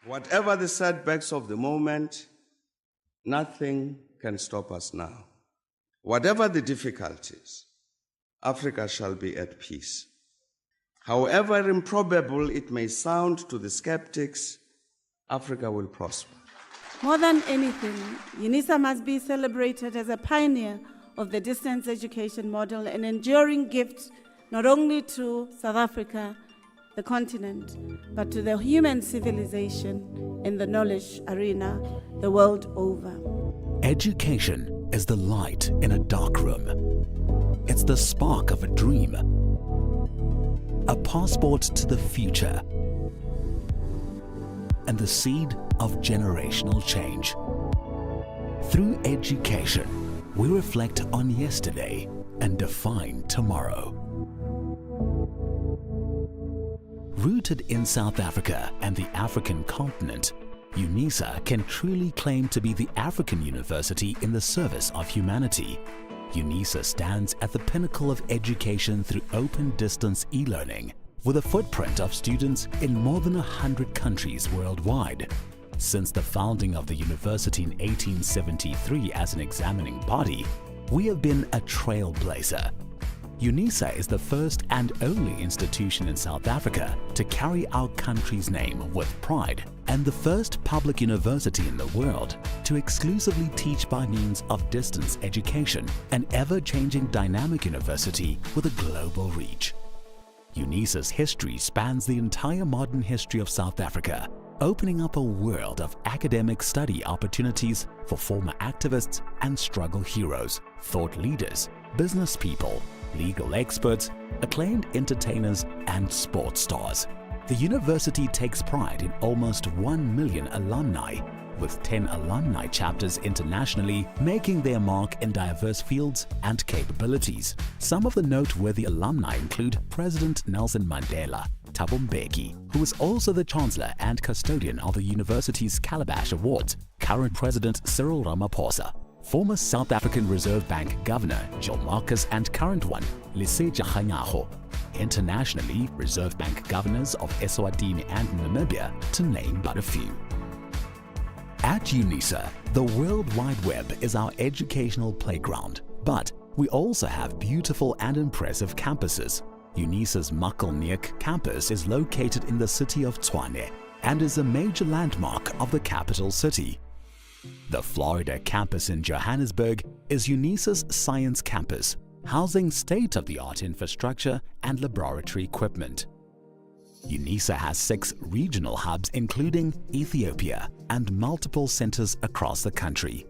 Whatever the setbacks of the moment, nothing can stop us now. Whatever the difficulties, Africa shall be at peace. However improbable it may sound to the skeptics, Africa will prosper. More than anything, UNISA must be celebrated as a pioneer of the distance education model, an enduring gift not only to South Africa, the continent, but to the human civilization in the knowledge arena the world over. Education is the light in a dark room. It's the spark of a dream, a passport to the future, and the seed of generational change. Through education, we reflect on yesterday and define tomorrow. Rooted in South Africa and the African continent, UNISA can truly claim to be the African university in the service of humanity. UNISA stands at the pinnacle of education through open distance e-learning, with a footprint of students in more than 100 countries worldwide. Since the founding of the university in 1873 as an examining body, we have been a trailblazer. UNISA is the first and only institution in South Africa to carry our country's name with pride, and the first public university in the world to exclusively teach by means of distance education, an ever-changing dynamic university with a global reach. UNISA's history spans the entire modern history of South Africa, opening up a world of academic study opportunities for former activists and struggle heroes, thought leaders, business people, legal experts, acclaimed entertainers, and sports stars. The university takes pride in almost 1 million alumni, with 10 alumni chapters internationally, making their mark in diverse fields and capabilities. Some of the noteworthy alumni include President Nelson Mandela, Thabo Mbeki, who is also the Chancellor and custodian of the university's Calabash Awards, current President Cyril Ramaphosa, former South African Reserve Bank Governor Jill Marcus, and current one, Lesetja Kganyago. Internationally, Reserve Bank governors of Eswatini and Namibia, to name but a few. At UNISA, the World Wide Web is our educational playground, but we also have beautiful and impressive campuses. UNISA's Makelneuk campus is located in the city of Tshwane and is a major landmark of the capital city. The Florida campus in Johannesburg is UNISA's science campus, housing state-of-the-art infrastructure and laboratory equipment. UNISA has 6 regional hubs including Ethiopia and multiple centers across the country.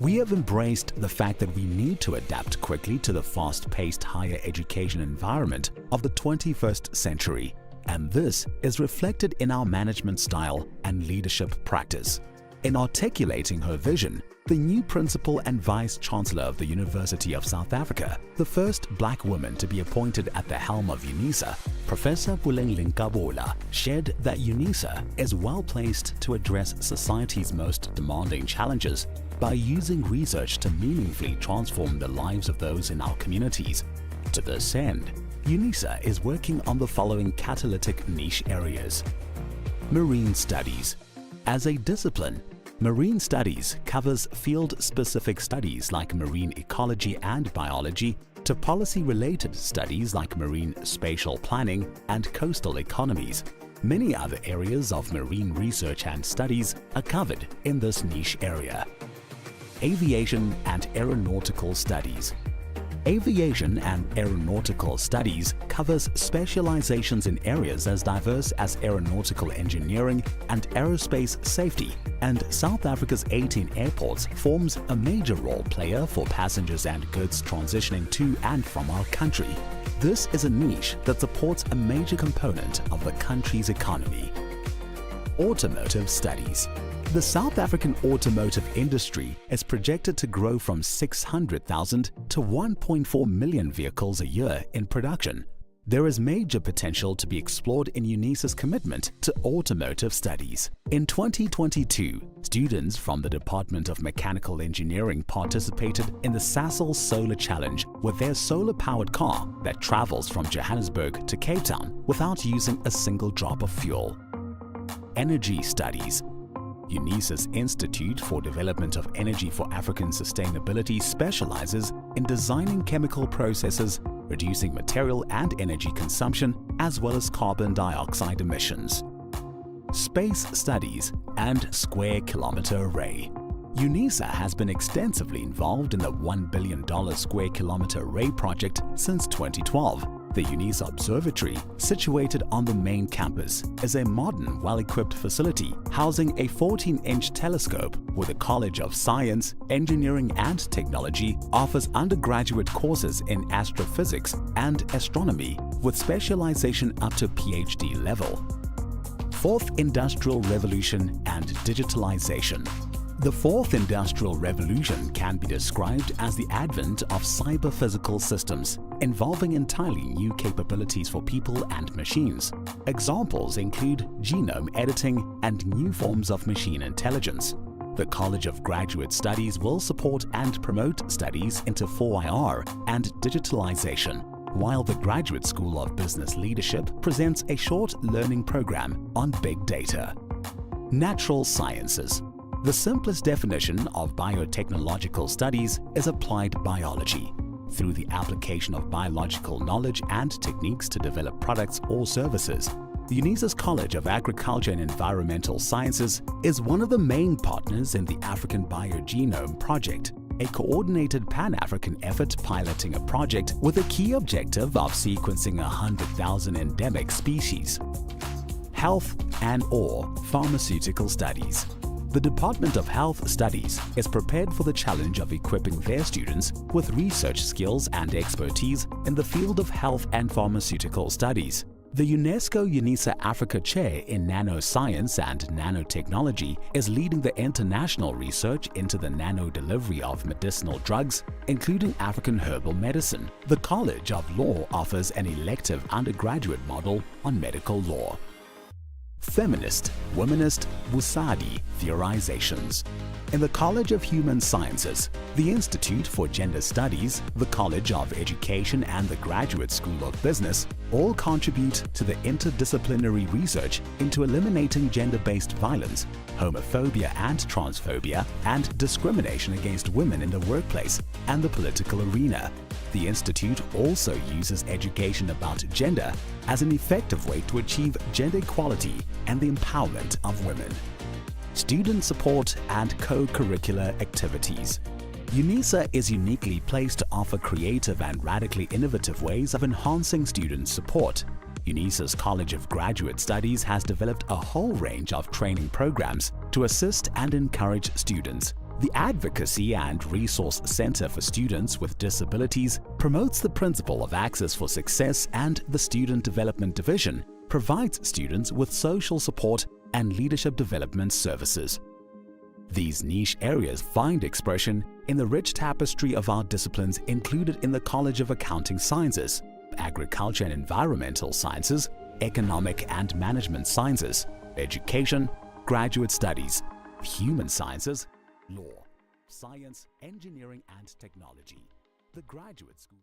We have embraced the fact that we need to adapt quickly to the fast-paced higher education environment of the 21st century, and this is reflected in our management style and leadership practice. In articulating her vision, the new Principal and Vice Chancellor of the University of South Africa, the first black woman to be appointed at the helm of UNISA, Professor Puleng Linkabola, shared that UNISA is well placed to address society's most demanding challenges by using research to meaningfully transform the lives of those in our communities. To this end, UNISA is working on the following catalytic niche areas. Marine studies. As a discipline, marine studies covers field-specific studies like marine ecology and biology to policy-related studies like marine spatial planning and coastal economies. Many other areas of marine research and studies are covered in this niche area. Aviation and aeronautical studies. Aviation and aeronautical studies covers specializations in areas as diverse as aeronautical engineering and aerospace safety, and South Africa's 18 airports forms a major role player for passengers and goods transitioning to and from our country. This is a niche that supports a major component of the country's economy. Automotive studies. The South African automotive industry is projected to grow from 600,000 to 1.4 million vehicles a year in production. There is major potential to be explored in UNISA's commitment to automotive studies. In 2022, students from the Department of Mechanical Engineering participated in the Sasol Solar Challenge with their solar-powered car that travels from Johannesburg to Cape Town without using a single drop of fuel. Energy studies. UNISA's Institute for Development of Energy for African Sustainability specializes in designing chemical processes, reducing material and energy consumption, as well as carbon dioxide emissions. Space studies and Square Kilometer Array. UNISA has been extensively involved in the $1 billion Square Kilometer Array project since 2012. The UNISA Observatory, situated on the main campus, is a modern, well-equipped facility housing a 14-inch telescope where the College of Science, Engineering and Technology offers undergraduate courses in astrophysics and astronomy with specialization up to PhD level. Fourth Industrial Revolution and Digitalization. The fourth industrial revolution can be described as the advent of cyber-physical systems, involving entirely new capabilities for people and machines. Examples include genome editing and new forms of machine intelligence. The College of Graduate Studies will support and promote studies into 4IR and digitalization, while the Graduate School of Business Leadership presents a short learning program on big data. Natural sciences. The simplest definition of biotechnological studies is applied biology. Through the application of biological knowledge and techniques to develop products or services, UNISA's College of Agriculture and Environmental Sciences is one of the main partners in the African Biogenome Project, a coordinated Pan-African effort piloting a project with a key objective of sequencing 100,000 endemic species. Health and/or pharmaceutical studies. The Department of Health Studies is prepared for the challenge of equipping their students with research skills and expertise in the field of health and pharmaceutical studies. The UNESCO UNISA Africa Chair in Nanoscience and Nanotechnology is leading the international research into the nano-delivery of medicinal drugs, including African herbal medicine. The College of Law offers an elective undergraduate model on medical law. Feminist, womanist, Busadi theorizations. In the College of Human Sciences, the Institute for Gender Studies, the College of Education and the Graduate School of Business all contribute to the interdisciplinary research into eliminating gender-based violence, homophobia and transphobia, and discrimination against women in the workplace and the political arena. The Institute also uses education about gender as an effective way to achieve gender equality and the empowerment of women. Student support and co-curricular activities. UNISA is uniquely placed to offer creative and radically innovative ways of enhancing student support. UNISA's College of Graduate Studies has developed a whole range of training programs to assist and encourage students. The Advocacy and Resource Center for Students with Disabilities promotes the principle of access for success, and the Student Development Division provides students with social support and leadership development services. These niche areas find expression in the rich tapestry of our disciplines included in the College of Accounting Sciences, Agriculture and Environmental Sciences, Economic and Management Sciences, Education, Graduate Studies, Human Sciences, Law, Science, Engineering and Technology, the Graduate School.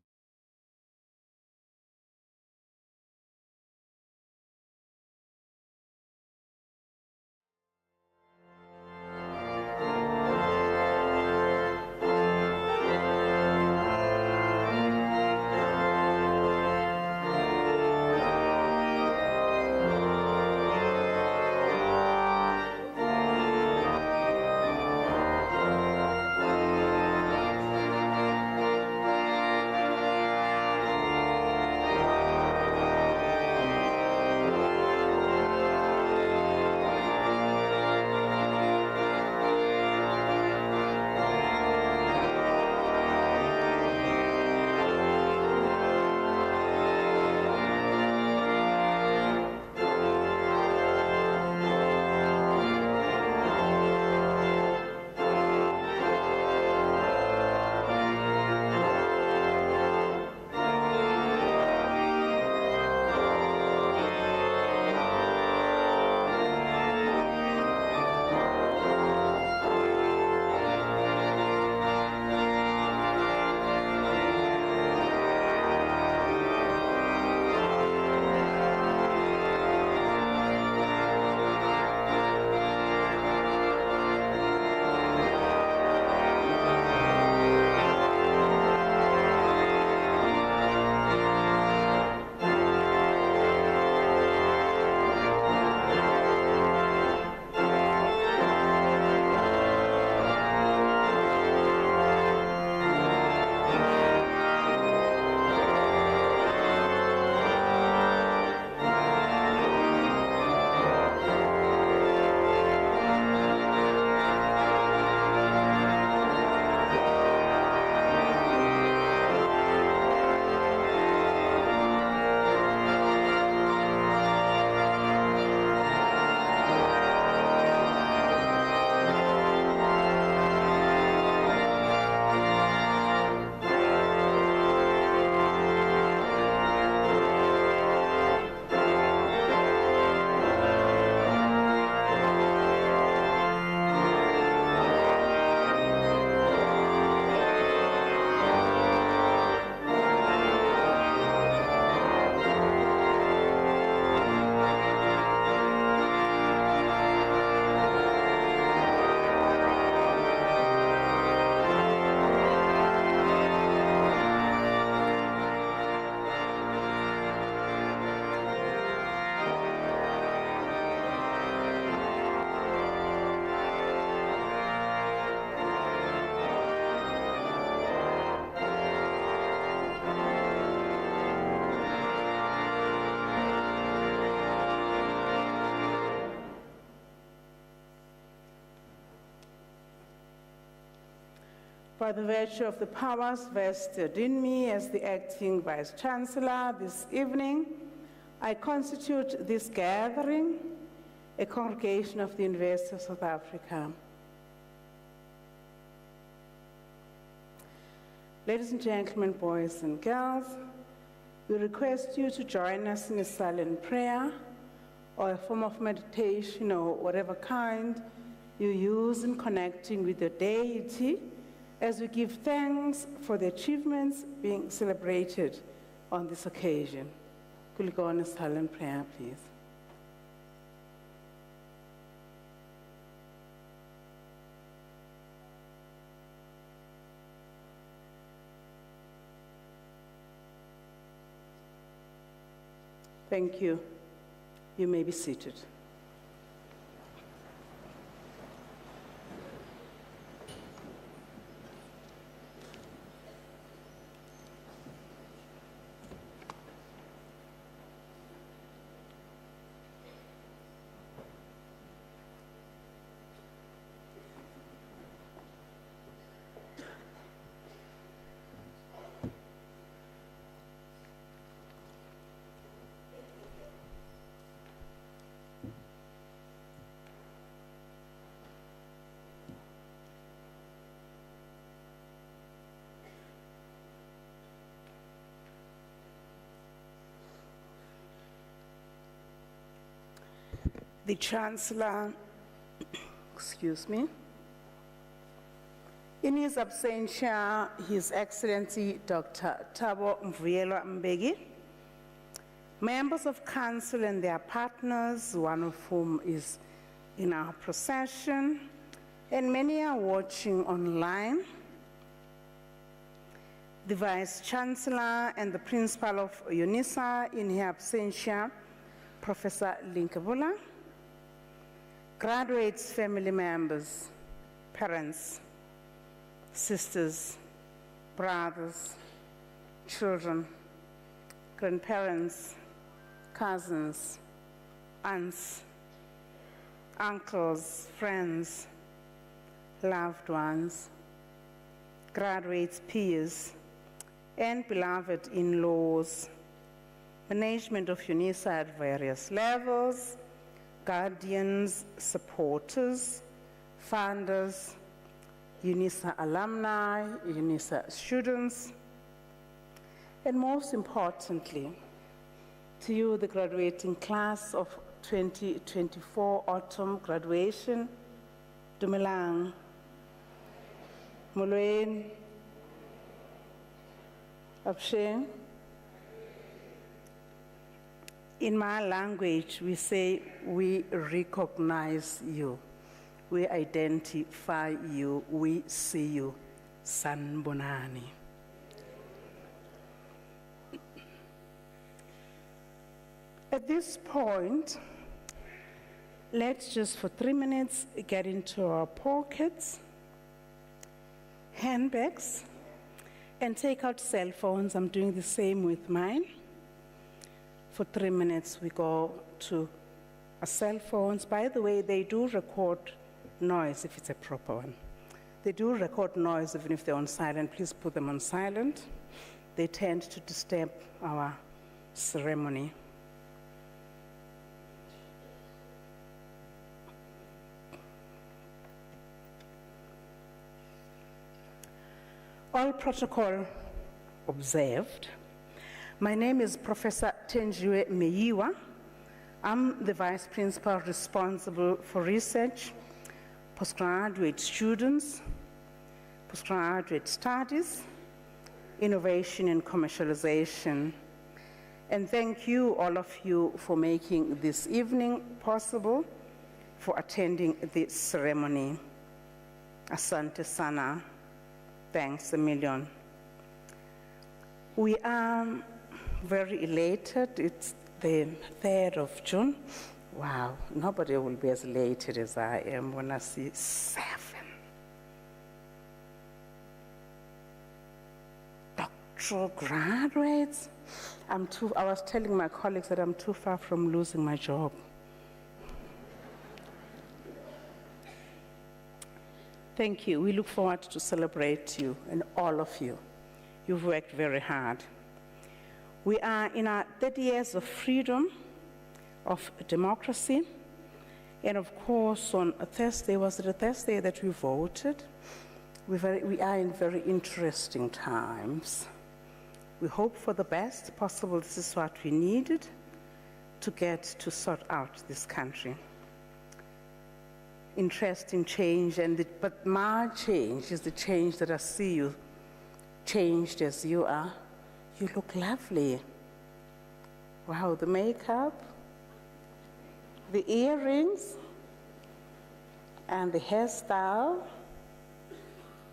By the virtue of the powers vested in me as the acting Vice-Chancellor this evening, I constitute this gathering a congregation of the University of South Africa. Ladies and gentlemen, boys and girls, we request you to join us in a silent prayer or a form of meditation or whatever kind you use in connecting with your deity as we give thanks for the achievements being celebrated on this occasion. Could we go on a silent prayer, please? Thank you. You may be seated. The Chancellor, excuse me, in his absentia, His Excellency Dr. Thabo Mvuyelwa Mbeki, members of Council and their partners, one of whom is in our procession, and many are watching online, the Vice Chancellor and the Principal of UNISA in her absentia, Professor Linkabula, graduates, family members, parents, sisters, brothers, children, grandparents, cousins, aunts, uncles, friends, loved ones, graduates, peers, and beloved in-laws, management of UNISA at various levels, guardians, supporters, funders, UNISA alumni, UNISA students, and most importantly, to you, the graduating class of 2024 autumn graduation, Dumelang, Molweni, Absheng. In my language, we say, we recognize you, we identify you, we see you. Sanbonani. At this point, let's just for 3 minutes get into our pockets, handbags, and take out cell phones. I'm doing the same with mine. For 3 minutes, we go to our cell phones. By the way, they do record noise if it's a proper one. They do record noise even if they're on silent. Please put them on silent. They tend to disturb our ceremony. All protocol observed. My name is Professor Tenjiwe Meyiwa. I'm the Vice Principal responsible for research, postgraduate students, postgraduate studies, innovation and commercialization. And thank you, all of you, for making this evening possible, for attending this ceremony. Asante sana. Thanks a million. We are very elated. It's the 3rd of June. Wow, nobody will be as elated as I am when I see 7 doctoral graduates. I was telling my colleagues that I'm too far from losing my job. Thank you. We look forward to celebrate you and all of you. You've worked very hard. We are in our 30 years of freedom, of democracy, and of course on a Thursday, was it a Thursday that we voted? We are in very interesting times. We hope for the best possible. This is what we needed to get to sort out this country. Interesting change, but my change is the change that I see you changed as you are. You look lovely. Wow, the makeup, the earrings, and the hairstyle.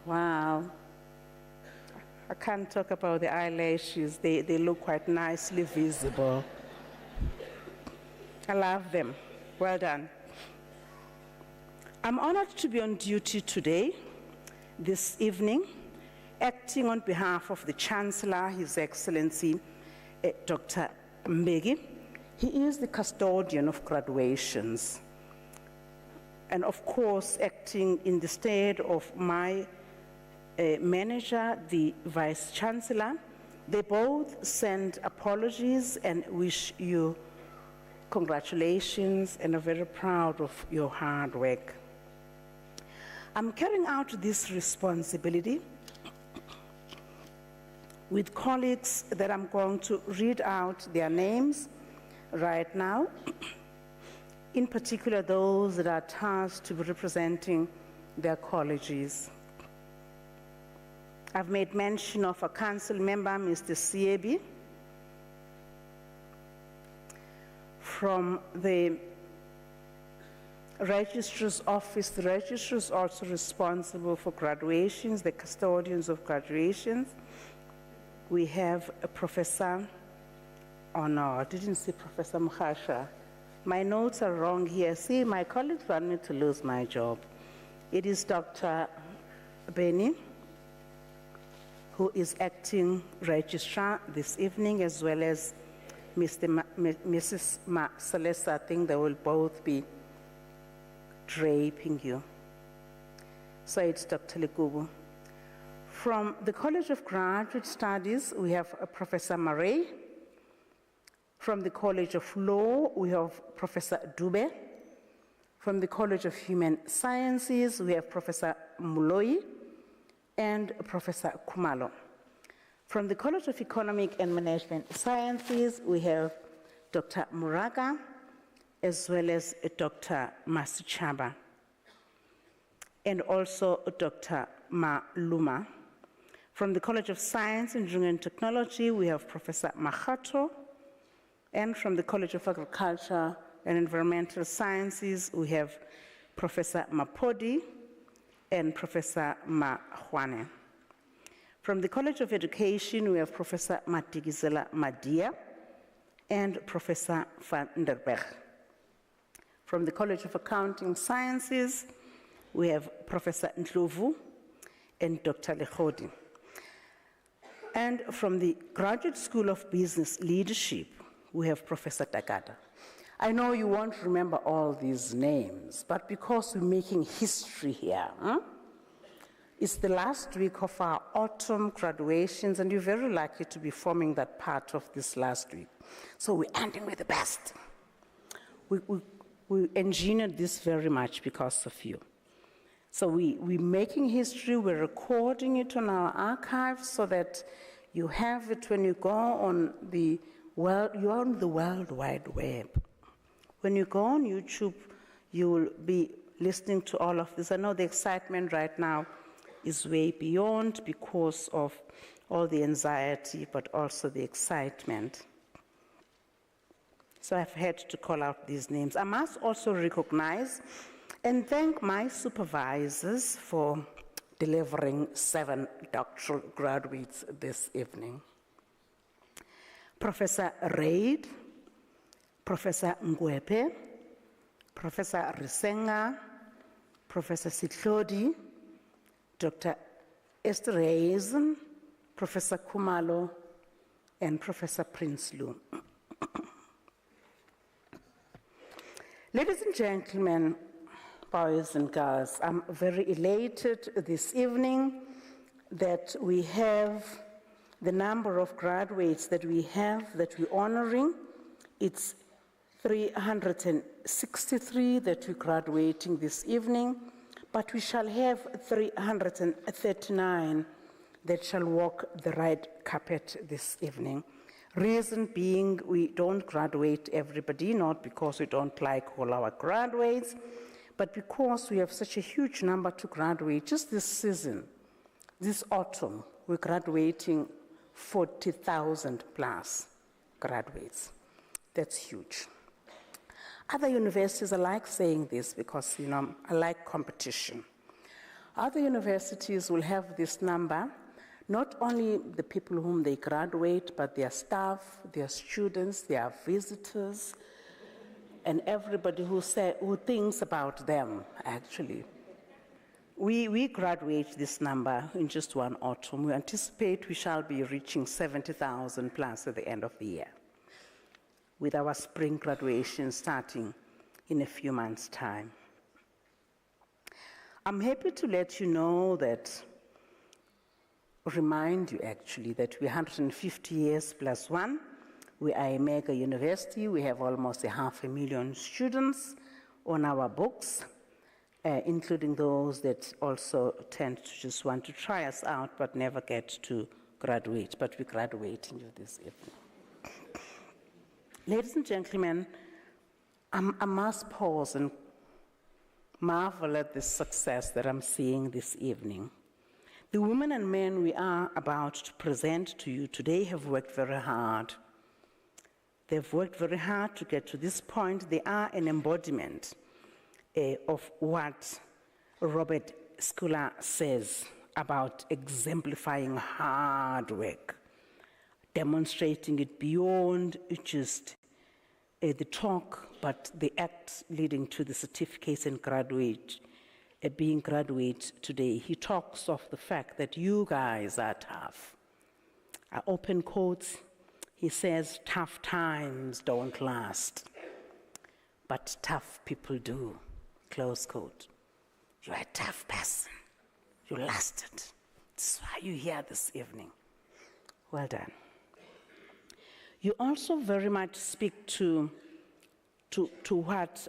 Wow. I can't talk about the eyelashes. They look quite nicely visible. I love them. Well done. I'm honored to be on duty today, this evening, acting on behalf of the Chancellor, His Excellency, Dr. Mbeki. He is the custodian of graduations. And of course, acting in the stead of my manager, the Vice Chancellor, they both send apologies and wish you congratulations and are very proud of your hard work. I'm carrying out this responsibility with colleagues that I'm going to read out their names right now, in particular those that are tasked to be representing their colleges. I've made mention of a council member, Mr. Siebi, from the Registrar's Office. The Registrar is also responsible for graduations, the custodians of graduations. We have a Professor, oh no, I didn't see Professor Mkhasha. My notes are wrong here. See, my colleagues want me to lose my job. It is Dr. Beni, who is acting registrar this evening, as well as Mrs. Celeste. I think they will both be draping you. So it's Dr. Lekubu. From the College of Graduate Studies, we have Professor Murray. From the College of Law, we have Professor Dube. From the College of Human Sciences, we have Professor Muloi and Professor Kumalo. From the College of Economic and Management Sciences, we have Dr. Muraga, as well as Dr. Masichaba, and also Dr. Maluma. From the College of Science, Engineering and Technology, we have Professor Mahato. And from the College of Agriculture and Environmental Sciences, we have Professor Mapodi and Professor Mahwane. From the College of Education, we have Professor Matigizela Madia and Professor Van der Berg. From the College of Accounting Sciences, we have Professor Ndlovu and Dr. Lechodi. And from the Graduate School of Business Leadership, we have Professor Tagada. I know you won't remember all these names, but because we're making history here, it's the last week of our autumn graduations, and you're very lucky to be forming that part of this last week. So we're ending with the best. We engineered this very much because of you. So we're making history, we're recording it on our archives so that you have it when you go on the you're on the World Wide Web. When you go on YouTube, you will be listening to all of this. I know the excitement right now is way beyond because of all the anxiety, but also the excitement. So I've had to call out these names. I must also recognize and thank my supervisors for delivering 7 doctoral graduates this evening. Professor Reid, Professor Ngwepe, Professor Risenga, Professor Sitlodi, Dr. Esther Hazen, Professor Kumalo, and Professor Prince Lu. Ladies and gentlemen, boys and girls, I'm very elated this evening that we have The number of graduates that we have, that we're honoring, it's 363 that we're graduating this evening, but we shall have 339 that shall walk the red carpet this evening. Reason being, we don't graduate everybody, not because we don't like all our graduates, but because we have such a huge number to graduate. Just this season, this autumn, we're graduating 40,000 plus graduates. That's huge. Other universities, I like saying this because, I like competition. Other universities will have this number, not only the people whom they graduate, but their staff, their students, their visitors, and everybody who thinks about them, actually. We graduate this number in just one autumn. We anticipate we shall be reaching 70,000 plus at the end of the year, with our spring graduation starting in a few months' time. I'm happy to let you know remind you actually that we're 150 years plus one. We are a mega university. We have almost 500,000 students on our books, including those that also tend to just want to try us out but never get to graduate. But we're graduating you this evening. Ladies and gentlemen, I must pause and marvel at the success that I'm seeing this evening. The women and men we are about to present to you today have worked very hard. They've worked very hard to get to this point. They are an embodiment of what Robert Schuller says about exemplifying hard work, demonstrating it beyond just the talk, but the act leading to the certificates and being graduate today. He talks of the fact that you guys are tough. I open quotes. He says, tough times don't last, but tough people do, close quote. You're a tough person. You lasted. That's why you're here this evening. Well done. You also very much speak to what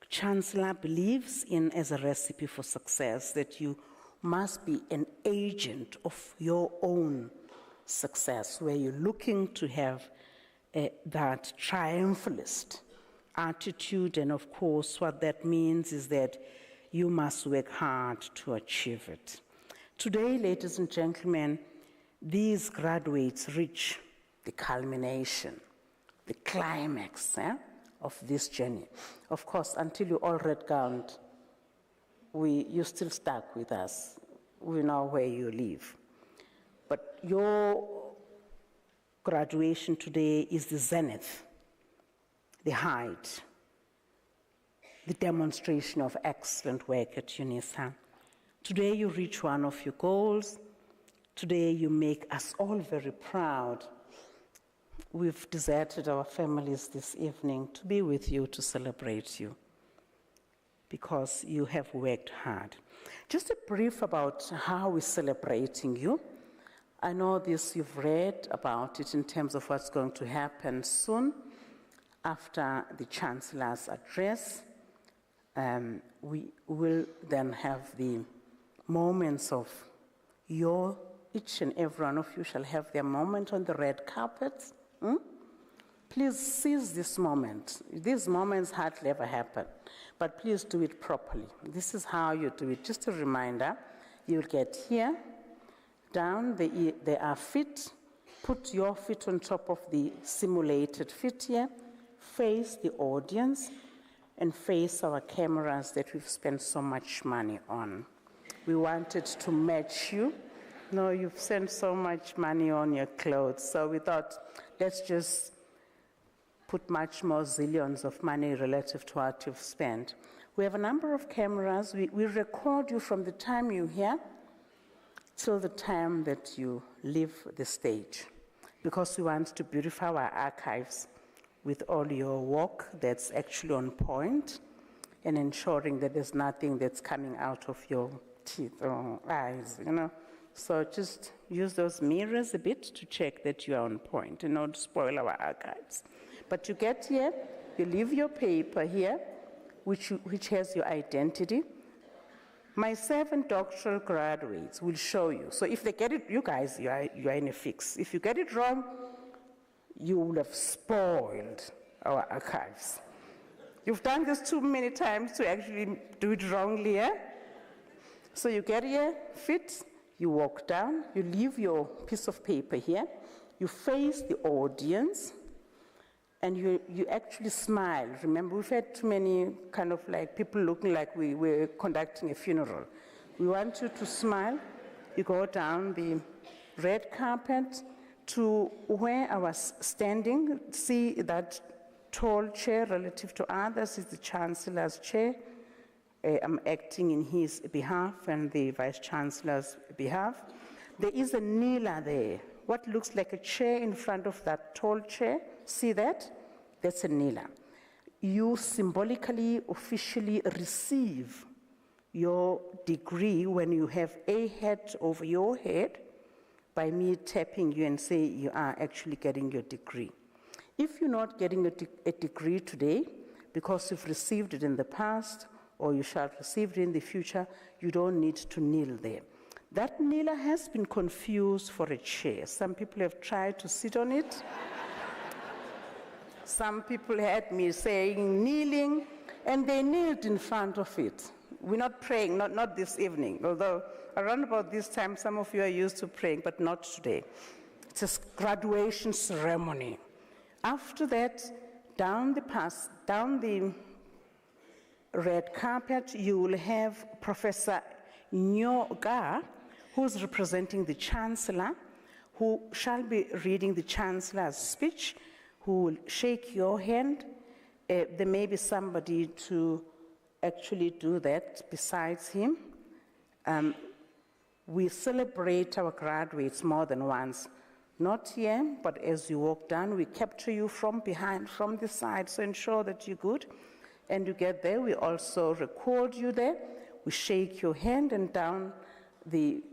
Chancellor believes in as a recipe for success, that you must be an agent of your own success, where you're looking to have that triumphalist attitude. And of course, what that means is that you must work hard to achieve it. Today, ladies and gentlemen, these graduates reach the culmination, the climax of this journey. Of course, until you all red-gowned, you're still stuck with us. We know where you live. But your graduation today is the zenith, the height, the demonstration of excellent work at UNISA. Today you reach one of your goals. Today you make us all very proud. We've deserted our families this evening to be with you, to celebrate you, because you have worked hard. Just a brief about how we're celebrating you. I know this, you've read about it in terms of what's going to happen soon after the Chancellor's address. We will then have the moments of each and every one of you shall have their moment on the red carpet. Please seize this moment. These moments hardly ever happen, but please do it properly. This is how you do it. Just a reminder, you'll get here, down, there are feet. Put your feet on top of the simulated feet here. Face the audience and face our cameras that we've spent so much money on. We wanted to match you. No, you've spent so much money on your clothes, so we thought, let's just put much more zillions of money relative to what you've spent. We have a number of cameras. We record you from the time you're here till the time that you leave the stage, because we want to beautify our archives with all your work that's actually on point, and ensuring that there's nothing that's coming out of your teeth or eyes, So just use those mirrors a bit to check that you are on point and not spoil our archives. But you get here, you leave your paper here, which has your identity. My 7 doctoral graduates will show you. So if they get it, you guys, you are in a fix. If you get it wrong, you will have spoiled our archives. You've done this too many times to actually do it wrongly, yeah? So you get here, fit, you walk down, you leave your piece of paper here, you face the audience, and you actually smile. Remember, we've had too many kind of like people looking like we were conducting a funeral. We want you to smile. You go down the red carpet to where I was standing. See that tall chair relative to others is the Chancellor's chair. I'm acting in his behalf and the Vice Chancellor's behalf. There is a kneeler there. What looks like a chair in front of that tall chair, see that? That's a kneeler. You symbolically, officially receive your degree when you have a hat over your head by me tapping you and say you are actually getting your degree. If you're not getting a degree today because you've received it in the past or you shall receive it in the future, you don't need to kneel there. That kneeler has been confused for a chair. Some people have tried to sit on it. Some people had me saying kneeling, and they kneeled in front of it. We're not praying, not this evening, although around about this time, some of you are used to praying, but not today. It's a graduation ceremony. After that, down the red carpet, you will have Professor Nyoga, who's representing the Chancellor, who shall be reading the Chancellor's speech, who will shake your hand. There may be somebody to actually do that besides him. We celebrate our graduates more than once. Not here, but as you walk down, we capture you from behind, from the side, so ensure that you're good. And you get there, we also record you there. We shake your hand, and down the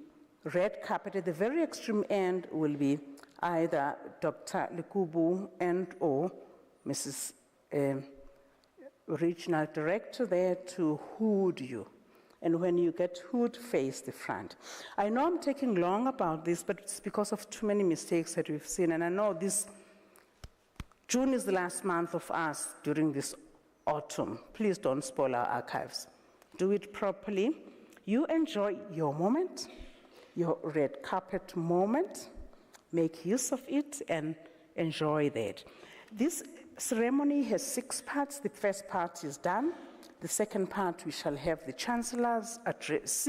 red carpet at the very extreme end will be either Dr. Lekubu and or Mrs. Regional Director there to hood you. And when you get hood, face the front. I know I'm taking long about this, but it's because of too many mistakes that we've seen. And I know June is the last month of us during this autumn. Please don't spoil our archives. Do it properly. You enjoy your moment, your red carpet moment. Make use of it and enjoy that. This ceremony has 6 parts. The first part is done. The second part, we shall have the Chancellor's address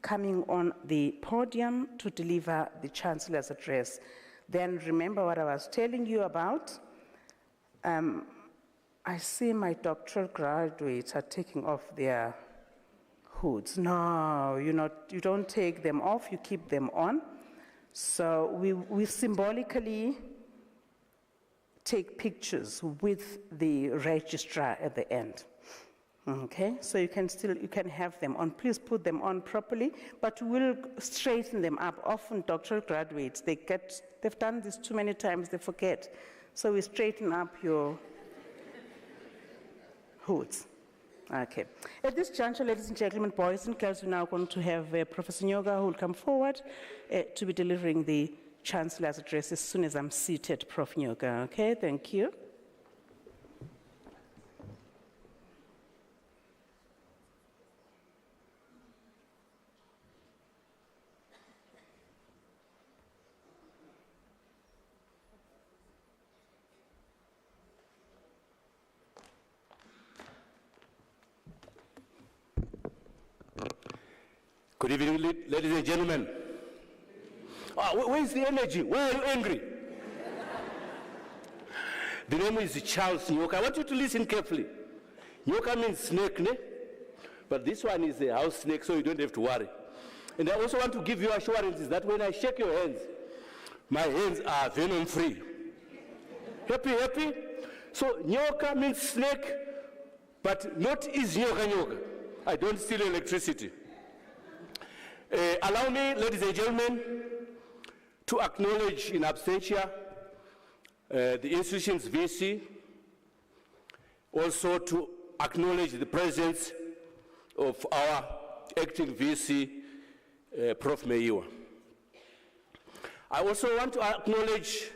coming on the podium to deliver the Chancellor's address. Then remember what I was telling you about. I see my doctoral graduates are taking off their hoods. No, you don't take them off, you keep them on. So we symbolically take pictures with the registrar at the end. Okay, so you can have them on. Please put them on properly, but we'll straighten them up. Often doctoral graduates, they've done this too many times, they forget. So we straighten up your hoods. Okay. At this juncture, ladies and gentlemen, boys and girls, we're now going to have Professor Nyoga who will come forward to be delivering the Chancellor's address as soon as I'm seated, Prof. Nyoga. Okay, thank you. Good evening, ladies and gentlemen. Where's the energy? Why are you angry? The name is Charles Nyoka. I want you to listen carefully. Nyoka means snake, ne? But this one is a house snake, so you don't have to worry. And I also want to give you assurances that when I shake your hands, my hands are venom-free. Happy, happy? So Nyoka means snake, but not is Nyoka Nyoka. I don't steal electricity. Allow me, ladies and gentlemen, to acknowledge in absentia the institution's VC, also to acknowledge the presence of our acting VC, Prof. Mathews. I also want to acknowledge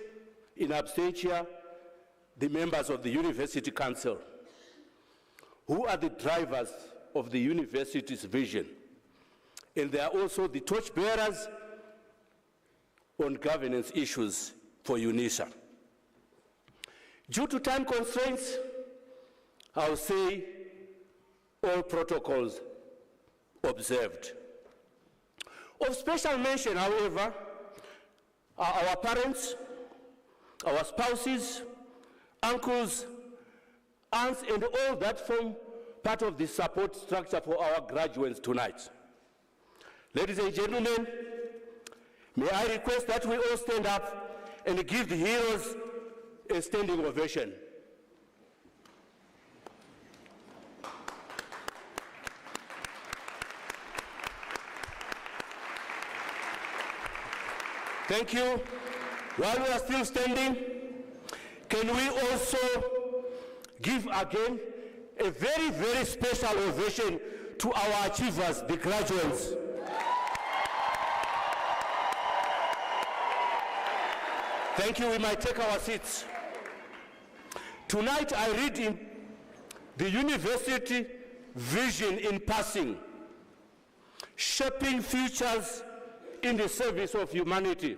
in absentia the members of the University Council, who are the drivers of the university's vision. And they are also the torchbearers on governance issues for UNISA. Due to time constraints, I'll say all protocols observed. Of special mention, however, are our parents, our spouses, uncles, aunts, and all that form part of the support structure for our graduates tonight. Ladies and gentlemen, may I request that we all stand up and give the heroes a standing ovation. Thank you. While we are still standing, can we also give again a very, very special ovation to our achievers, the graduates. Thank you. We might take our seats. Tonight I read in the university vision in passing, shaping futures in the service of humanity.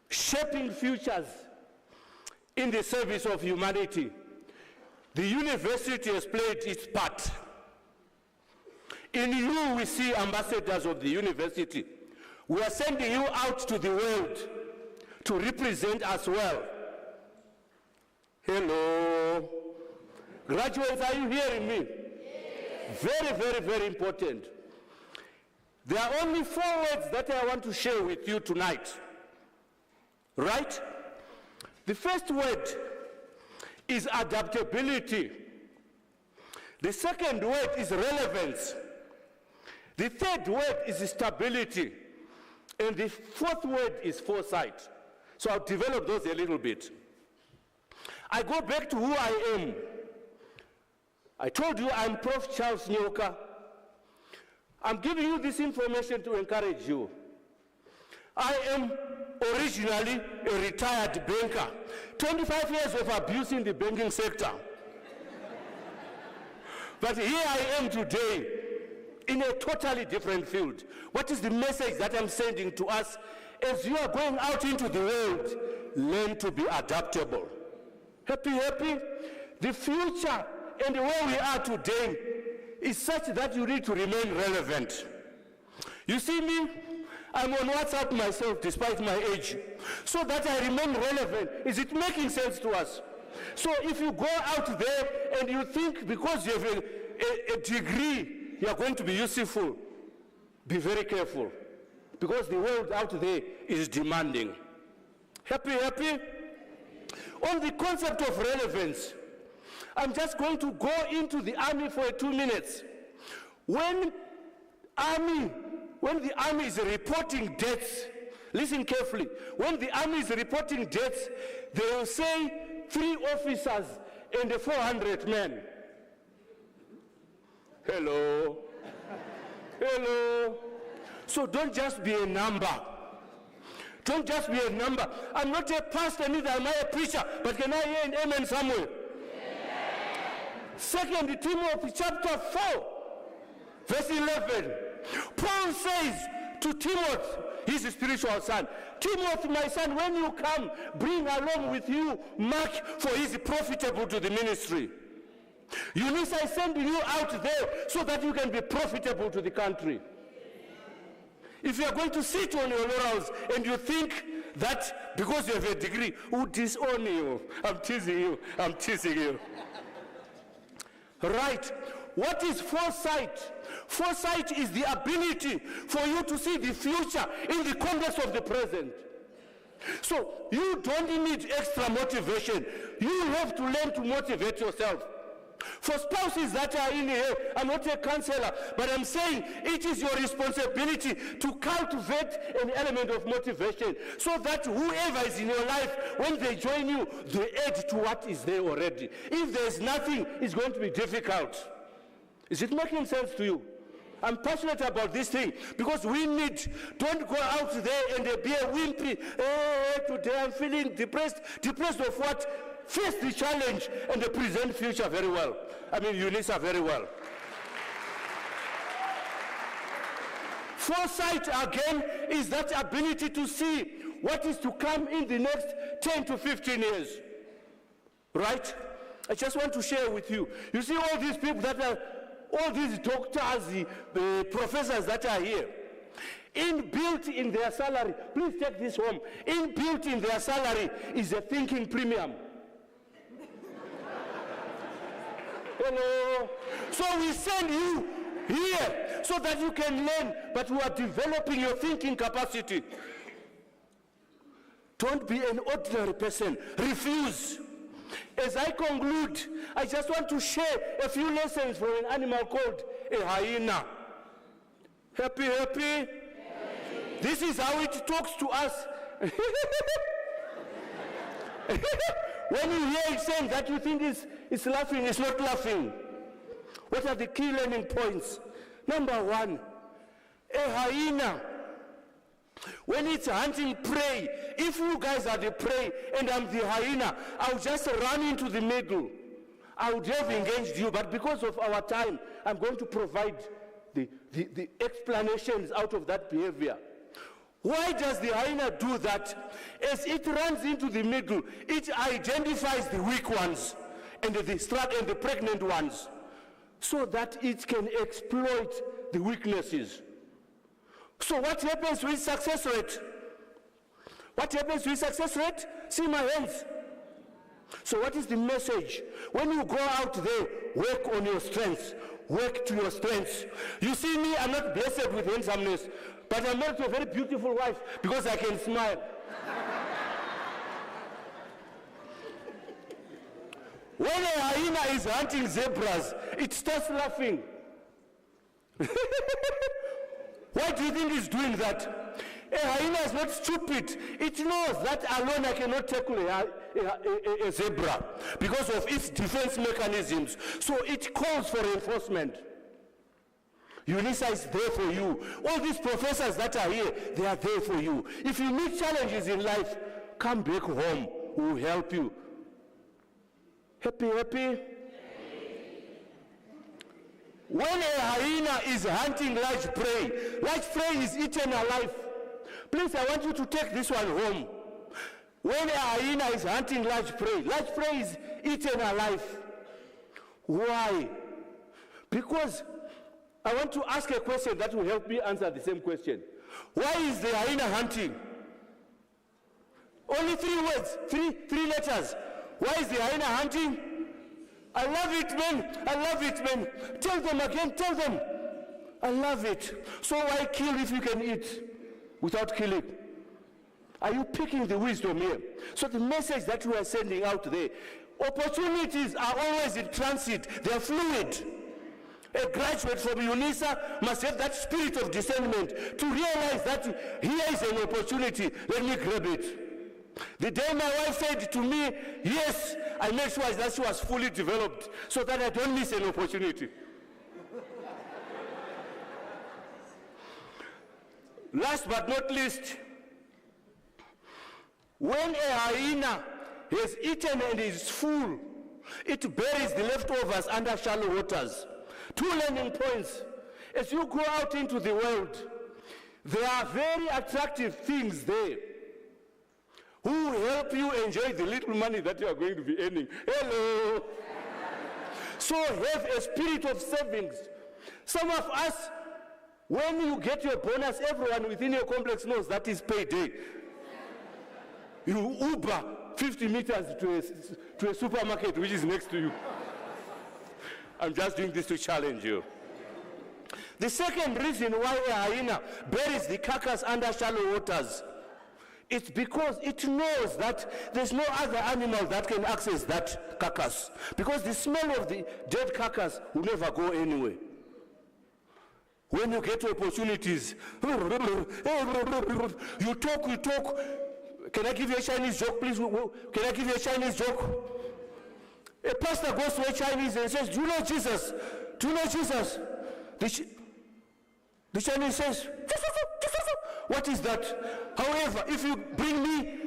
Shaping futures in the service of humanity. The university has played its part. In you we see ambassadors of the university. We are sending you out to the world to represent us well. Hello. Graduates, are you hearing me? Yes. Very, very, very important. There are only 4 words that I want to share with you tonight. Right? The first word is adaptability. The second word is relevance. The third word is stability. And the fourth word is foresight. So I'll develop those a little bit. I go back to who I am. I told you I'm Prof. Charles Nyoka. I'm giving you this information to encourage you. I am originally a retired banker. 25 years of abuse in the banking sector. But here I am today in a totally different field. What is the message that I'm sending to us? As you are going out into the world, learn to be adaptable. Happy, happy? The future and where we are today is such that you need to remain relevant. You see me? I'm on WhatsApp myself despite my age, so that I remain relevant. Is it making sense to us? So if you go out there and you think because you have a degree, you are going to be useful, be very careful, because the world out there is demanding. Happy, happy? On the concept of relevance, I'm just going to go into the army for 2 minutes. When the army is reporting deaths, listen carefully, when the army is reporting deaths, they will say 3 officers and 400 men. Hello. Hello. So don't just be a number. Don't just be a number. I'm not a pastor, neither am I a preacher, but can I hear an amen somewhere? Yeah. 2 Timothy chapter 4, verse 11. Paul says to Timothy, his spiritual son, Timothy, my son, when you come, bring along with you Mark, for he is profitable to the ministry. UNISA is sending you out there so that you can be profitable to the country. If you are going to sit on your laurels and you think that because you have a degree, who disown you? I'm teasing you. I'm teasing you. Right. What is foresight? Foresight is the ability for you to see the future in the context of the present. So you don't need extra motivation. You have to learn to motivate yourself. For spouses that are in here, I'm not a counselor, but I'm saying it is your responsibility to cultivate an element of motivation so that whoever is in your life, when they join you, they add to what is there already. If there's nothing, it's going to be difficult. Is it making sense to you? I'm passionate about this thing because we need, don't go out there and be a wimpy, today I'm feeling depressed. Depressed of what? Face the challenge and the present future very well. I mean, UNISA very well. Foresight, again, is that ability to see what is to come in the next 10 to 15 years. Right? I just want to share with you. You see all these people that are, all these doctors, the professors that are here, inbuilt in their salary, please take this home, inbuilt in their salary is a thinking premium. Hello. So we send you here so that you can learn, but we are developing your thinking capacity. Don't be an ordinary person. Refuse. As I conclude, I just want to share a few lessons from an animal called a hyena. Happy, happy? Happy. This is how it talks to us. When you hear it saying that, you think it's laughing, it's not laughing. What are the key learning points? Number one, a hyena, when it's hunting prey, if you guys are the prey and I'm the hyena, I'll just run into the middle. I would have engaged you, but because of our time, I'm going to provide the explanations out of that behavior. Why does the hyena do that? As it runs into the middle, it identifies the weak ones and the pregnant ones so that it can exploit the weaknesses. So what happens with success rate? What happens with success rate? See my hands. So what is the message? When you go out there, work on your strengths. Work to your strengths. You see me, I'm not blessed with handsomeness, but I'm married to a very beautiful wife because I can smile. When a hyena is hunting zebras, it starts laughing. Why do you think it's doing that? A hyena is not stupid. It knows that alone I cannot tackle a zebra because of its defense mechanisms. So it calls for reinforcement. UNISA is there for you. All these professors that are here, they are there for you. If you meet challenges in life, come back home. We will help you. Happy, happy? When a hyena is hunting large prey is eaten alive. Please, I want you to take this one home. When a hyena is hunting large prey is eaten alive. Why? Because I want to ask a question that will help me answer the same question. Why is the hyena hunting? Only 3 words, three letters. Why is the hyena hunting? I love it, man. I love it, man. Tell them again, tell them. I love it. So why kill if you can eat without killing? Are you picking the wisdom here? So the message that we are sending out there, opportunities are always in transit. They are fluid. A graduate from UNISA must have that spirit of discernment to realize that here is an opportunity. Let me grab it. The day my wife said to me, yes, I made sure that she was fully developed so that I don't miss an opportunity. Last but not least, when a hyena has eaten and is full, it buries the leftovers under shallow waters. 2 learning points. As you go out into the world, there are very attractive things there who help you enjoy the little money that you are going to be earning. Hello. So have a spirit of savings. Some of us, when you get your bonus, everyone within your complex knows that is payday. You Uber 50 meters to a supermarket which is next to you. I'm just doing this to challenge you. The second reason why a hyena buries the carcass under shallow waters It's because it knows that there's no other animal that can access that carcass. Because the smell of the dead carcass will never go anywhere. When you get opportunities, you talk. Can I give you a Chinese joke, please? Can I give you a Chinese joke? A pastor goes to a Chinese and says, do you know Jesus? Do you know Jesus? The Chinese says, what is that? However, if you bring me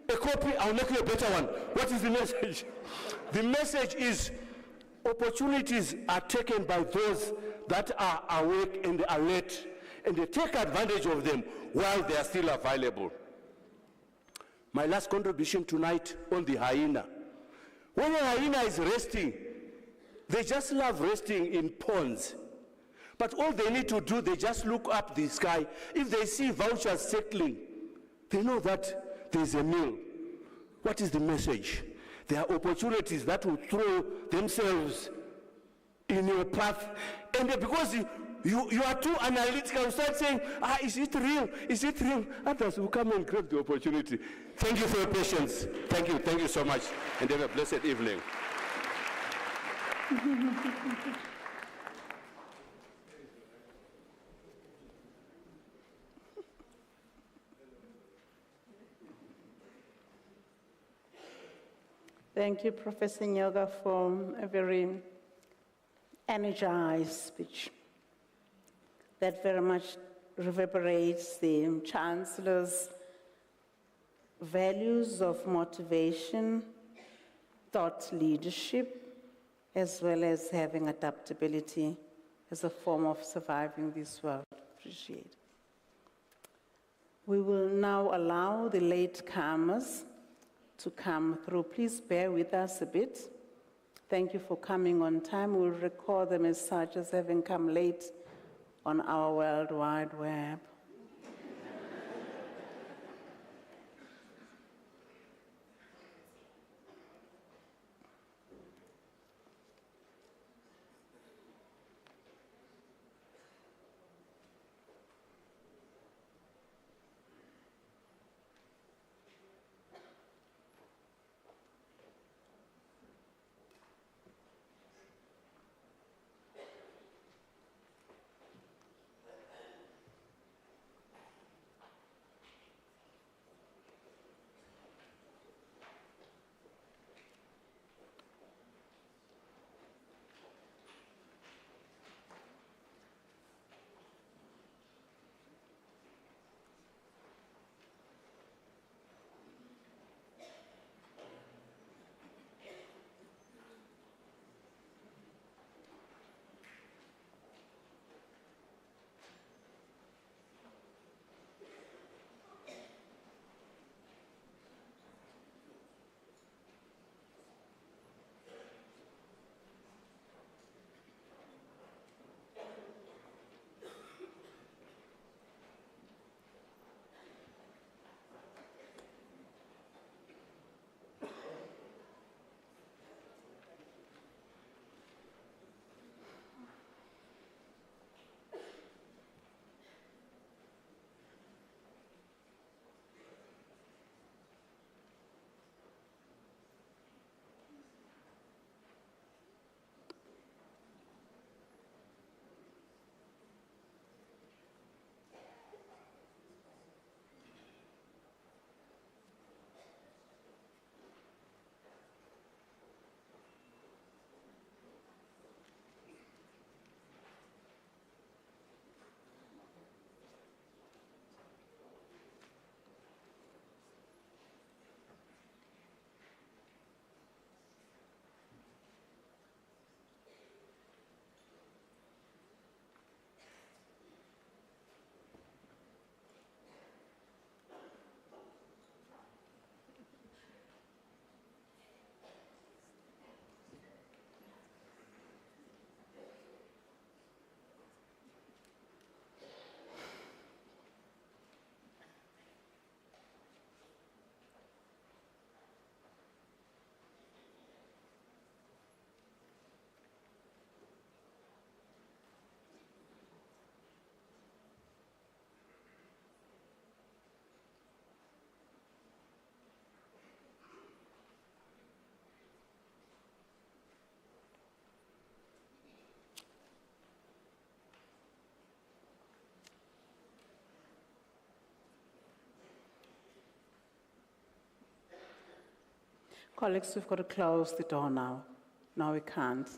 a copy, I'll make you a better one. What is the message? The message is opportunities are taken by those that are awake and alert, and they take advantage of them while they are still available. My last contribution tonight on the hyena. When a hyena is resting, they just love resting in ponds. But all they need to do, they just look up the sky. If they see vultures settling, they know that there's a meal. What is the message? There are opportunities that will throw themselves in your path. And because you are too analytical, you start saying, is it real? Is it real? Others will come and grab the opportunity. Thank you for your patience. Thank you so much. And have a blessed evening. Thank you, Professor Nyoga, for a very energized speech that very much reverberates the Chancellor's values of motivation, thought leadership, as well as having adaptability as a form of surviving this world. Appreciate it. We will now allow the latecomers to come through. Please bear with us a bit. Thank you for coming on time. We'll record them as such as having come late on our World Wide Web. Colleagues, we've got to close the door now. No, we can't.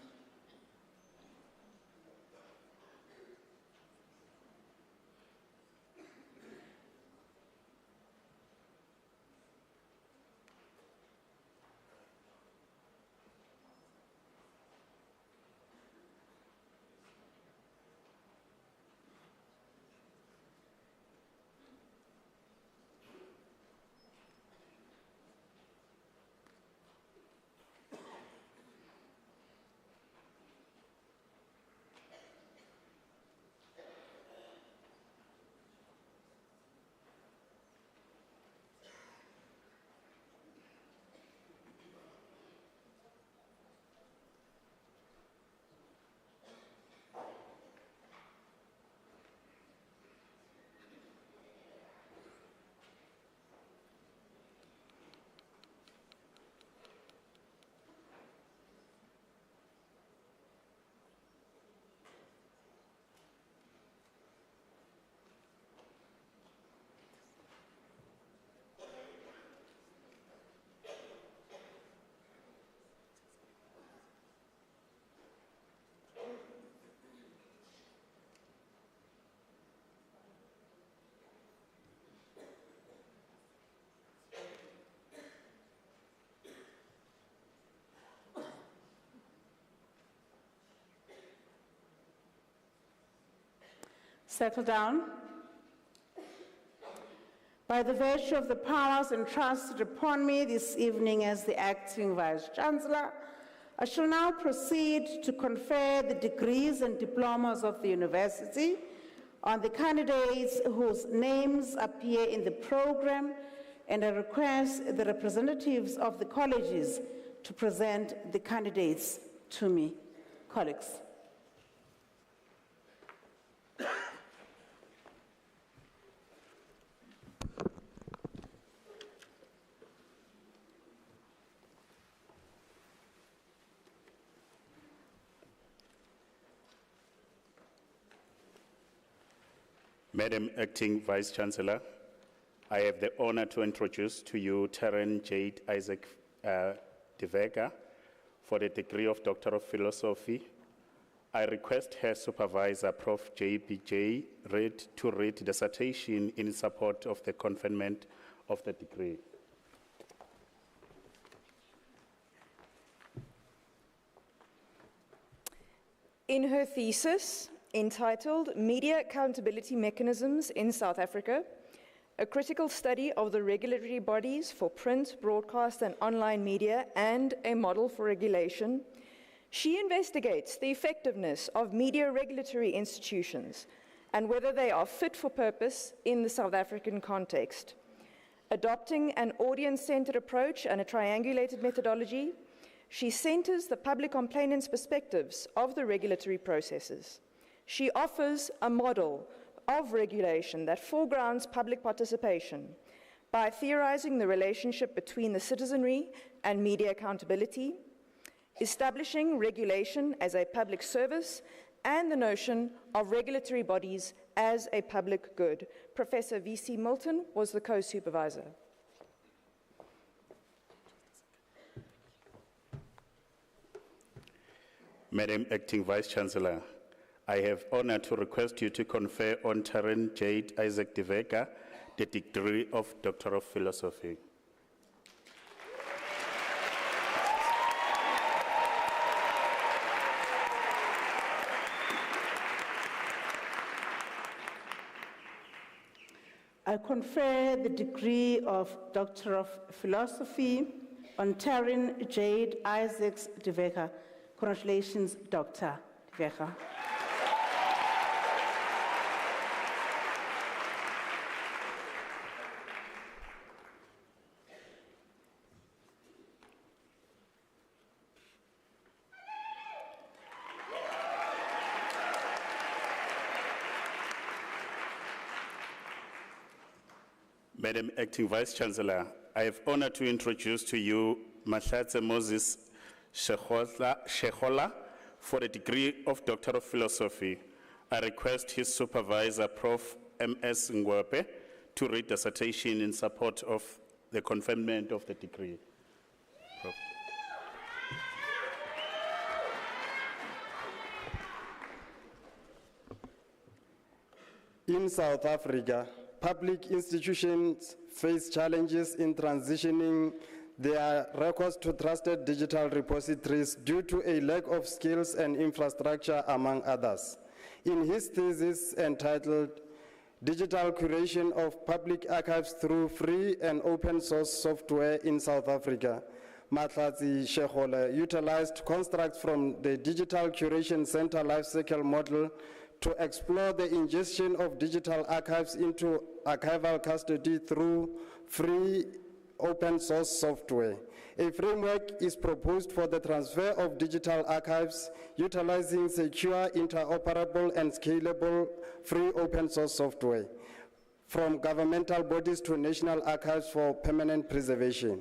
Settle down. By the virtue of the powers entrusted upon me this evening as the acting Vice-Chancellor, I shall now proceed to confer the degrees and diplomas of the university on the candidates whose names appear in the program, and I request the representatives of the colleges to present the candidates to me. Colleagues. Madam Acting Vice-Chancellor, I have the honor to introduce to you Taryn Jade Isaac de Vega for the degree of Doctor of Philosophy. I request her supervisor, Prof. JBJ, to read the citation in support of the conferment of the degree. In her thesis, entitled Media Accountability Mechanisms in South Africa, a critical study of the regulatory bodies for print, broadcast, and online media, and a model for regulation, she investigates the effectiveness of media regulatory institutions and whether they are fit for purpose in the South African context. Adopting an audience-centered approach and a triangulated methodology, she centers the public complainant's perspectives of the regulatory processes. She offers a model of regulation that foregrounds public participation by theorizing the relationship between the citizenry and media accountability, establishing regulation as a public service, and the notion of regulatory bodies as a public good. Professor V.C. Milton was the co-supervisor. Madam Acting Vice-Chancellor, I have honor to request you to confer on Taryn Jade Isaac de Vega the degree of Doctor of Philosophy. I confer the degree of Doctor of Philosophy on Taryn Jade Isaacs de Vega. Congratulations, Dr. de Vega. Madam Acting Vice-Chancellor, I have honor to introduce to you Mathews Moses Shehola for the degree of Doctor of Philosophy. I request his supervisor, Prof. M.S. Ngwepe, to read the citation in support of the conferment of the degree. Prof. In South Africa, public institutions face challenges in transitioning their records to trusted digital repositories due to a lack of skills and infrastructure, among others. In his thesis entitled Digital Curation of Public Archives Through Free and Open Source Software in South Africa, Mathews utilized constructs from the Digital Curation Center Lifecycle model to explore the ingestion of digital archives into archival custody through free open source software. A framework is proposed for the transfer of digital archives utilizing secure, interoperable, and scalable free open source software from governmental bodies to national archives for permanent preservation.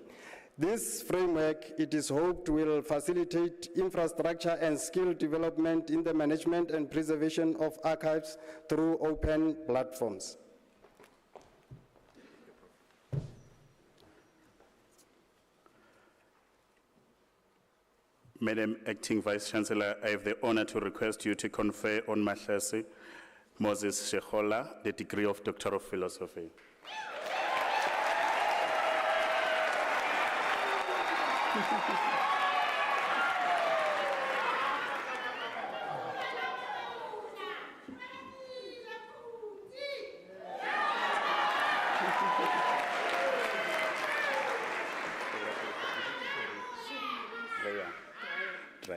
This framework, it is hoped, will facilitate infrastructure and skill development in the management and preservation of archives through open platforms. Madam Acting Vice Chancellor, I have the honor to request you to confer on Mahlase Moses Shekhola the degree of Doctor of Philosophy.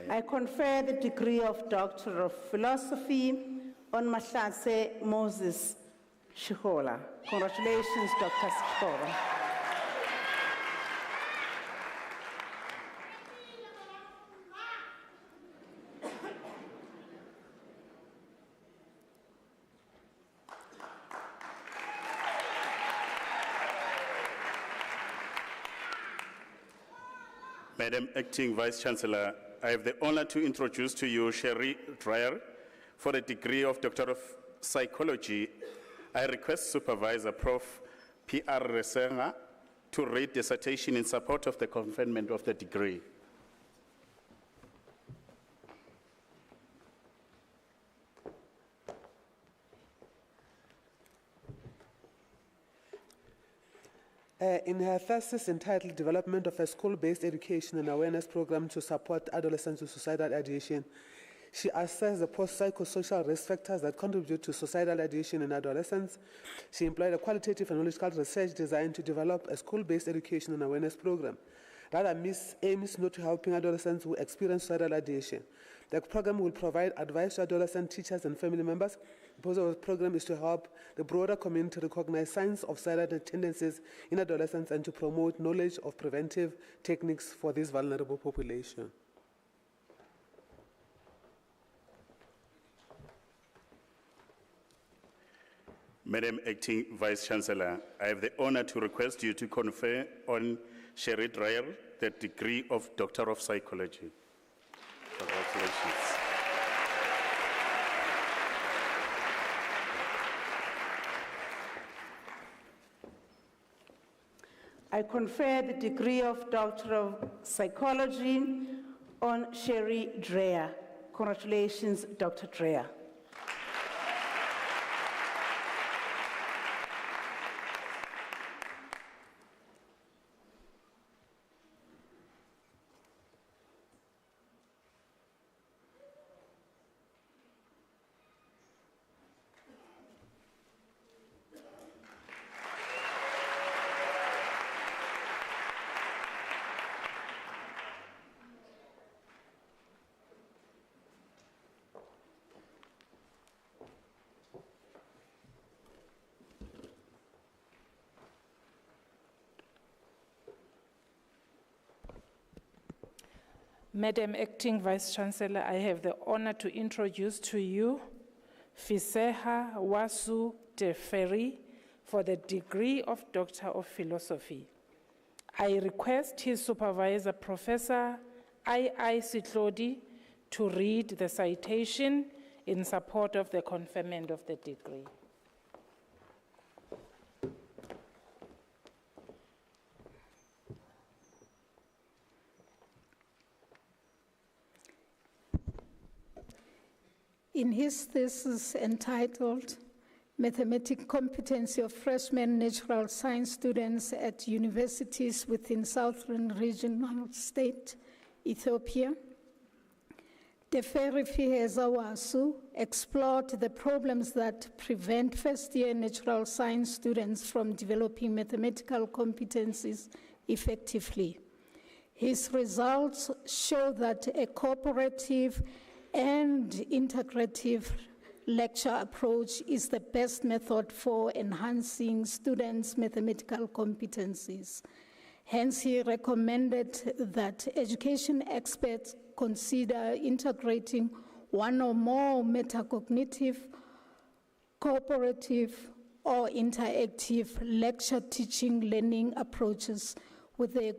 I confer the degree of Doctor of Philosophy on Mahlase Moses Shekhola. Congratulations, Dr. Shekhola. Madam Acting Vice Chancellor, I have the honor to introduce to you Sherry Dreyer for the degree of Doctor of Psychology. I request Supervisor Prof. P.R. Resenga to read the citation in support of the conferment of the degree. In her thesis entitled Development of a School-Based Education and Awareness Program to Support Adolescents with Suicidal Ideation, she assessed the post-psychosocial risk factors that contribute to suicidal ideation in adolescents. She employed a qualitative and knowledge research designed to develop a school-based education and awareness program. Rather, aims not to helping adolescents who experience suicidal ideation. The program will provide advice to adolescent teachers and family members. The purpose of the program is to help the broader community recognize signs of suicidal tendencies in adolescents and to promote knowledge of preventive techniques for this vulnerable population. Madam Acting Vice Chancellor, I have the honor to request you to confer on Sherry Dreyer the degree of Doctor of Psychology. Congratulations. I confer the degree of Doctor of Psychology on Sherry Dreyer. Congratulations, Dr. Dreyer. Madam Acting Vice Chancellor, I have the honor to introduce to you Fiseha Wasu Teferi for the degree of Doctor of Philosophy. I request his supervisor, Professor I.I. Sitlodi, to read the citation in support of the conferment of the degree. In his thesis entitled mathematics competency of freshman natural science students at universities within Southern Regional State, Ethiopia. Teferi Fiheza Wasu explored the problems that prevent first-year natural science students from developing mathematical competencies effectively. His results show that a cooperative and integrative lecture approach is the best method for enhancing students' mathematical competencies. Hence, he recommended that education experts consider integrating one or more metacognitive, cooperative, or interactive lecture teaching learning approaches with a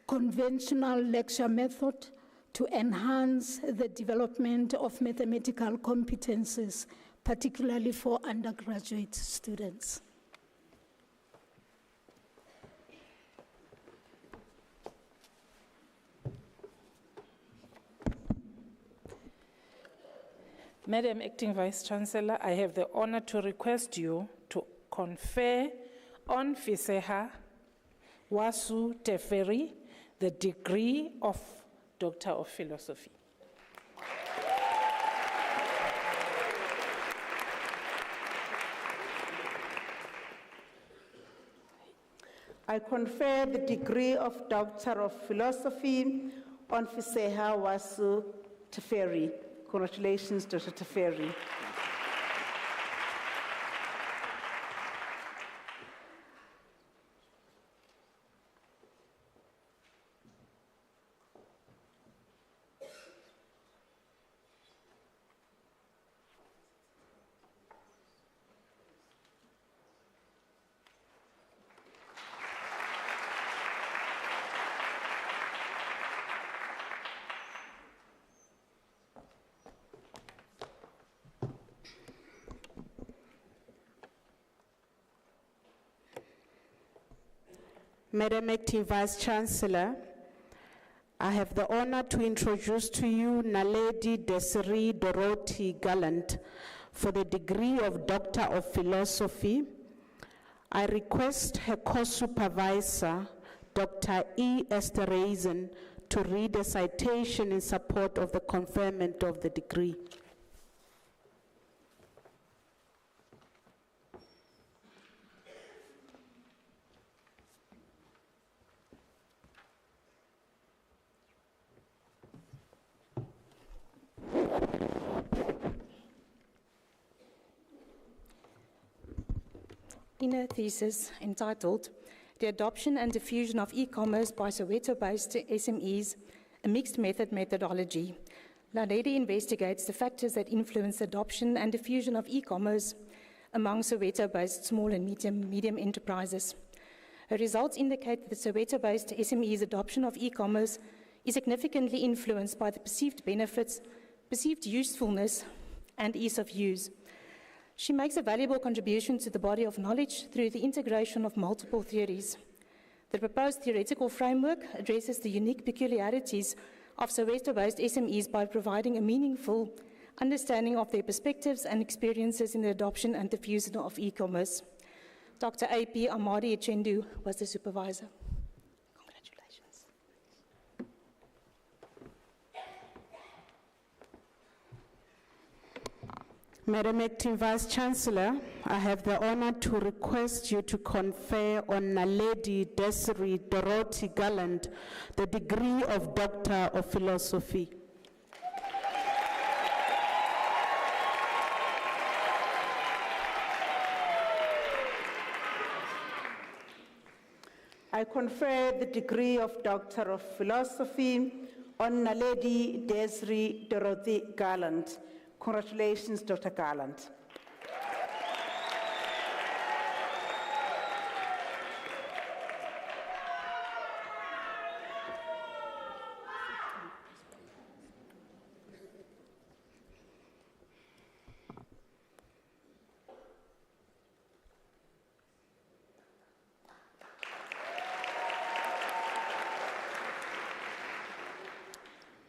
conventional lecture method to enhance the development of mathematical competencies, particularly for undergraduate students. Madam Acting Vice Chancellor, I have the honor to request you to confer on Fiseha Wasu Teferi the degree of Doctor of Philosophy. I confer the degree of Doctor of Philosophy on Fiseha Wasu Teferi. Congratulations, Dr. Teferi. Madam Acting Vice Chancellor, I have the honor to introduce to you Naledi Desiree Dorothy Gallant for the degree of Doctor of Philosophy. I request her co-supervisor, Dr. E. Esterhazen, to read a citation in support of the conferment of the degree. In her thesis entitled, "The Adoption and Diffusion of E-Commerce by Soweto-based SMEs, a Mixed Method Methodology," Naledi investigates the factors that influence the adoption and diffusion of e-commerce among Soweto-based small and medium enterprises. Her results indicate that the Soweto-based SMEs' adoption of e-commerce is significantly influenced by the perceived benefits, perceived usefulness, and ease of use. She makes a valuable contribution to the body of knowledge through the integration of multiple theories. The proposed theoretical framework addresses the unique peculiarities of Soweto-based SMEs by providing a meaningful understanding of their perspectives and experiences in the adoption and diffusion of e-commerce. Dr. A.P. Amadi Echendu was the supervisor. Congratulations. Madam Acting Vice Chancellor, I have the honor to request you to confer on Naledi Desiree Dorothy Gallant the degree of Doctor of Philosophy. I confer the degree of Doctor of Philosophy on Naledi Desiree Dorothy Gallant. Congratulations, Dr. Gallant.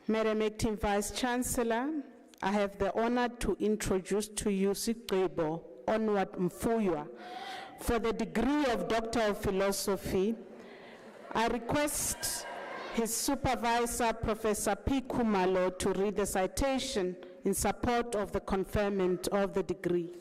Madam Acting Vice Chancellor, I have the honor to introduce to you Sigqibo Onward Mfuywa for the degree of Doctor of Philosophy. I request his supervisor, Professor P. Kumalo, to read the citation in support of the conferment of the degree.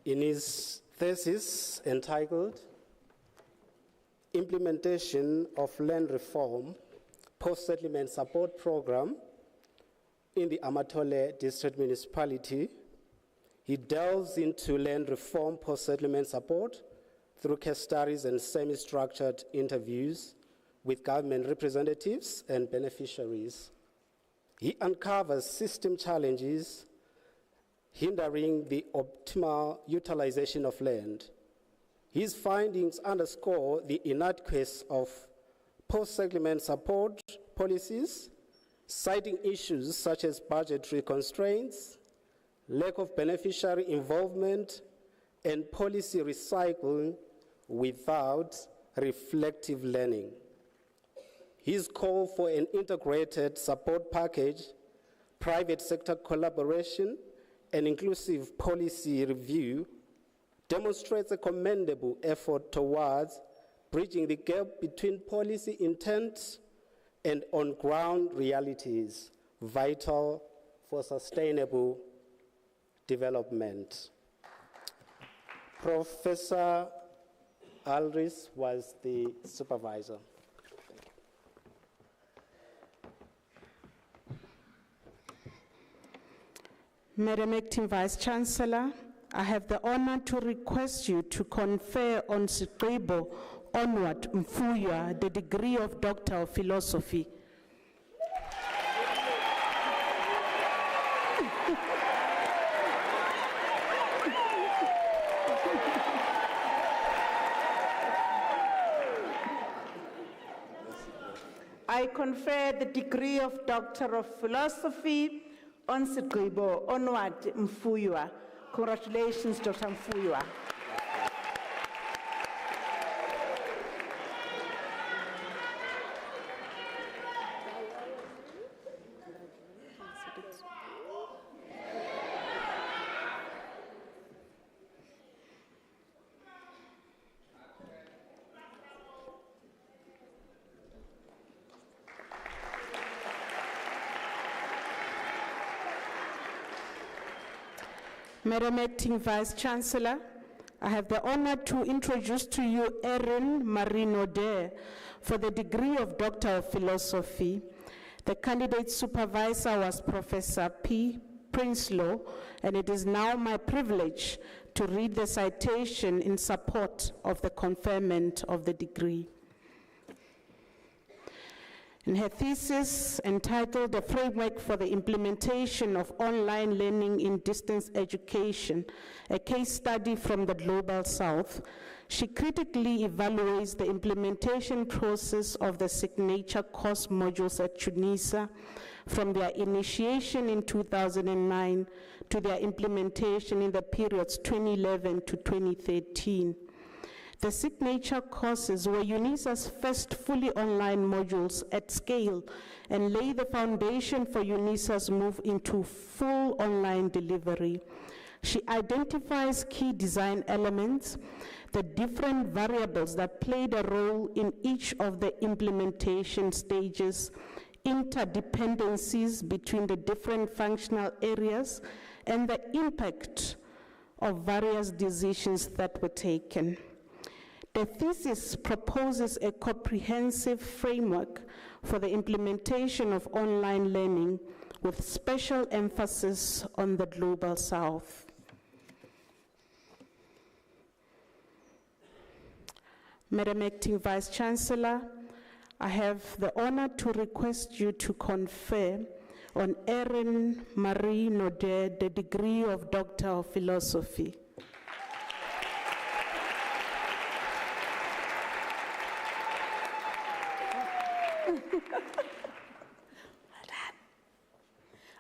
In his thesis entitled Implementation of Land Reform Post-Settlement Support Program in the Amatole District Municipality, he delves into land reform post-settlement support through case studies and semi-structured interviews with government representatives and beneficiaries. He uncovers system challenges hindering the optimal utilization of land. His findings underscore the inadequacy of post-settlement support policies, citing issues such as budgetary constraints, lack of beneficiary involvement, and policy recycling without reflective learning. His call for an integrated support package, private sector collaboration, and inclusive policy review demonstrates a commendable effort towards bridging the gap between policy intent and on-ground realities, vital for sustainable development. Professor Alris was the supervisor. Madam Acting Vice Chancellor, I have the honor to request you to confer on Sigqibo Onward Mfuywa the degree of Doctor of Philosophy. I confer the degree of Doctor of Philosophy on Sigqibo Onward Mfuywa. Congratulations, Dr. Mfuywa. Madam Acting Vice Chancellor, I have the honor to introduce to you Erin Marino Dare for the degree of Doctor of Philosophy. The candidate supervisor was Professor P. Prinsloo, and it is now my privilege to read the citation in support of the conferment of the degree. In her thesis entitled A Framework for the Implementation of Online Learning in Distance Education, a case study from the Global South, she critically evaluates the implementation process of the signature course modules at UNISA from their initiation in 2009 to their implementation in the periods 2011 to 2013. The signature courses were UNISA's first fully online modules at scale and lay the foundation for UNISA's move into full online delivery. She identifies key design elements, the different variables that played a role in each of the implementation stages, interdependencies between the different functional areas, and the impact of various decisions that were taken. The thesis proposes a comprehensive framework for the implementation of online learning with special emphasis on the Global South. Madam Acting Vice Chancellor, I have the honor to request you to confer on Erin Marie Nodé the degree of Doctor of Philosophy.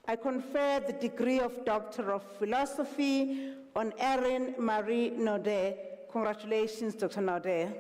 I confer the degree of Doctor of Philosophy on Erin Marie Node. Congratulations, Dr. Node.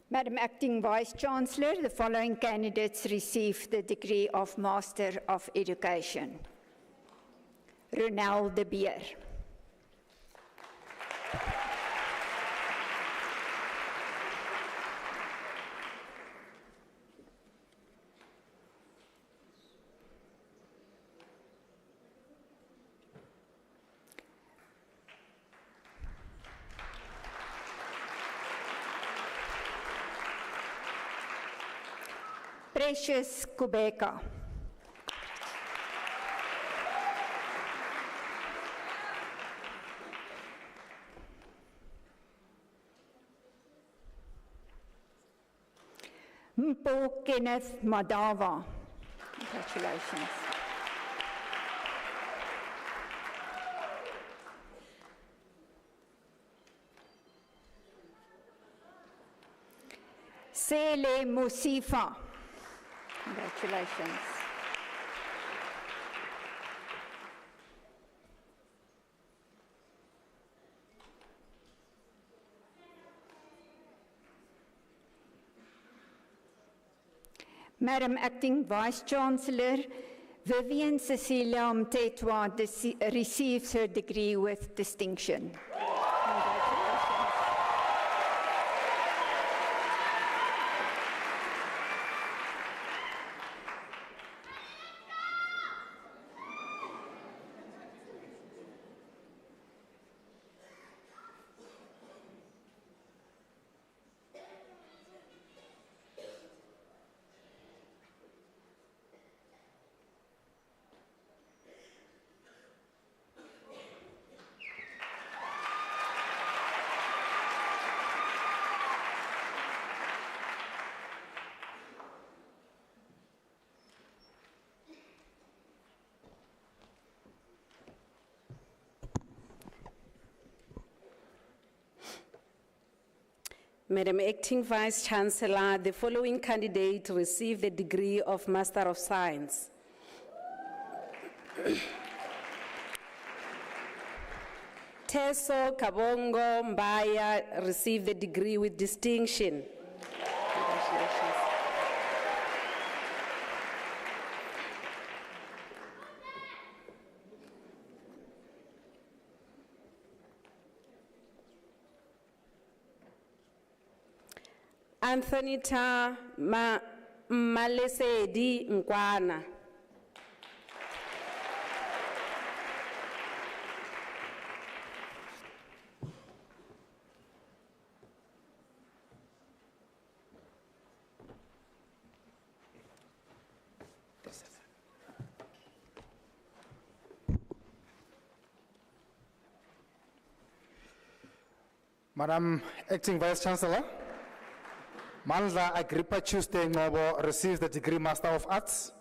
Madam Acting Vice-Chancellor, the following candidates received the degree of Master of Education. Ronel de Beer. Precious Kubeka. Mpo Kenneth Madava. Congratulations. Sele Musifa. Congratulations. Madam Acting Vice-Chancellor, Vivian Cecilia Mtetwa receives her degree with distinction. Madam Acting Vice-Chancellor, the following candidate received the degree of Master of Science. Teso Kabongo Mbaya received the degree with distinction. Congratulations. Anthony Ta Malesedi Nkwana. Madam Acting Vice-Chancellor, Mandla Agrippa Tuesday Ngobo receives the degree Master of Arts.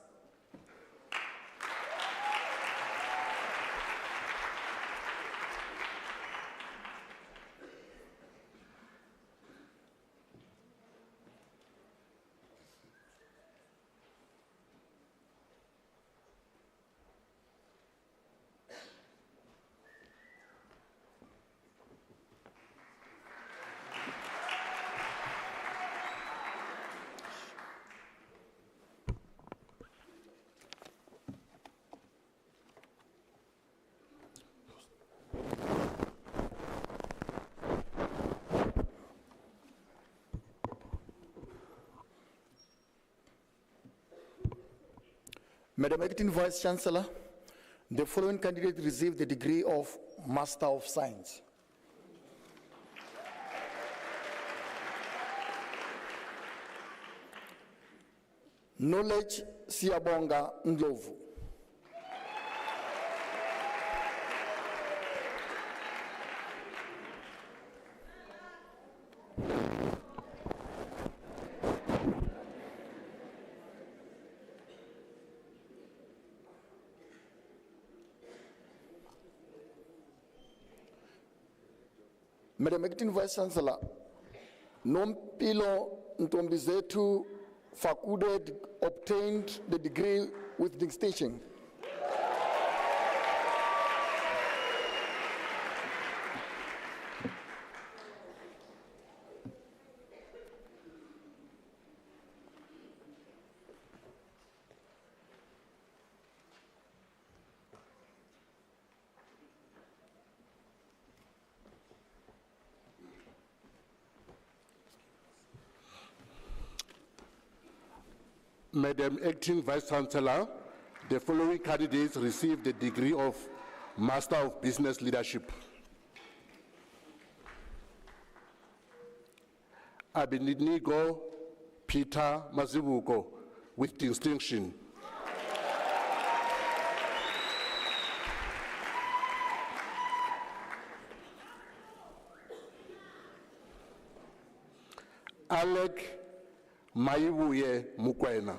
Madam Acting Vice-Chancellor, the following candidate received the degree of Master of Science. Knowledge Siyabonga Ndlovu. Madam Acting Vice Chancellor, Nompilo Ntombizetu Fakude obtained the degree with distinction. Madam Acting Vice Chancellor, the following candidates received the degree of Master of Business Leadership. Abednego Peter Mazibuko with distinction. Alec Maibuye Mukwena.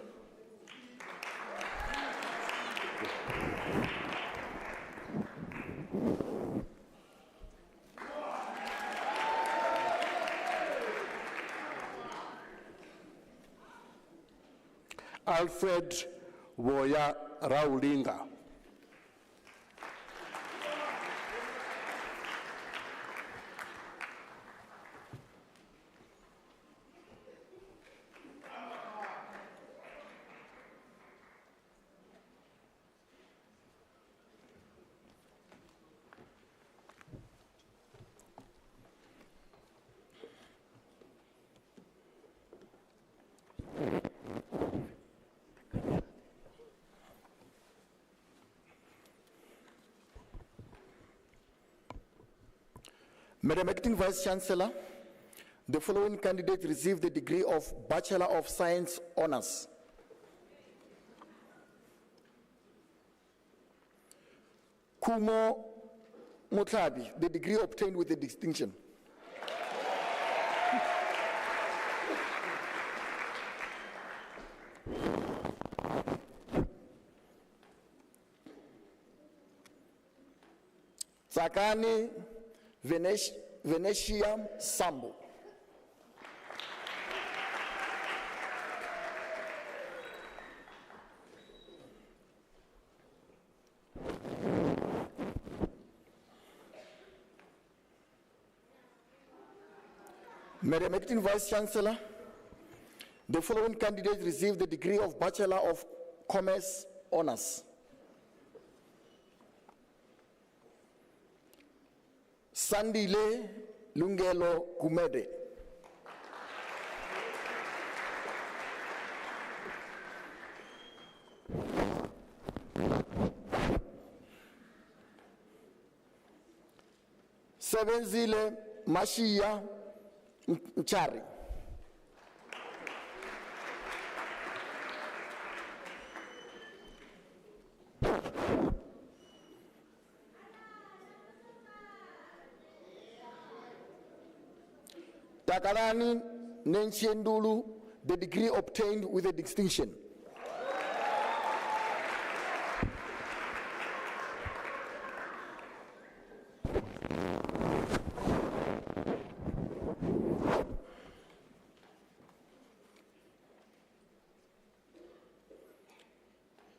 Alfred Woya Raulinga. Madam Acting Vice Chancellor, the following candidate received the degree of Bachelor of Science Honours. Kumo Mutlabi, the degree obtained with a distinction. Tsakani Venetian Sambo. Madam Acting Vice Chancellor, the following candidates received the degree of Bachelor of Commerce Honours. Sandile Lungelo Kumede. Sebenzile Mashia Nchari. Takarani Nenshendulu, the degree obtained with a distinction.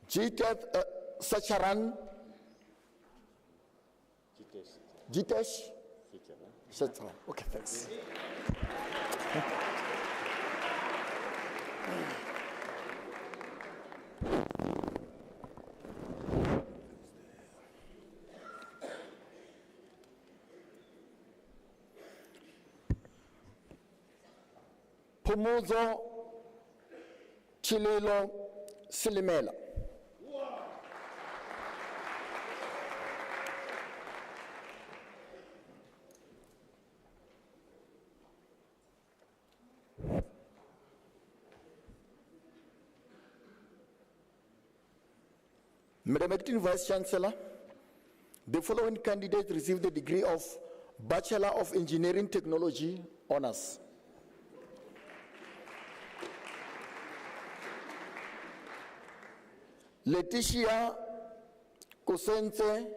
Jitesh Sacharan. Jitesh Sacharan. Okay, thanks. Pumuzo Chililo Silimela. Madam Acting Vice Chancellor, the following candidates received the degree of Bachelor of Engineering Technology Honours. Leticia Kosense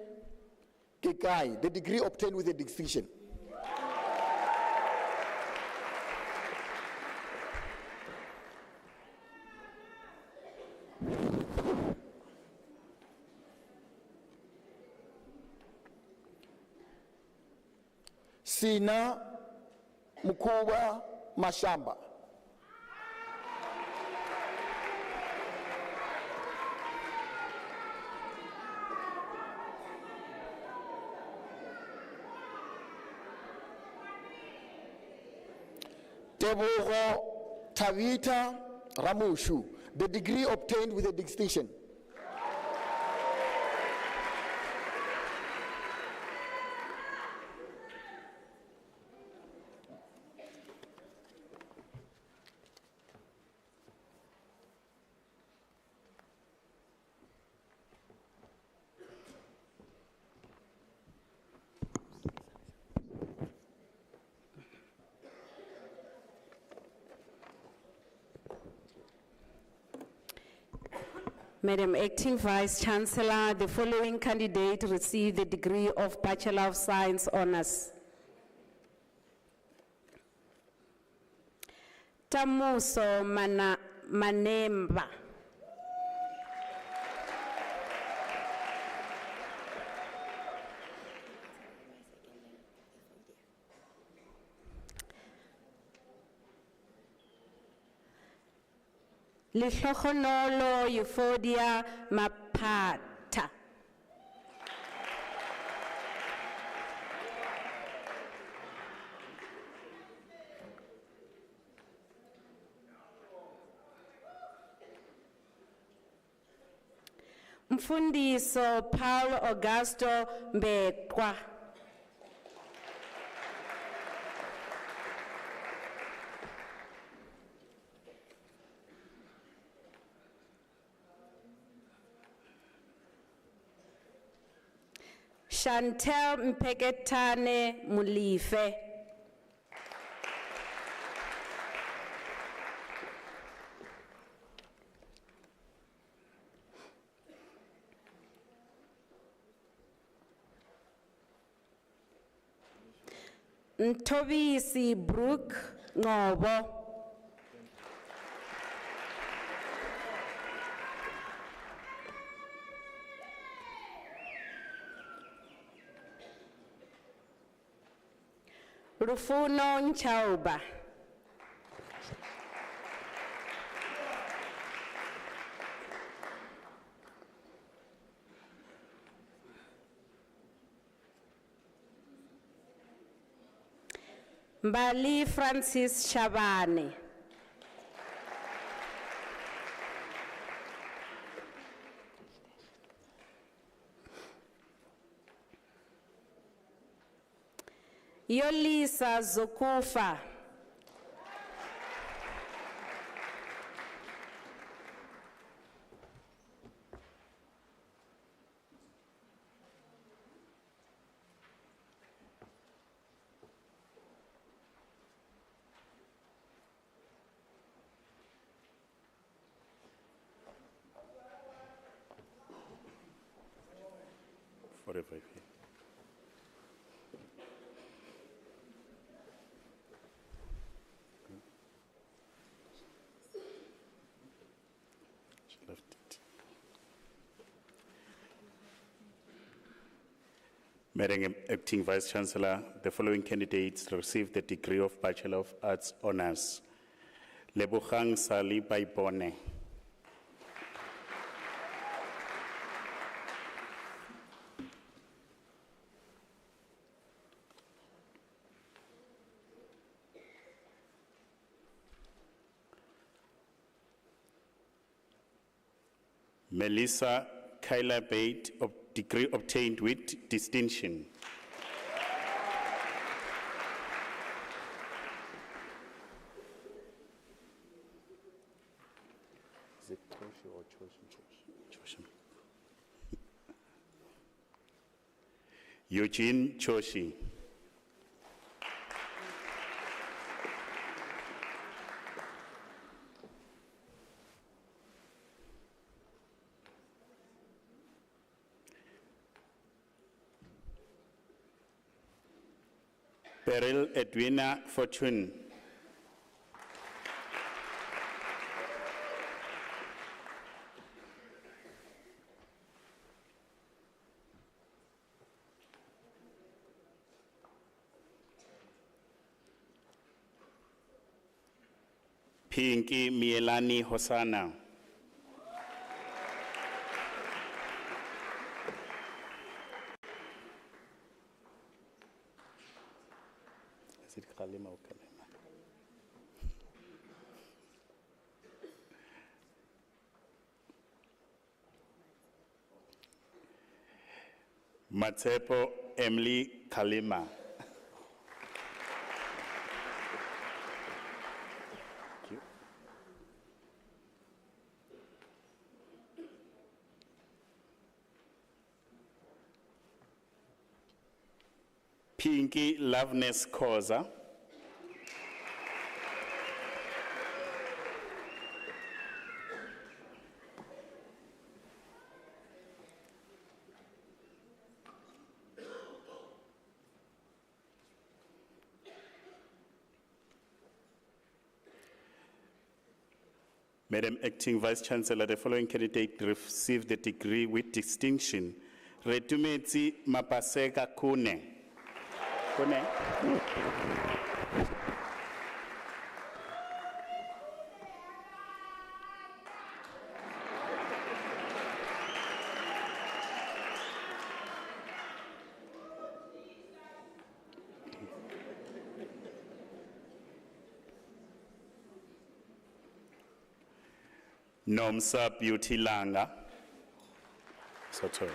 Kekai, the degree obtained with a distinction. Sina Mkuba Mashamba. Tebogo Tavita Ramushu, the degree obtained with a distinction. Madam Acting Vice Chancellor, the following candidate received the degree of Bachelor of Science Honours. Tamuso Manemba. Lihlohonolo Euphodia Mapata. Mfundiso Paul Augusto Mbekwa. Chantel Mpeketane Mulife. Ntobisi Brook Ngobo. Rufuno Nchauba. Mbali Francis Shabane. Yolisa Zokufa. Madam Acting Vice Chancellor, the following candidates received the degree of Bachelor of Arts Honours. Lebogang Sali Baibone. Melissa Kyla Bate, degree obtained with distinction. Is it Toshi or Choshin? Eugene Choshi. Beryl Edwina Fortune. Pinky Mielani Hosana. Is it Kalima or Kalima? Matsepo Emily Kalima. Pinky Loveness Koza. Madam Acting Vice Chancellor, the following candidate received the degree with distinction. Retumetsi Mapaseka Kune. Kune. Nomsa Beauty Langa. Sorry.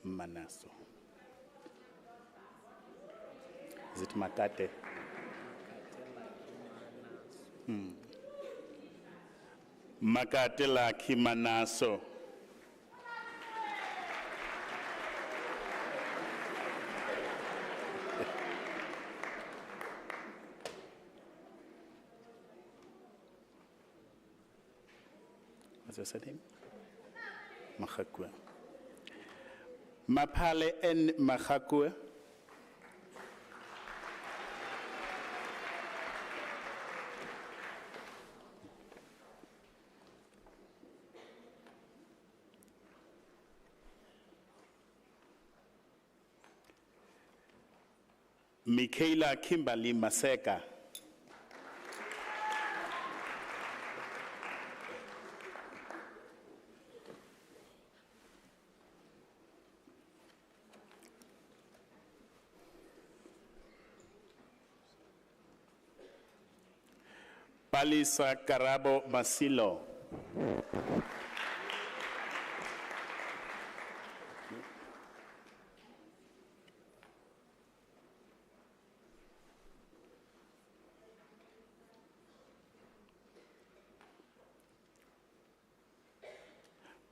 Manaso. Is it Makate? Makate Laki Manaso. What's your name? Mahakwe. Mapale en Mahakwe. Michaela Kimberly Maseka. Palisa Karabo Masilo.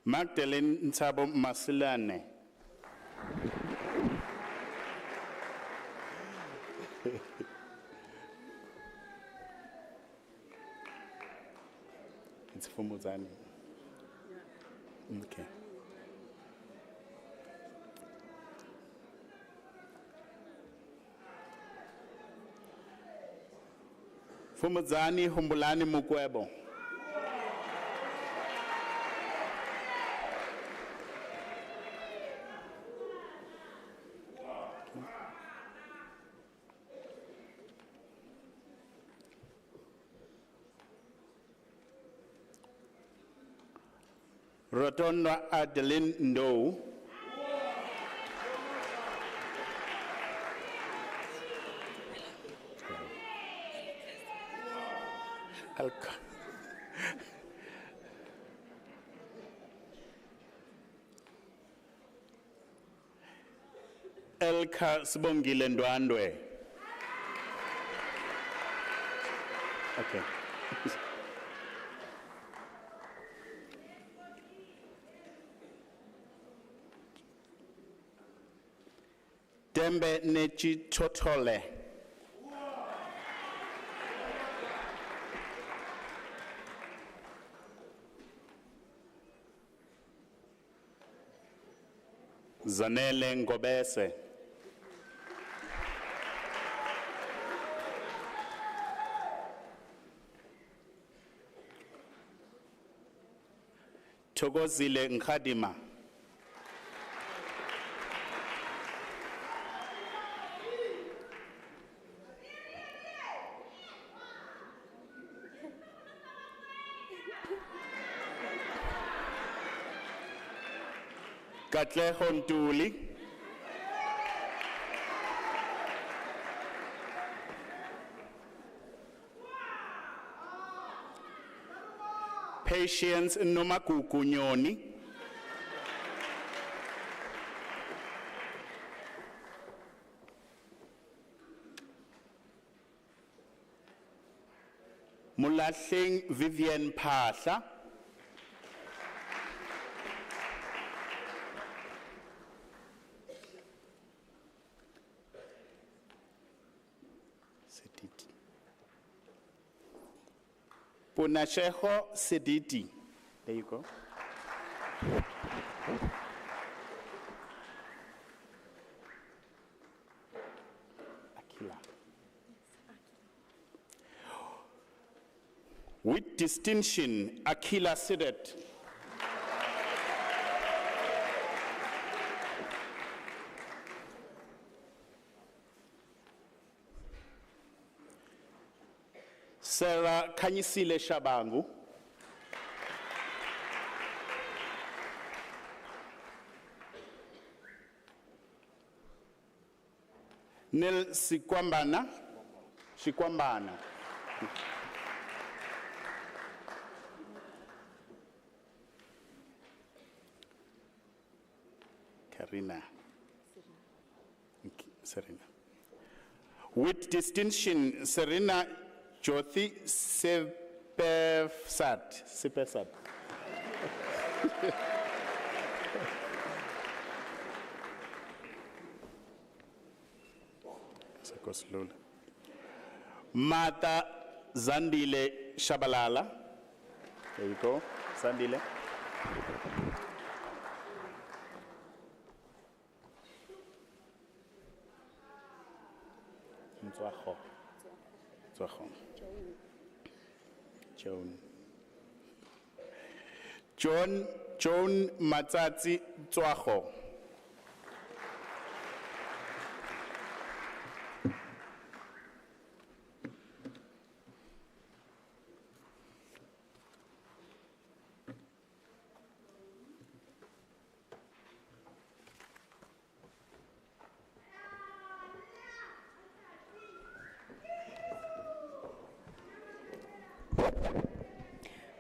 Magdalene Ntabo Masilane. It's for Mozani. Okay. For Mozani Humbulani Mukwebo. Rotonda Adeline Ndo. Elka Sbongile Ndwandwe. Okay. Tembe Nechi Totole. Zanele Ngobese. Thokozile Nkadima. Katleho Ntuli. Patience Nomakuku Nyoni. Mulahleng Vivian Phahla. Punasheho Sediti. There you go. Akila. With distinction, Akila Sidet. Sarah Kanyisile Shabangu. Nil Shikwambana. Karina. Serena. With distinction, Serena Jyoti Sepesat. Go slowly. Mata Zandile Shabalala. There you go, Zandile. John Matsatsi Tswaho.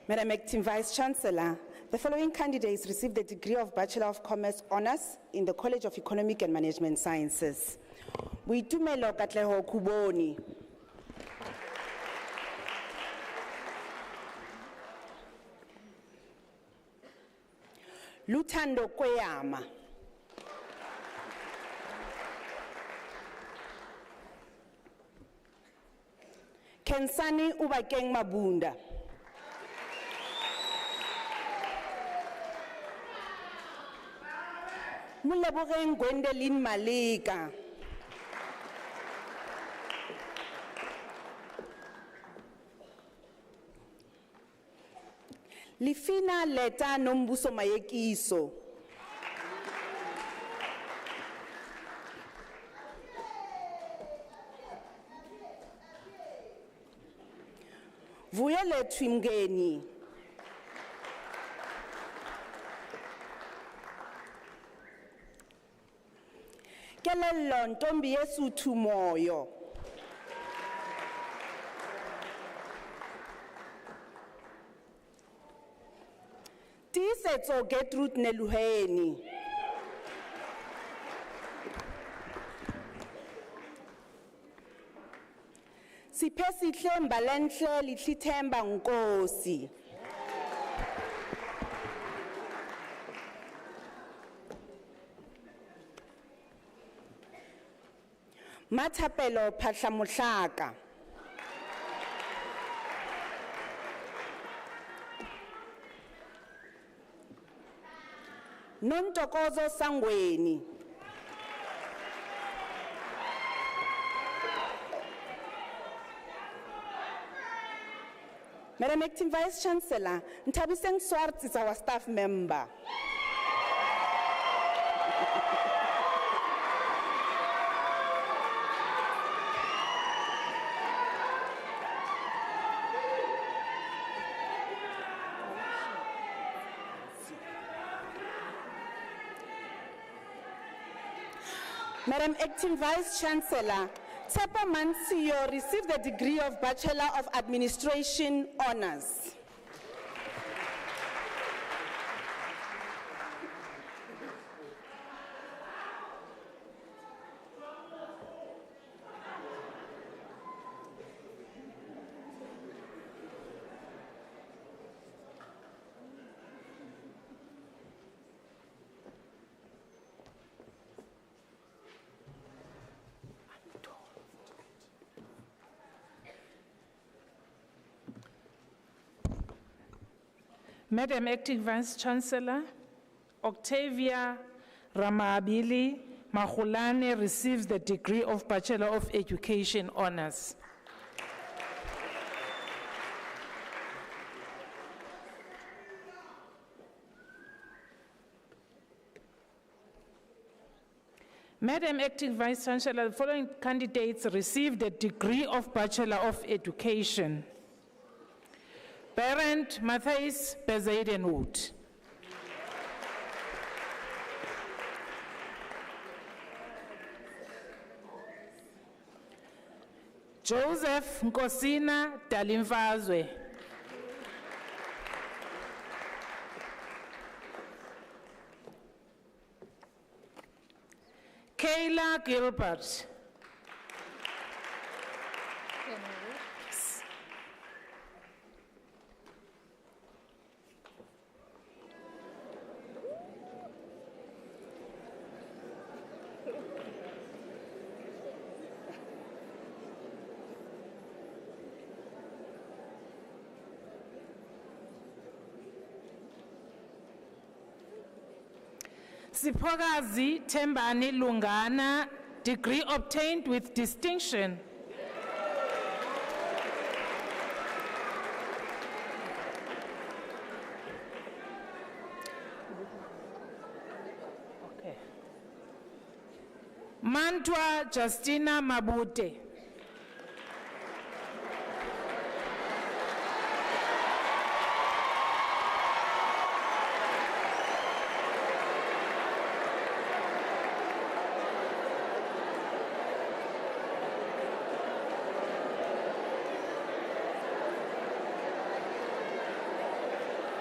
Madam Acting Vice Chancellor, the following candidates received the degree of Bachelor of Commerce Honours in the College of Economic and Management Sciences. Boitumelo Katleho Kuboni. Lutando Kweyama. Kensani Ubakeng Mabunda. Mulabogeng Gwendoline Malika. Lifina Leta Nombuso Mayekiso. Vuyele Twimgeni. Kelelo Ntombi Yesu Tumoyo. Tisetso Gertrude Neluheni. Sipesi Tlemba Lenhle Litlithemba Nkosi. Mathapelo Patlamuhlaka. Nontokozo Sangweni. Madam Acting Vice Chancellor, Ntabiseng Swartz is our staff member. Madam Acting Vice Chancellor, Tsepo Mansio received the degree of Bachelor of Administration Honours. Madam Acting Vice Chancellor, Octavia Ramabili Mahulane receives the degree of Bachelor of Education Honours. Madam Acting Vice Chancellor, the following candidates received the degree of Bachelor of Education. Parent Mathews Bezaidenwood. Joseph Nkosina Dalimfazwe. Kayla Gilbert. Siphokazi Thembani Lungana, degree obtained with distinction. Okay. Mantwa Justina Mabute.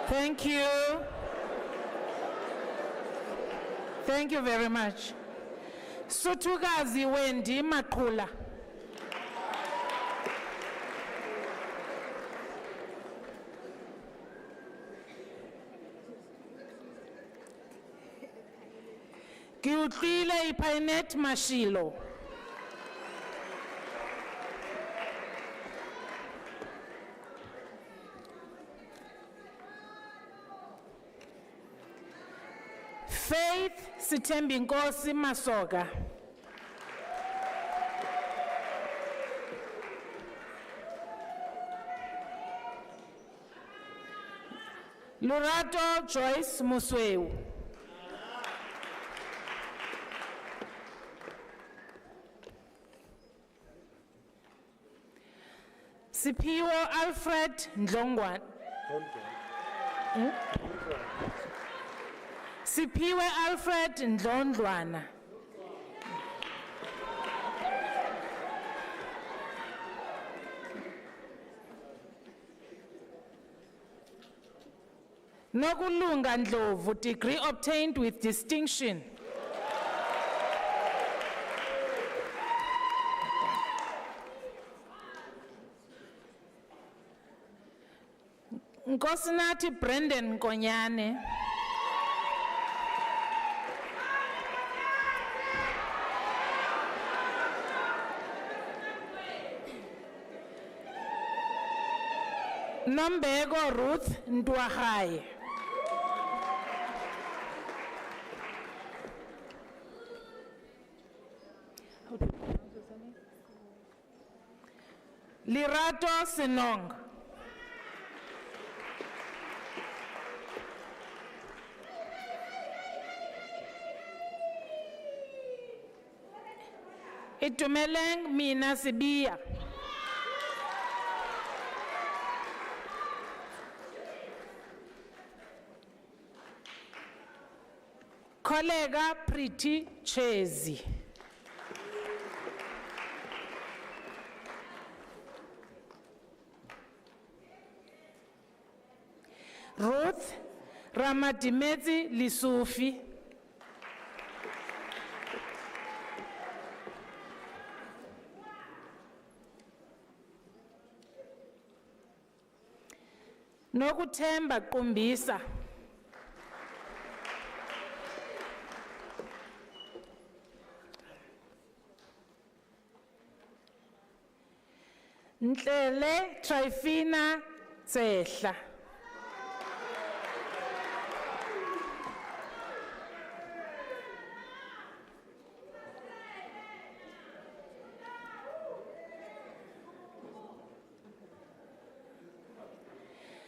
Thank you. Thank you very much. Suthukazi Wendy Maqhula. Ke utlwile Ipainet Mashilo. Faith Sithembinkosi Masoga. Lurato Joyce Musweu. Siphiwo Alfred Ndlongwane. Siphiwe Alfred Ndlondlwana. Nokulunga Ndlovu, degree obtained with distinction. Nkosinathi Brendan Nkonyane. Nombeko Ruth Ntwahai. Lirato Sinong. Itumeleng Mina Sibia. Colleague Pretty Chezi. Ruth Ramadimezi Lisufi. Nokuthemba Kumbisa. Ntlele Trifina Tsehla.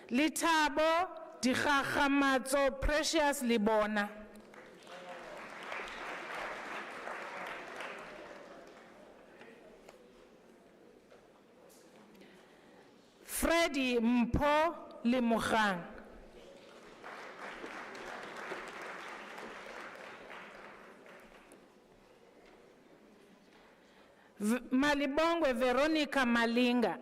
Litabo Dikgakgamatso Precious Libona. Freddy Mpho Limukgang. Malibongwe Veronica Malinga.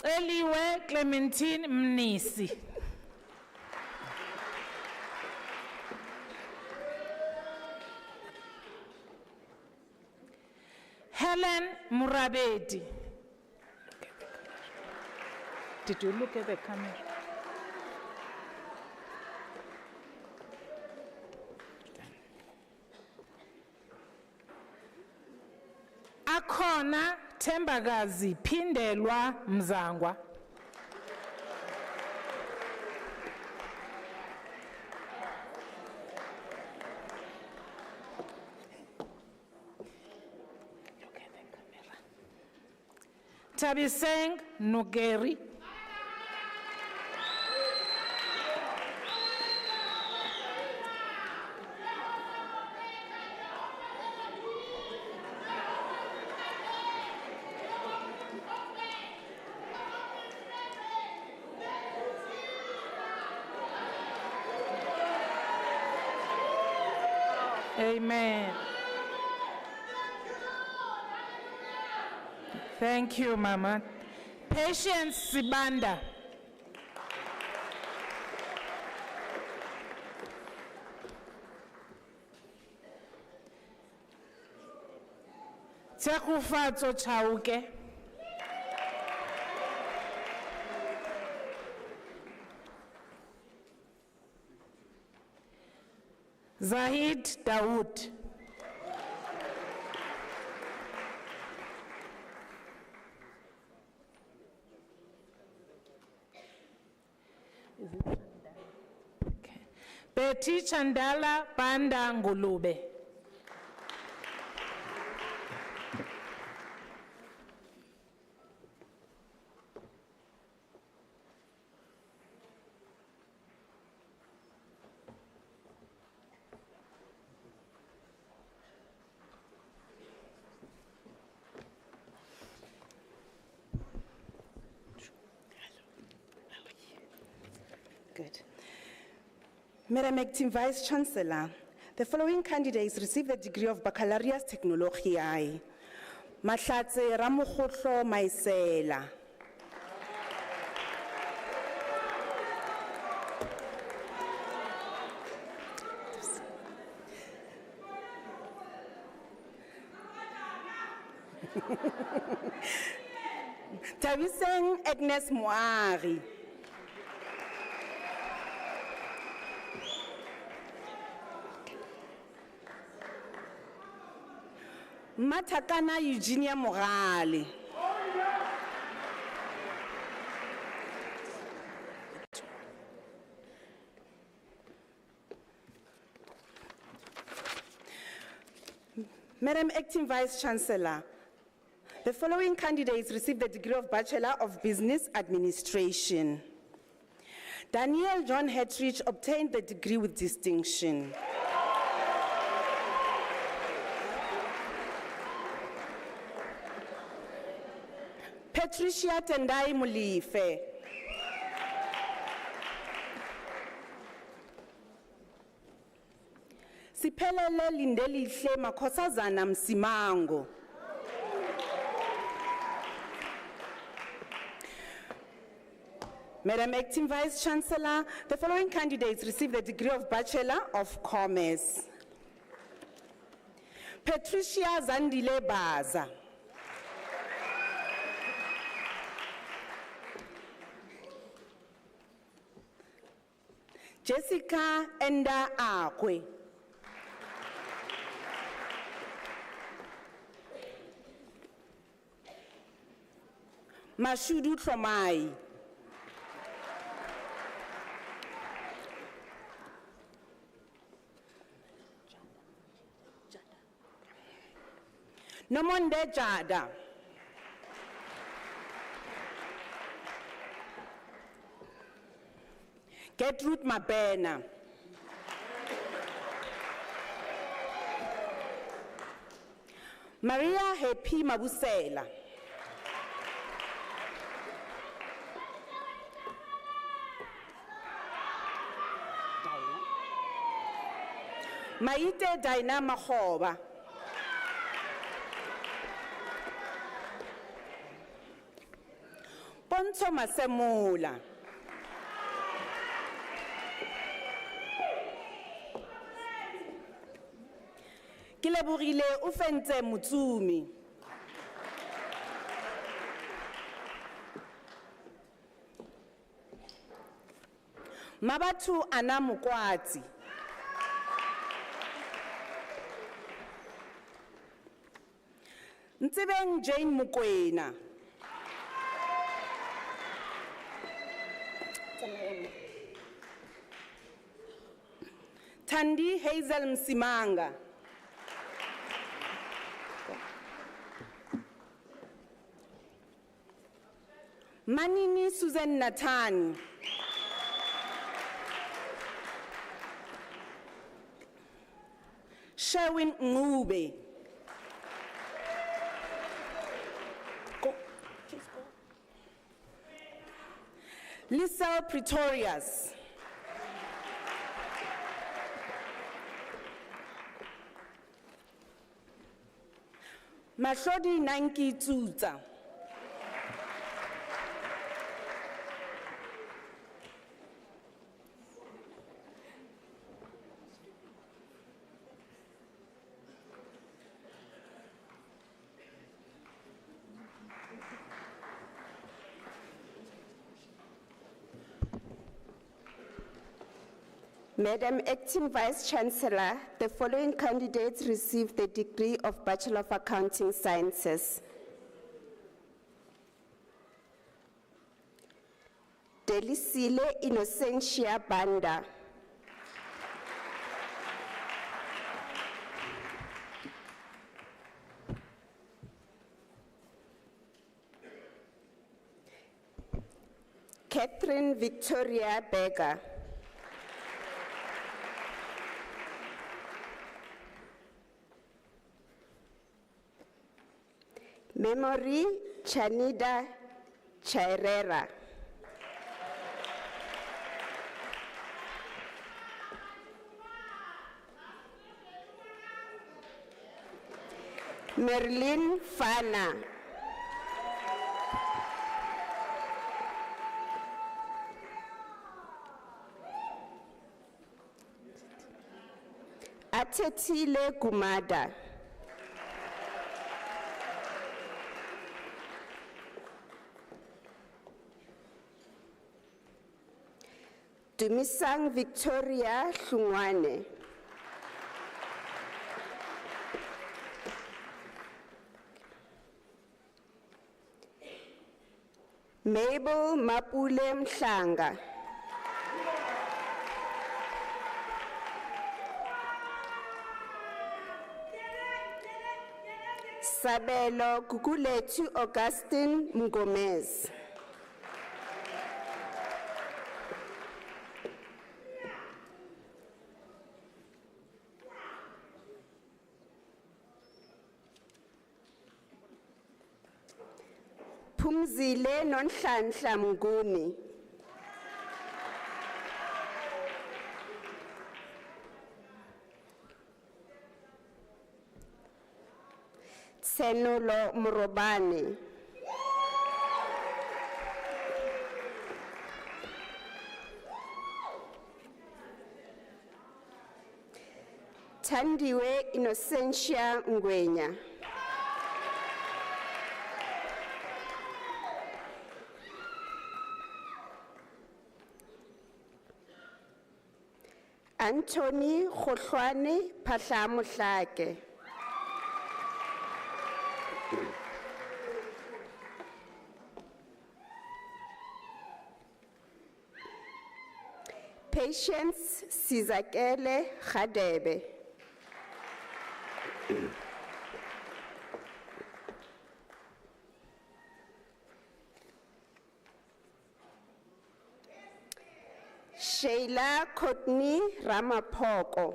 Eliwe Clementine Mnisi. Helen Murabedi. Did you look at the camera? Akhona Thembakazi Phindelwa Mzangwa. Tabiseng Nugeri. Amen. Thank you, Mama. Patience Sibanda. Tsekufatso Chauke. Zahid Dawood. Okay. Betty Chandala Banda Ngulube. Good. Madam Acting Vice Chancellor, the following candidates received the degree of Baccalaureus Technologiae. Mahlatse Ramokgotlo Maisela. Tabiseng Agnes Moari. Matakana Eugenia Morale. Madam Acting Vice Chancellor, the following candidates received the degree of Bachelor of Business Administration. Daniel John Hetrich obtained the degree with distinction. Patricia Tendai Mulife. Siphelele Lindelihle Makhosazana Msimango. Madam Acting Vice Chancellor, the following candidates received the degree of Bachelor of Commerce. Patricia Zandile Baza. Jessica Enda Akwe. Mashudu Tromai. Nomonde Jada. Gertrude Mabena. Maria Happy Mabusela. Maite Daina Mahoba. Ponto Masemula. Kileborile Ufente Mutsumi. Mabatu Anamukwati. Ntibeng Jane Mukwena. Tandi Hazel Msimanga. Manini Susan Natani. Sherwin Ngube. Lisa Pretorius. Mashodi Nanki Tuta. Madam Acting Vice Chancellor, the following candidates received the degree of Bachelor of Accounting Sciences. Delisile Innocentia Banda. Catherine Victoria Berger. Memory Chanida Chairera. Merlin Fana. Atetile Gumada. Dumisang Victoria Hlungwane. Mabel Mapule Mhlanga. Sabelo Kukuletu Augustine Mgomez. Phumzile Nonhlanhla Mnguni. Tsenulo Murobani. Tandiwe Innocentia Ngwenya. Anthony Khohlwane Phahlamohlake. Patience Sizakele Khadebe. Sheila Courtney Ramapoko.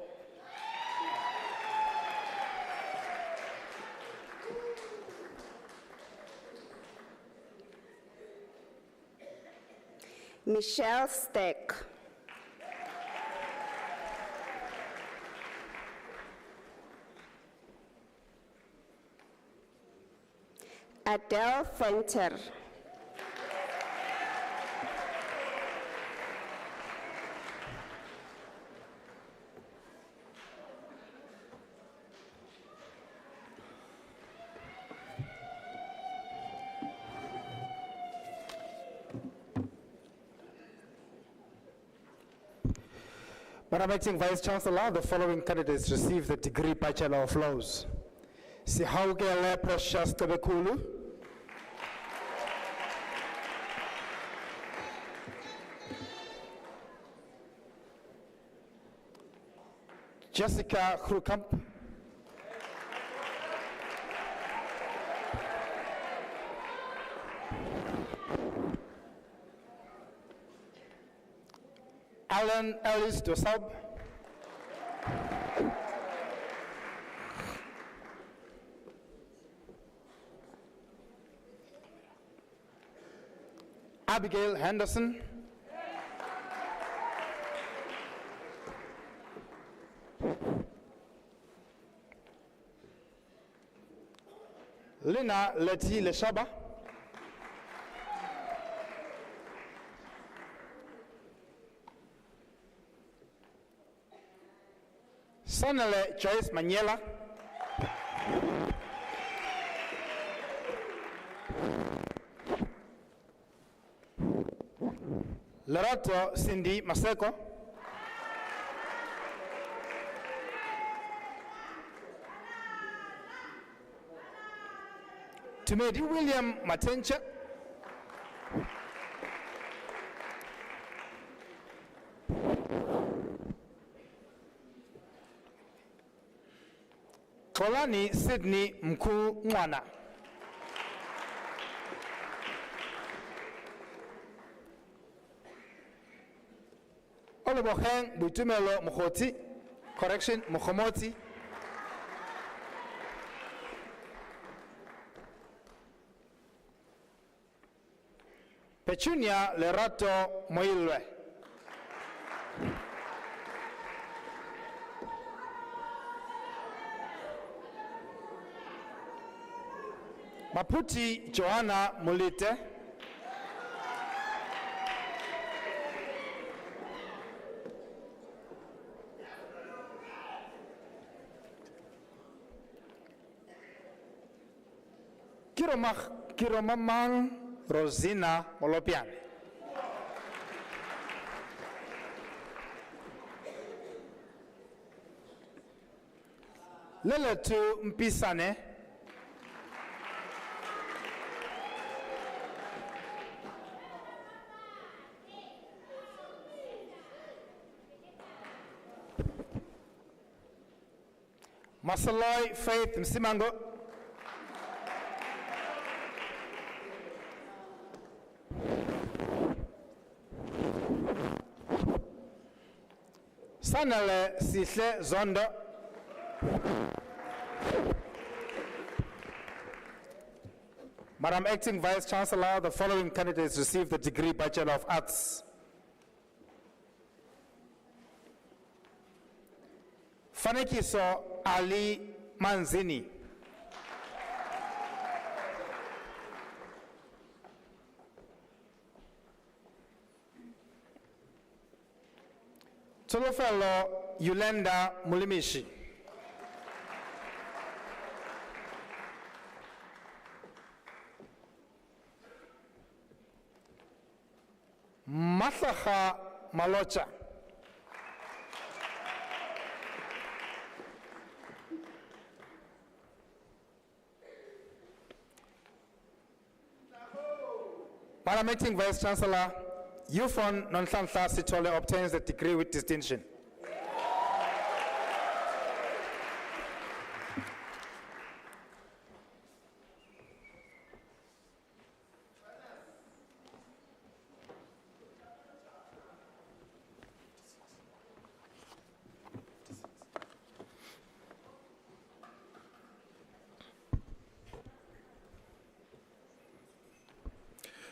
Michelle Steck. Adele Fenter. Madam Acting Vice Chancellor, the following candidates received the degree Bachelor of Laws. Sihaugele Precious Tebekulu, Jessica Krukamp, Alan Ellis Dosab, Abigail Henderson, Lina Leti Leshaba, Sanele Joyce Maniela, Lerato Cindy Maseko, Tumedi William Matencha, Kolani Sydney Mku Mwana, Oloboheng Butumelo Mukhoti, correction Mukhomoti, Petunia Lerato Moilwe, Maputi Joanna Mulite, Kiromamang Rosina Molopian, Leletu Mpisane, Masaloi Faith Msimango. Sanale Sihle Zondo. Madam Acting Vice Chancellor, the following candidates received the degree Bachelor of Arts. Fanekiso Ali Manzini. Tolofelo Yulenda Mulimishi. Matlaha Malocha. Madam Acting Vice Chancellor, Yufon Nonhlanhla Sithole obtains the degree with distinction.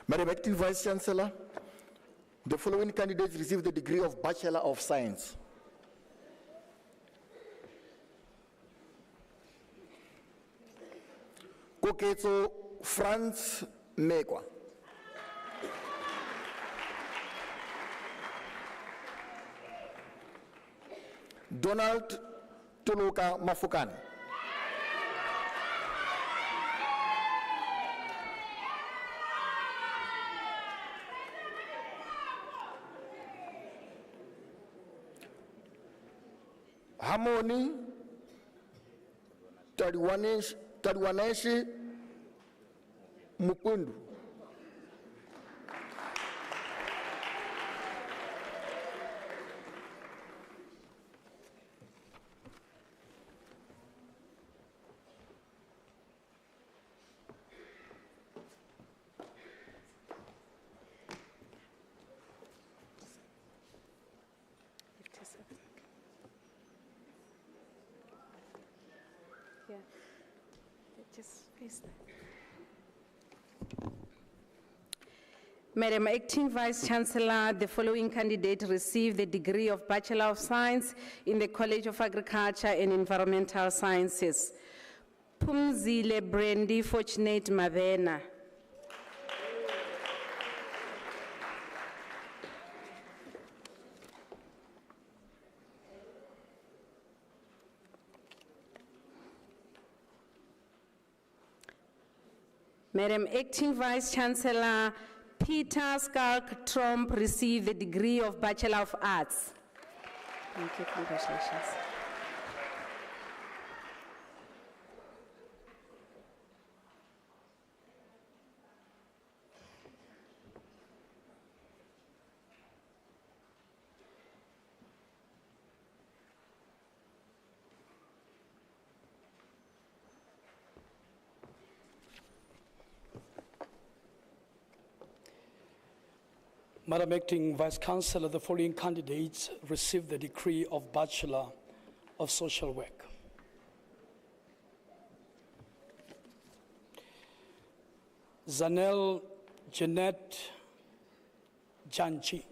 Madam Acting Vice Chancellor, the following candidates received the degree of Bachelor of Science. Koketso Franz Megwa. Donald Tuluka Mafukani. Harmony Tadwaneshi Mukundu. Madam Acting Vice Chancellor, the following candidate received the degree of Bachelor of Science in the College of Agriculture and Environmental Sciences. Pumzile Brandy Fortunate Mavena. Madam Acting Vice Chancellor, Peter Skalk Tromp received the degree of Bachelor of Arts. Thank you, congratulations. Madam Acting Vice Chancellor, the following candidates received the degree of Bachelor of Social Work. Zanel Jeanette Janchi.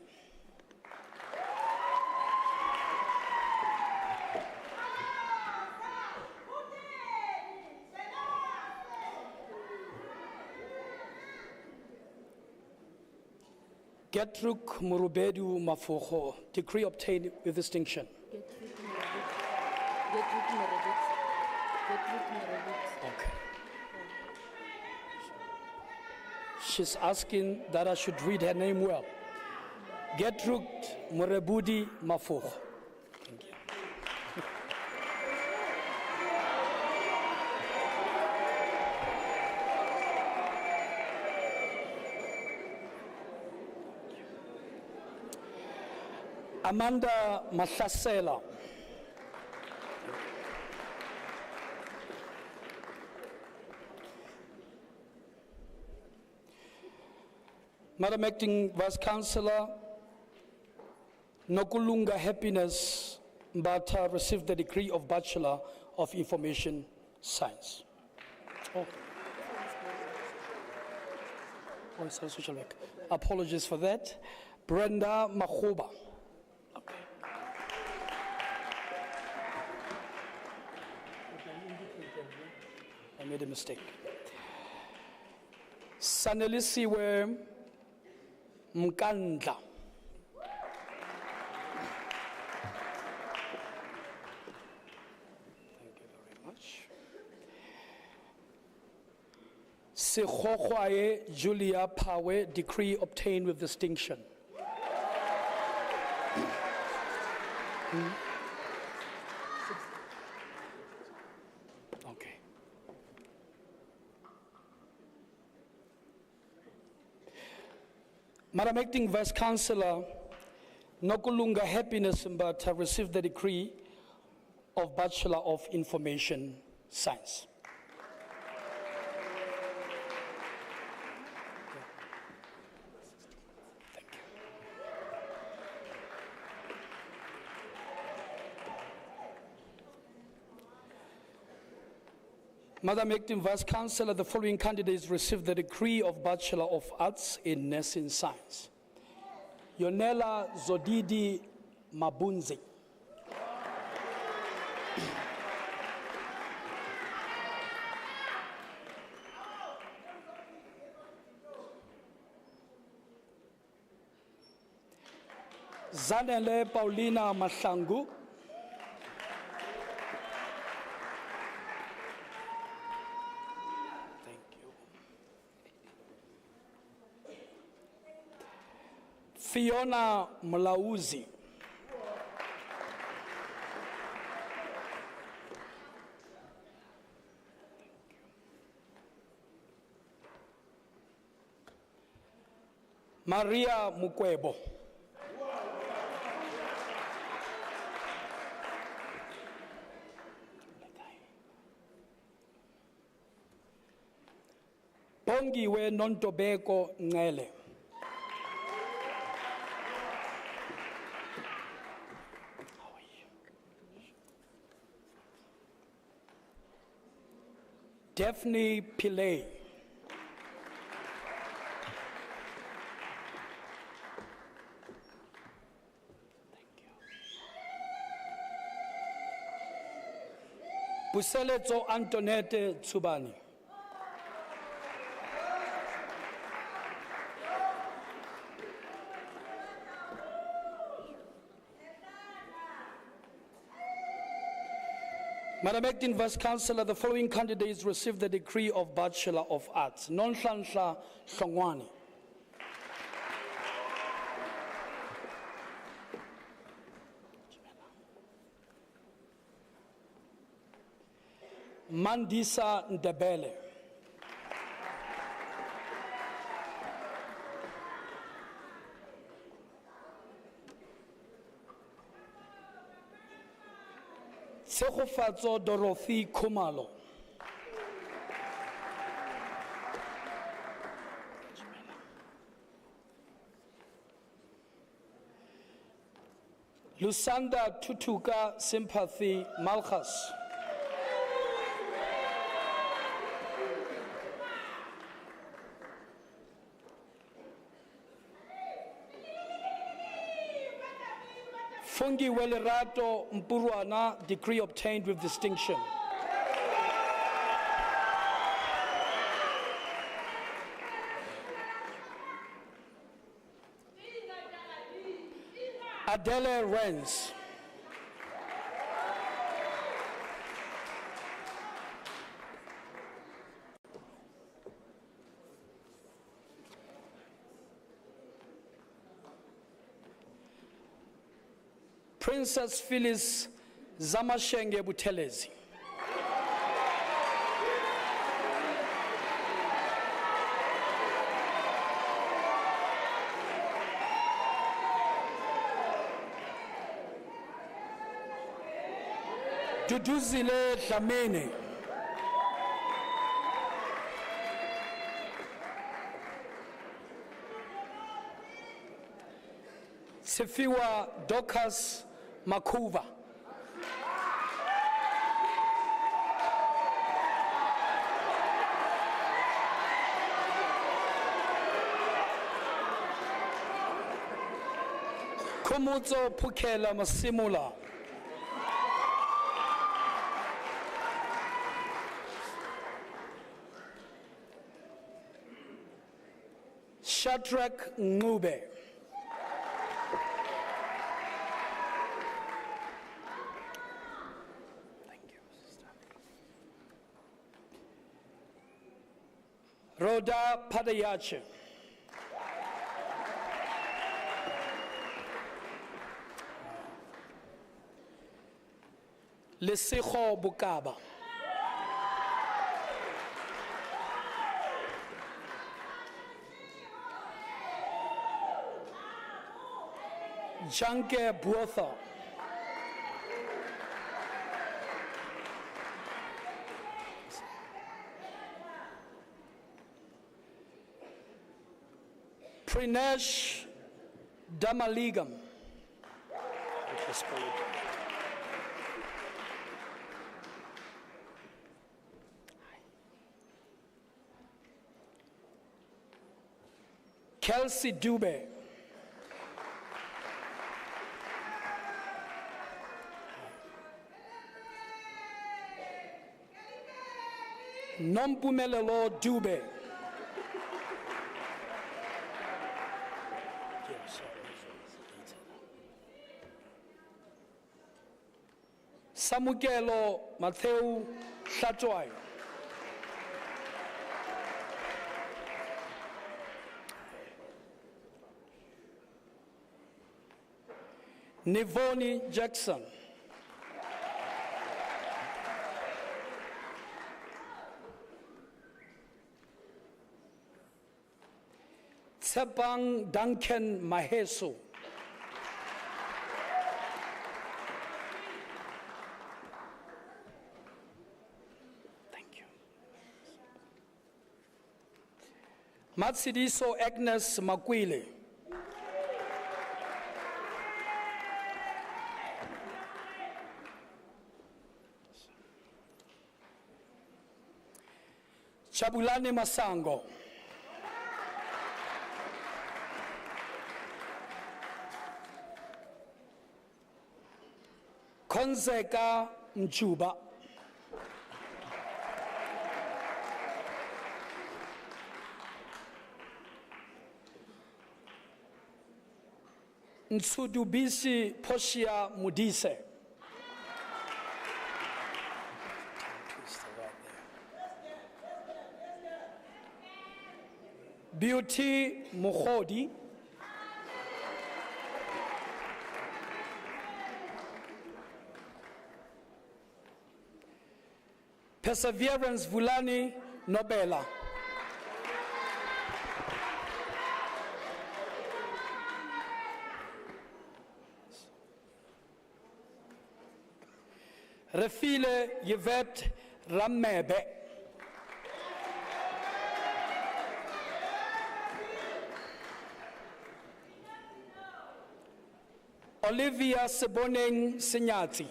Gertrude Murubedu Mafoho, degree obtained with distinction. Okay. She's asking that I should read her name well. Gertrude Murebudi Mafoho. Thank you. Amanda Mahlasela. Madam Acting Vice Chancellor, Nokulunga Happiness Mbata received the degree of Bachelor of Information Science. Oh, sorry, social work. Apologies for that. Brenda Makhuba. I made a mistake. Sanelisiwe Mkandla. Thank you very much. Sekhokhwaye Julia Pawe, degree obtained with distinction. Okay. Madam Acting Vice Chancellor, Nokulunga Happiness Mbata received the degree of Bachelor of Information Science. Madam Acting Vice Chancellor, the following candidates received the degree of Bachelor of Arts in Nursing Science. Yonela Zodidi Mabunzi. Zanele Paulina Mahlangu. Fiona Mlauzi. Maria Mukwebo. Bongiwe Nontobeko Ngele. Daphne Pillay. Puseletso Antoinette Tsubani. Madam Acting Vice Chancellor, the following candidates received the degree of Bachelor of Arts. Nonhlanhla Hlongwane. Mandisa Ndebele. Tshegofatso Dorothy Khumalo. Lusanda Tutuka Sympathy Malchus. Fungi Welerato Mpuruana, degree obtained with distinction. Adele Renz. Princess Phyllis Zamashenge Buthelezi. Duduzile Dlamini. Sifiwa Dorcas Makuva. Kumutso Pukela Masimula. Shadrach Ngube. Rhoda Padayache. Lesego Bukaba. Janke Buotha. Prinesh Damaligam. Kelsey Dube. Nompumelelo Dube. Samukelo Mathews Hlatoai. Nivoni Jackson. Tsepang Duncan Maheso. Thank you. Matsidiso Agnes Makwile. Chabulani Masango. Konzeka Mchuba. Nsudubisi Poshia Mudise. Beauty Mukhodi. Perseverance Vulani Nobela. Refile Yvette Ramebe. Olivia Seboneng Sinyati.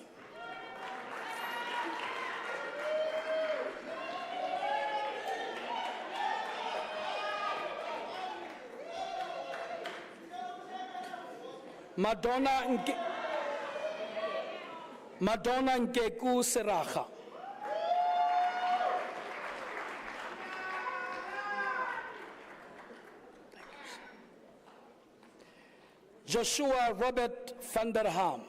Madonna Nkeku Seracha. Joshua Robert van der Ham.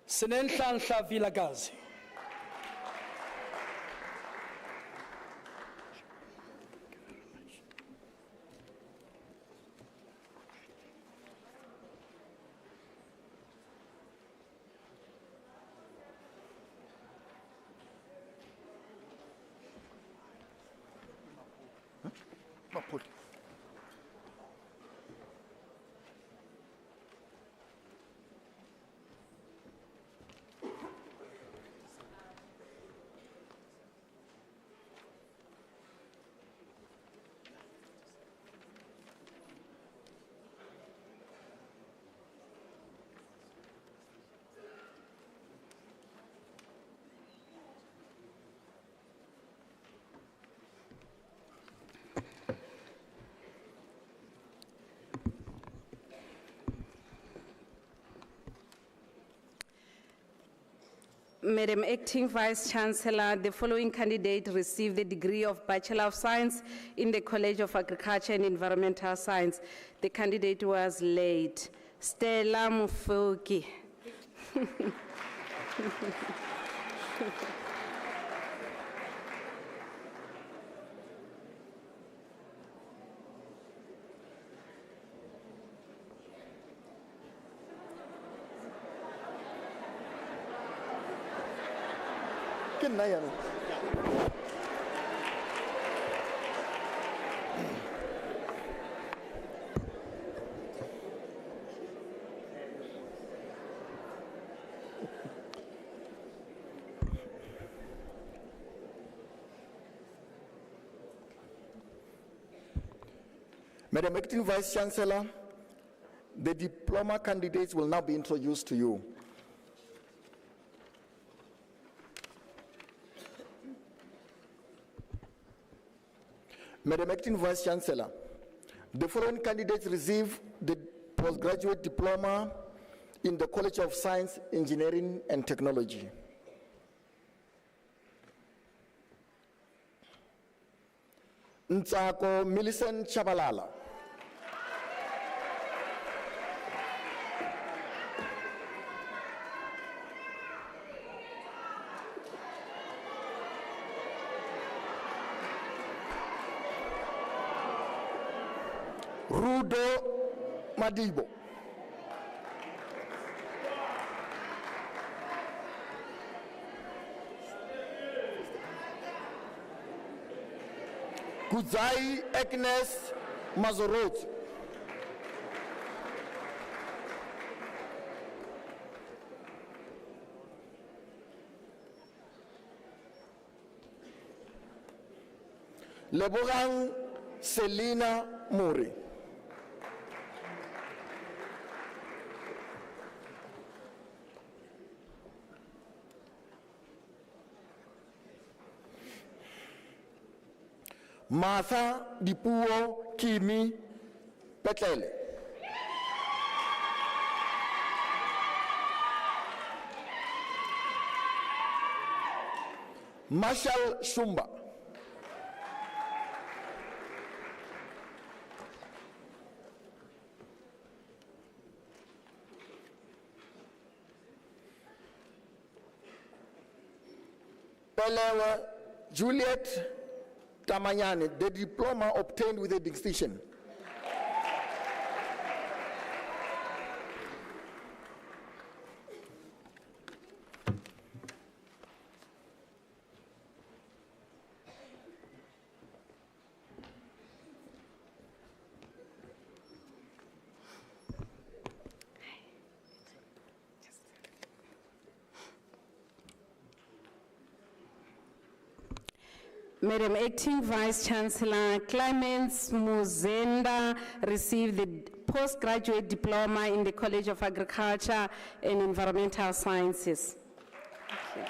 Sinenhlanhla Vilakazi. Madam Acting Vice Chancellor, the following candidate received the degree of Bachelor of Science in the College of Agriculture and Environmental Science. The candidate was late. Stella Mufoki. Madam Acting Vice Chancellor, the diploma candidates will now be introduced to you. Madam Acting Vice Chancellor, the following candidates receive the postgraduate diploma in the College of Science, Engineering and Technology. Ntsako Millicent Chabalala. Rudo Madibo. Kudzai Agnes Mazorot. Lebogang Selina Muri. Martha Dipuo Kimi Petlele. Marshall Shumba. Pelewa Juliet Tamanyane, the diploma obtained with a distinction. Madam Acting Vice Chancellor, Clemens Muzenda received the postgraduate diploma in the College of Agriculture and Environmental Sciences. Thank you.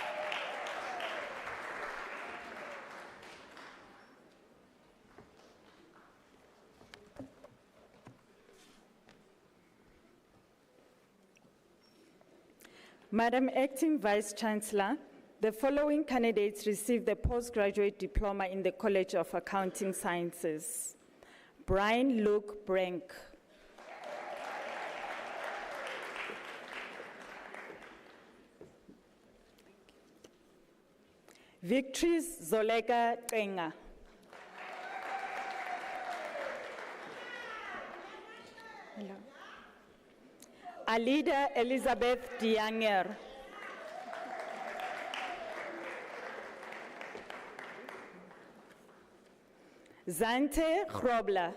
Madam Acting Vice Chancellor, the following candidates received the postgraduate diploma in the College of Accounting Sciences. Brian Luke Brank. Victories Zolega Tenga. Alida Elizabeth Dianger. Zante Grobler.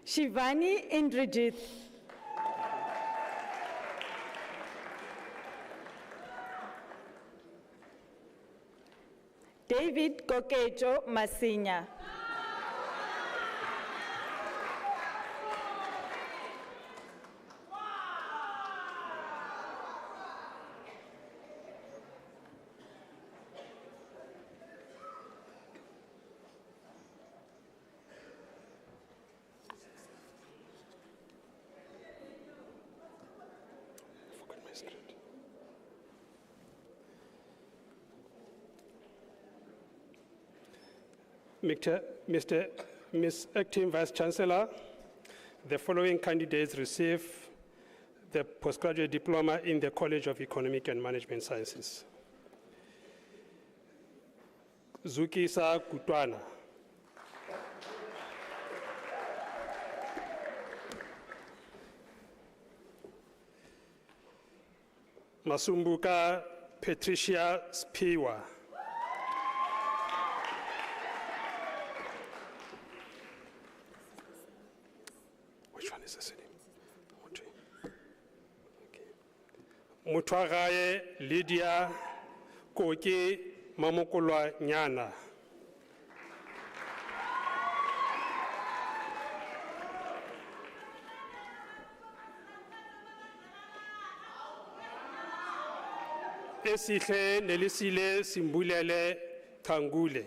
Shivani Indrajit. David Kokejo Masinya. Ms. Acting Vice Chancellor, the following candidates receive the postgraduate diploma in the College of Economic and Management Sciences. Zukisa Kutwana. Masumbuka Patricia Spiwa. Which one is the city? Mutwagaye Lydia Koki Mamukulwa Nyana. Esihle Nelisile Simbulele Kangule.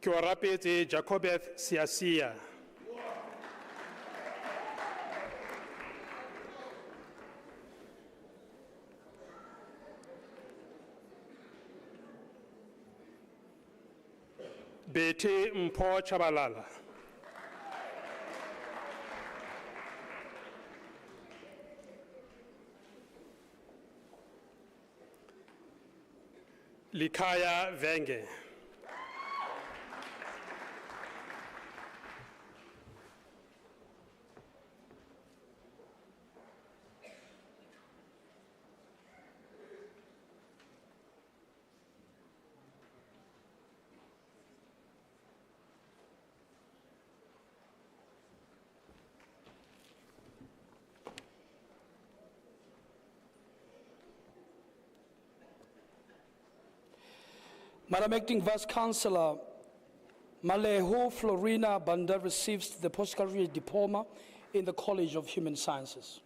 Kyorapete Jacobeth Siasia. Bete Mpo Chabalala. Likaya Venge. Madam Acting Vice Chancellor, Maleho Florina Banda receives the postgraduate diploma in the College of Human Sciences.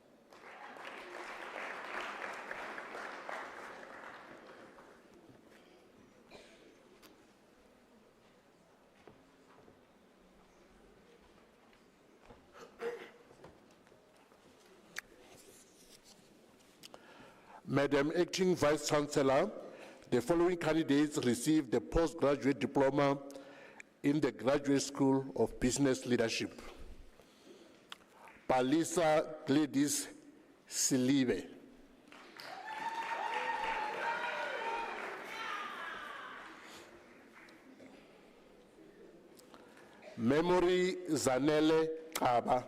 Madam Acting Vice Chancellor, the following candidates received the postgraduate diploma in the Graduate School of Business Leadership. Palisa Gladys Silibe. Memory Zanele Kaba.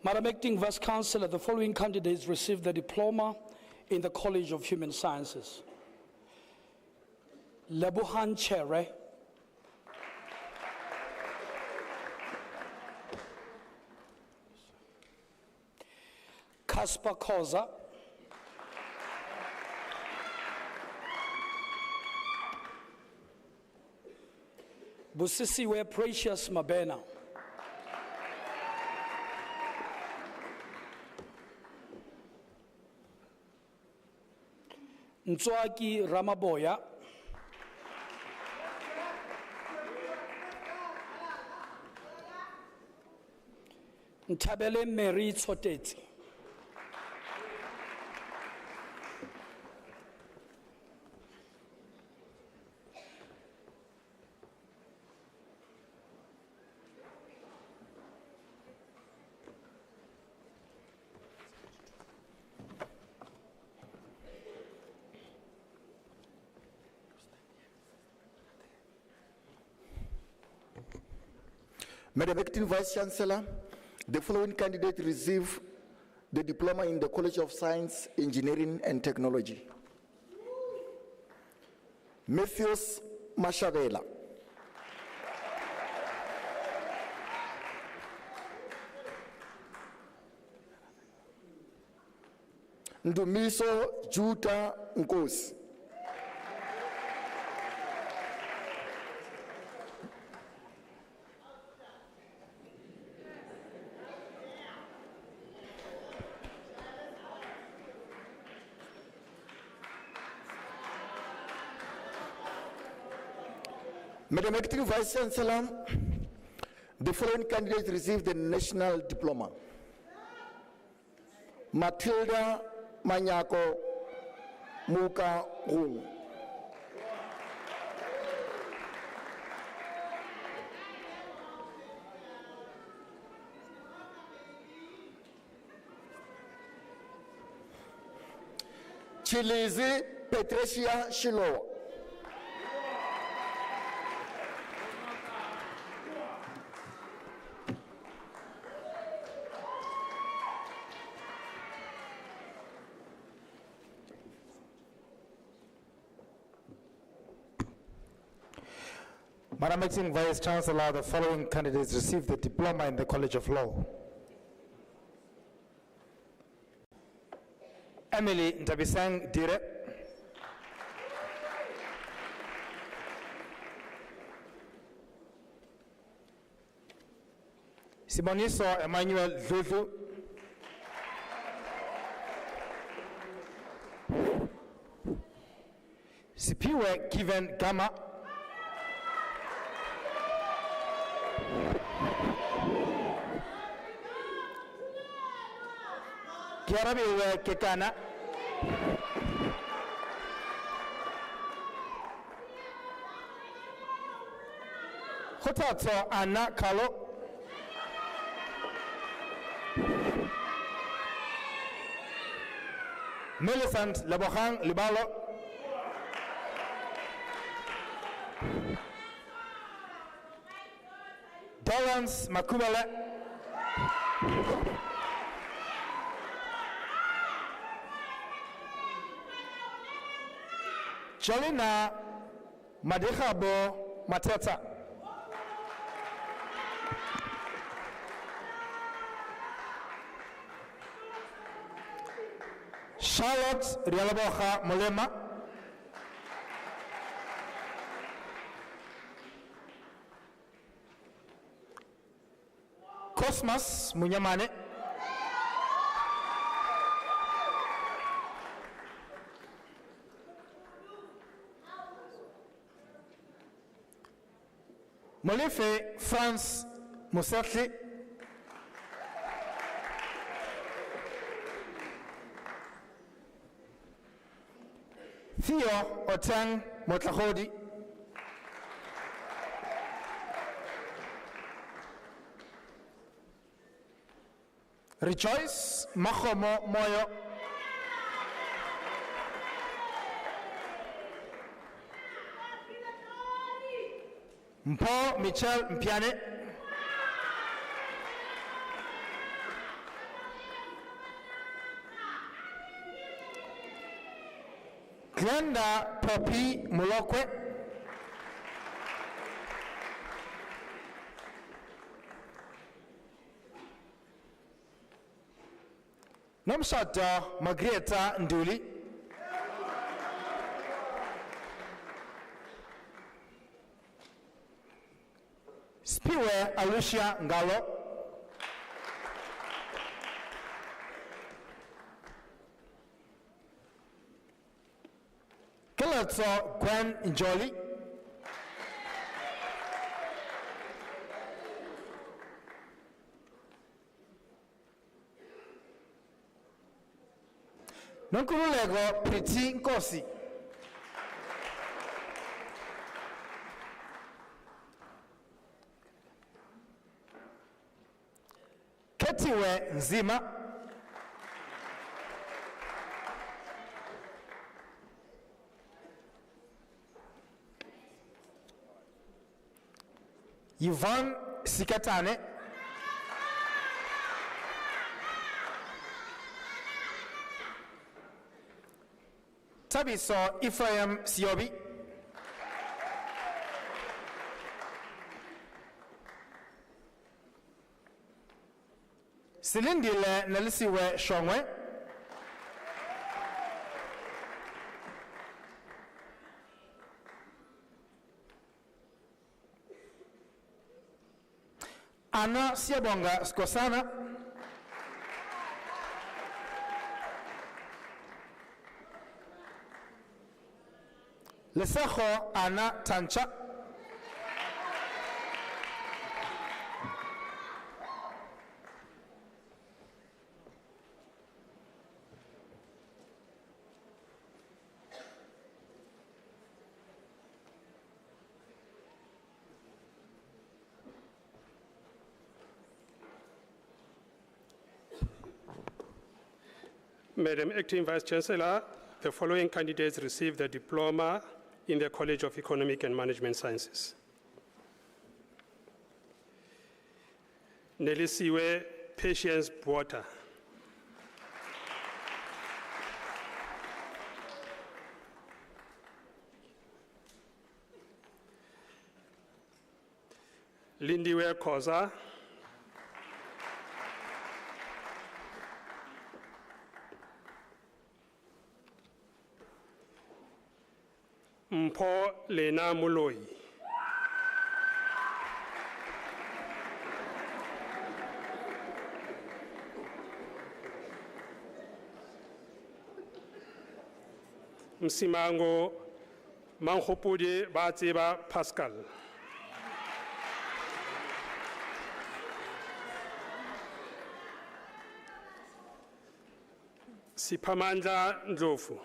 Madam Acting Vice Chancellor, the following candidates received the diploma in the College of Human Sciences. Lebuhan Chere, Kasper Koza, Busisiwe Precious Mabena, Ntswaki Ramaboya, Ntabele Mary Tsoteti, Madam Acting Vice Chancellor, the following candidate received the diploma in the College of Science, Engineering and Technology. Mathews Mashavela. Ndumiso Juta Nkosi. Madam Acting Vice Chancellor, the following candidates received the national diploma. Matilda Manyako Muka Rung. Chilizi Patricia Shilowa. Madam Acting Vice Chancellor, the following candidates received the diploma in the College of Law. Emily Ntabisang Dire. Simoniso Emmanuel Dludlu. Sipiwe Given Gama. Kiarabiwe Kekana. Hotato Anna Kalo. Millicent Lebohang Libalo. Dorrance Makubele. Jolina Madehabo Mateta. Charlotte Rialaboha Molema. Cosmas Munyamane. Molefe France Moussatli. Theo Otang Motlahodi. Rejoice Mahomo Moyo. Mpo Michel Mpiane. Glenda Poppy Mulokwe. Nomshata Margrethe Nduli. Spiwe Alucia Ngalo. Kilatso Gwen Njoli. Nonkululego Priti Nkosi. Ketiwe Nzima. Yvonne Sikatane. Tabiso Ephraim Siobi. Silindile Nelisiwe Shongwe. Ana Siyabonga Skosana. Lesego Ana Tancha. Madam Acting Vice Chancellor, the following candidates received the diploma in the College of Economic and Management Sciences. Nelisiwe Patience Bwota. Lindiwe Koza. Mpho Lena Muloi. Msimango Mankhopodi Batseba Pascal. Sipamandla Ndlovu.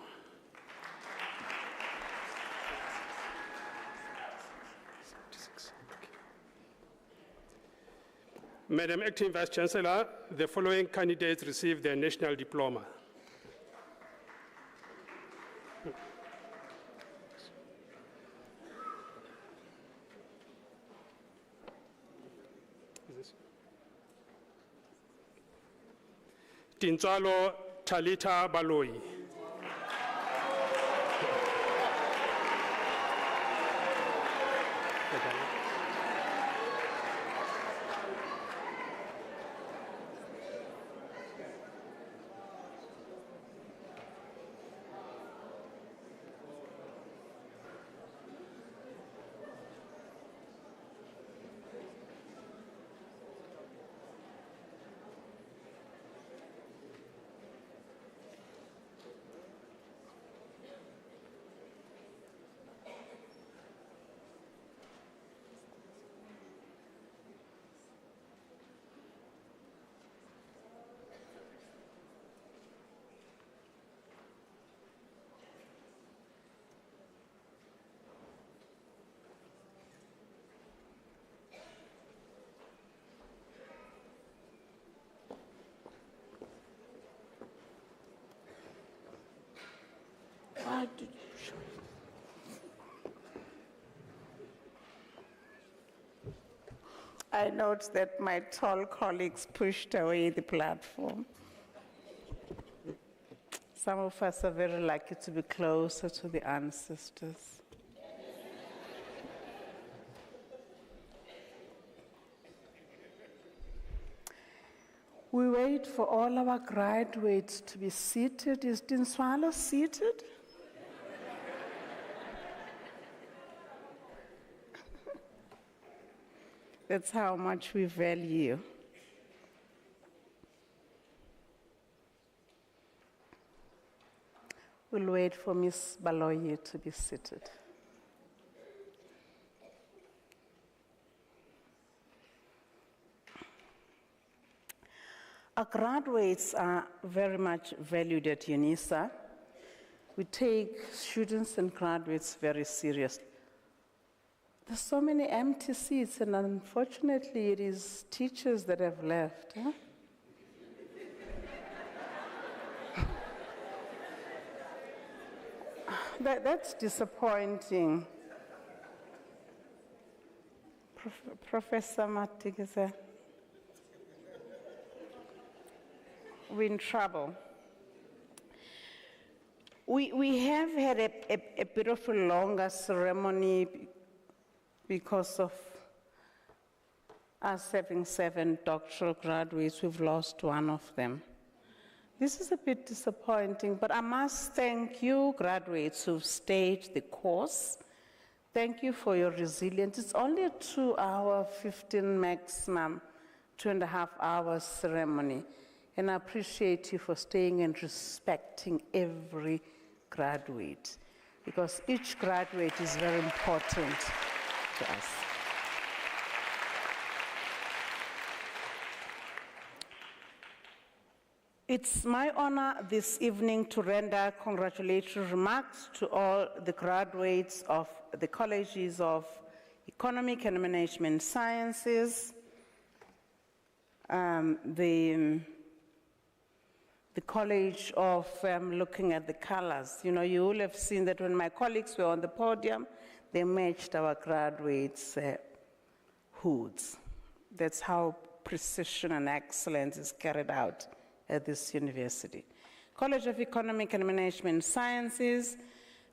Madam Acting Vice Chancellor, the following candidates received their national diploma. Tintswalo Talita Baloi. I note that my tall colleagues pushed away the platform. Some of us are very lucky to be closer to the ancestors. We wait for all our graduates to be seated. Is Dinswalo seated? That's how much we value. We'll wait for Ms. Baloyi to be seated. Our graduates are very much valued at UNISA. We take students and graduates very seriously. There's so many empty seats, and unfortunately, it is teachers that have left. Huh? That's disappointing. Professor Mathews, we're in trouble. We have had a bit of a longer ceremony because of us having 7 doctoral graduates. We've lost one of them. This is a bit disappointing, but I must thank you, graduates, who've stayed the course. Thank you for your resilience. It's only a 2-hour, 15 maximum 2.5 hours ceremony. And I appreciate you for staying and respecting every graduate, because each graduate is very important to us. It's my honor this evening to render congratulatory remarks to all the graduates of the colleges of Economic and Management Sciences, the College of, looking at the colors, you know, you will have seen that when my colleagues were on the podium, they matched our graduates' hoods. That's how precision and excellence is carried out at this university. College of Economic and Management Sciences,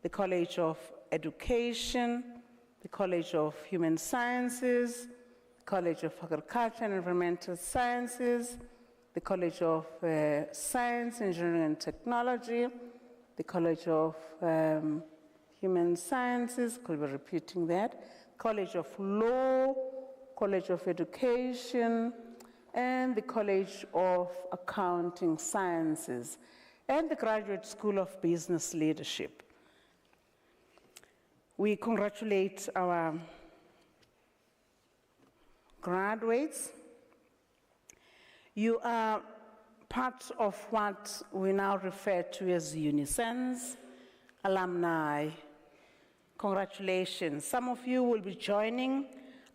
the College of Education, the College of Human Sciences, the College of Agriculture and Environmental Sciences, the College of Science, Engineering and Technology, the College of Human Sciences, could be repeating that, College of Law, College of Education, and the College of Accounting Sciences, and the Graduate School of Business Leadership. We congratulate our graduates. You are part of what we now refer to as UNISA's alumni. Congratulations. Some of you will be joining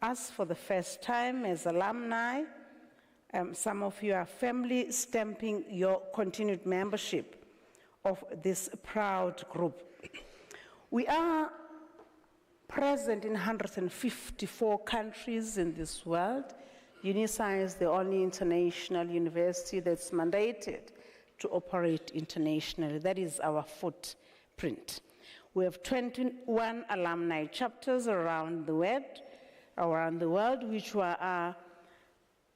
us for the first time as alumni. Some of you are family stamping your continued membership of this proud group. We are present in 154 countries in this world. UNISA is the only international university that's mandated to operate internationally. That is our footprint. We have 21 alumni chapters around the world, which are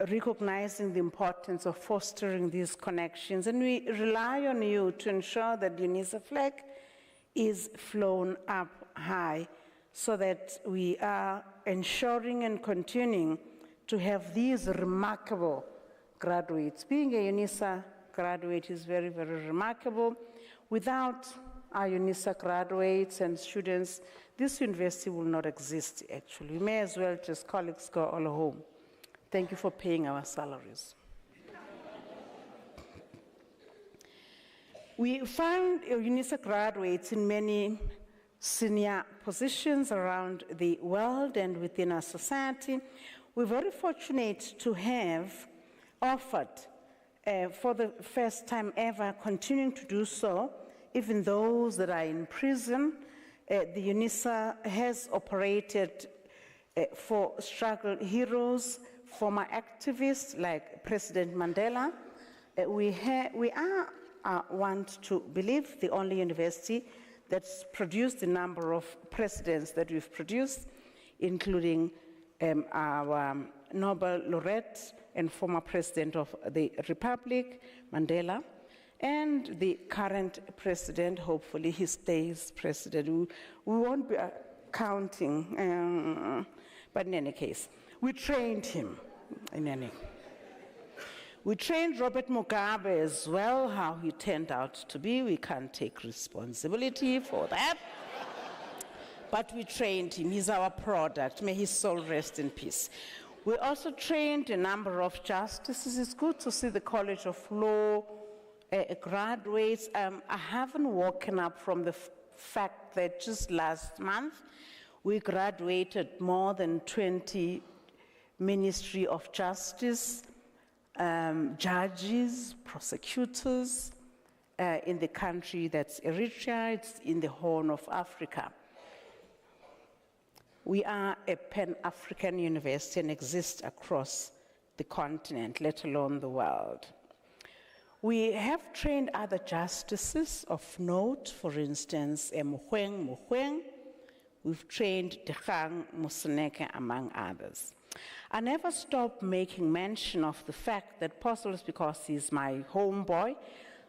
recognizing the importance of fostering these connections. And we rely on you to ensure that the UNISA flag is flown up high so that we are ensuring and continuing to have these remarkable graduates. Being a UNISA graduate is very, very remarkable. Without our UNISA graduates and students, this university will not exist, actually. We may as well just colleagues go all home. Thank you for paying our salaries. We find UNISA graduates in many senior positions around the world and within our society. We're very fortunate to have offered, for the first time ever, continuing to do so, even those that are in prison. The UNISA has operated for struggle heroes, former activists like President Mandela. We are, want to believe, the only university that's produced the number of presidents that we've produced, including our Nobel laureate and former president of the Republic, Mandela, and the current president. Hopefully he stays president. We won't be counting, but in any case, we trained him. We trained Robert Mugabe as well. How he turned out to be, we can't take responsibility for that. But we trained him. He's our product. May his soul rest in peace. We also trained a number of justices. It's good to see the College of Law graduates. I haven't woken up from the fact that just last month we graduated more than 20 Ministry of Justice judges, prosecutors in the country that's Eritrea. It's in the Horn of Africa. We are a Pan-African university and exist across the continent, let alone the world. We have trained other justices of note, for instance, Muhweng. We've trained Dikgang Moseneke, among others. I never stop making mention of the fact that, possibly because he's my homeboy,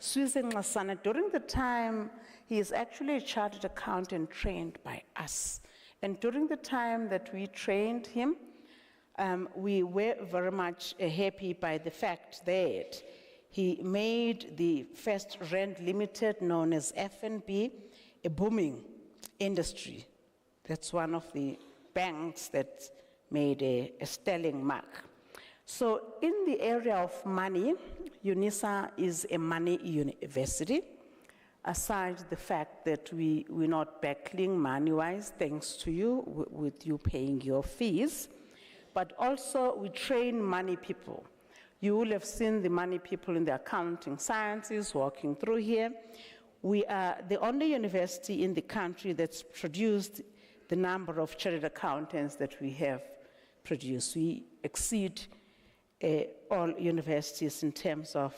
Suze Nxasana, during the time, he is actually a chartered accountant trained by us. And during the time that we trained him, We were very much happy by the fact that he made the first Rand Limited, known as FNB, a booming industry. That's one of the banks that made a sterling mark. So in the area of money, UNISA is a money university, aside the fact that we're not battling money-wise, thanks to you, with you paying your fees, but also we train money people. You will have seen the money people in the accounting sciences walking through here. We are the only university in the country that's produced the number of chartered accountants that we have produced. We exceed all universities in terms of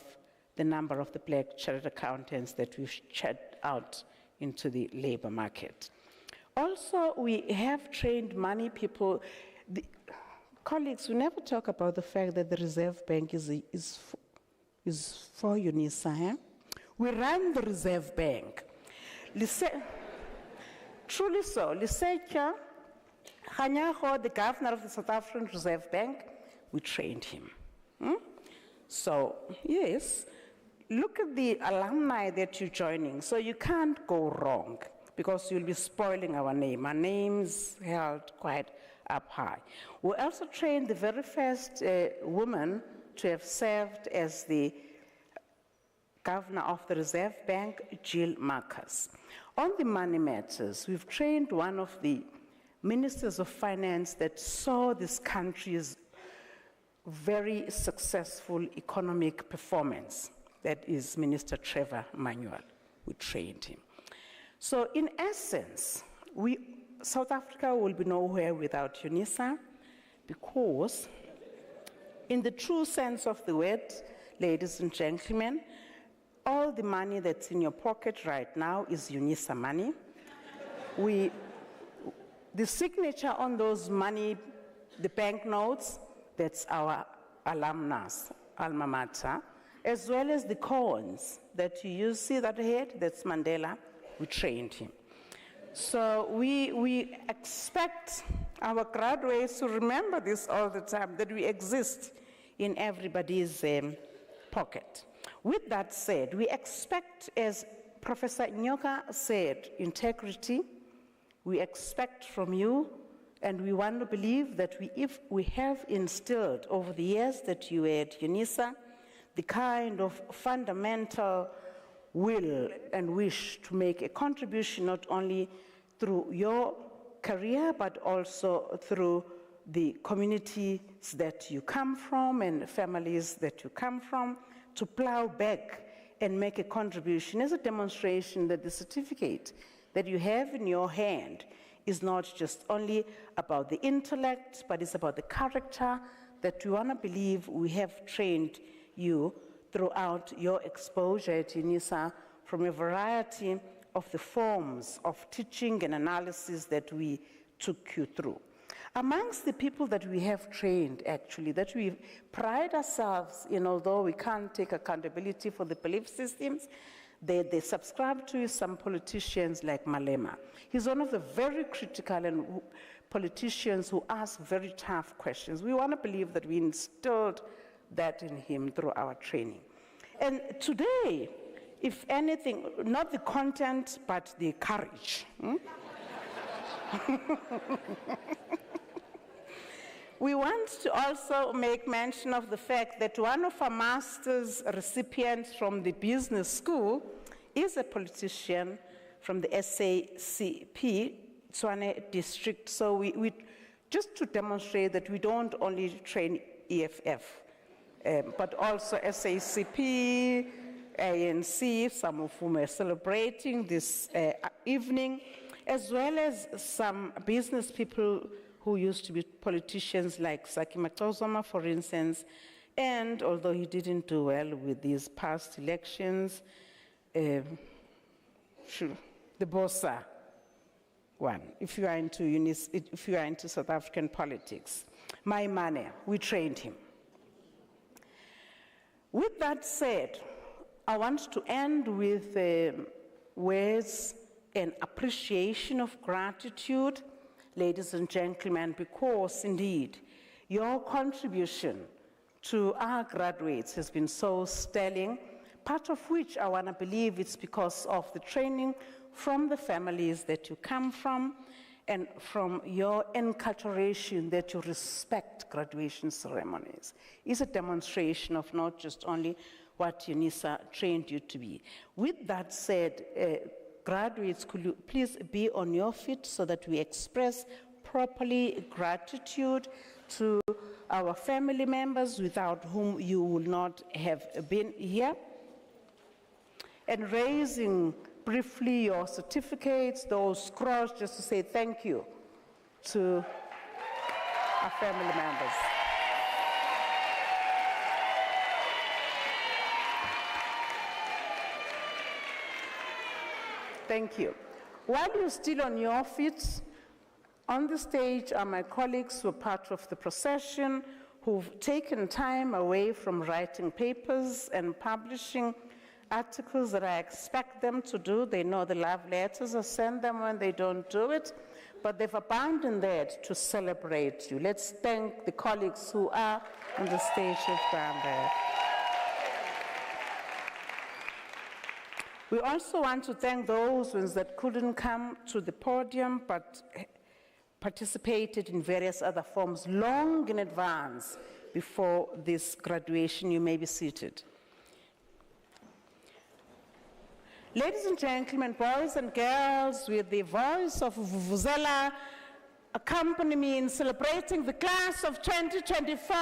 the number of the black chartered accountants that we've shed out into the labor market. Also, we have trained money people. Colleagues, we never talk about the fact that the Reserve Bank is for UNISA. Eh? We run the Reserve Bank. Truly so. Lisecha Hanyaho, the governor of the South African Reserve Bank, we trained him. So, yes, look at the alumni that you're joining. So you can't go wrong because you'll be spoiling our name. Our name's held quite up high. We also trained the very first woman to have served as the governor of the Reserve Bank, Jill Marcus. On the money matters, we've trained one of the ministers of finance that saw this country's very successful economic performance. That is Minister Trevor Manuel. We trained him. So in essence, South Africa will be nowhere without UNISA, because in the true sense of the word, ladies and gentlemen, all the money that's in your pocket right now is UNISA money. The signature on those money, the banknotes, that's our alumnus, alma mater, as well as the coins that you see that head, that's Mandela. We trained him. So we expect our graduates to remember this all the time, that we exist in everybody's pocket. With that said, we expect, as Professor Nyoka said, integrity. We expect from you, and we want to believe that if we have instilled over the years that you were at UNISA, the kind of fundamental will and wish to make a contribution not only through your career, but also through the communities that you come from and families that you come from, to plow back and make a contribution as a demonstration that the certificate that you have in your hand is not just only about the intellect, but it's about the character that we want to believe we have trained you throughout your exposure at UNISA from a variety of the forms of teaching and analysis that we took you through. Amongst the people that we have trained, actually, that we pride ourselves in, although we can't take accountability for the belief systems, they subscribe to some politicians like Malema. He's one of the very critical and politicians who ask very tough questions. We want to believe that we instilled that in him through our training. And today, if anything, not the content, but the courage. We want to also make mention of the fact that one of our master's recipients from the business school is a politician from the SACP, Tshwane district. So we just to demonstrate that we don't only train EFF, but also SACP, ANC, some of whom are celebrating this evening, as well as some business people who used to be politicians like Saki Matozoma, for instance, and although he didn't do well with these past elections, the Bosa one, if you are into South African politics. My money, we trained him. With that said, I want to end with words and appreciation of gratitude, ladies and gentlemen, because indeed, Your contribution to our graduates has been so sterling, part of which I want to believe it's because of the training from the families that you come from and from your enculturation that you respect graduation ceremonies. It's a demonstration of not just only what UNISA trained you to be. With that said, graduates, could you please be on your feet so that we express properly gratitude to our family members without whom you would not have been here. And raising briefly your certificates, those scrolls, just to say thank you to our family members. Thank you. While you're still on your feet, on the stage are my colleagues who are part of the procession, who've taken time away from writing papers and publishing articles that I expect them to do. They know the love letters, I send them when they don't do it, but they've abandoned that to celebrate you. Let's thank the colleagues who are on the stage down there. We also want to thank those ones that couldn't come to the podium but participated in various other forms long in advance before this graduation. You may be seated. Ladies and gentlemen, boys and girls, with the voice of Vuvuzela, accompany me in celebrating the class of 2024.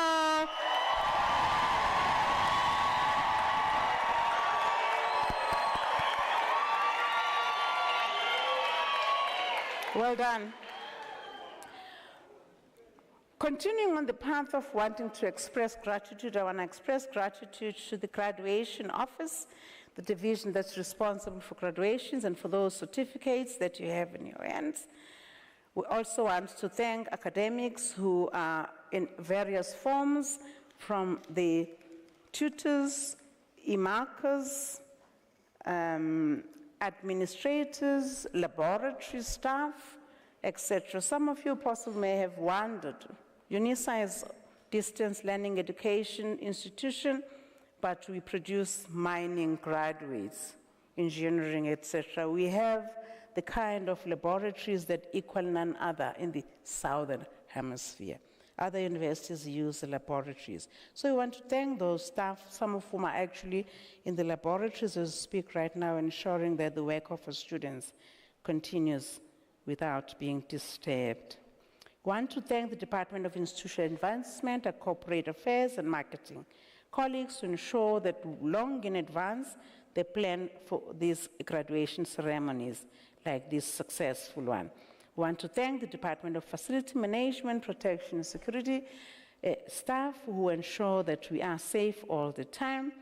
Well done. Continuing on the path of wanting to express gratitude, I want to express gratitude to the graduation office, the division that's responsible for graduations and for those certificates that you have in your hands. We also want to thank academics who are in various forms, from the tutors, e-markers, administrators, laboratory staff, etc. Some of you possibly may have wondered. UNISA is a distance learning education institution, but we produce mining graduates, engineering, etc. We have the kind of laboratories that equal none other in the southern hemisphere. Other universities use the laboratories. So we want to thank those staff, some of whom are actually in the laboratories as we speak right now, ensuring that the work of our students continues without being disturbed. We want to thank the Department of Institutional Advancement, Corporate Affairs and Marketing colleagues to ensure that long in advance they plan for these graduation ceremonies like this successful one. We want to thank the Department of Facility Management, Protection and Security staff who ensure that we are safe all the time,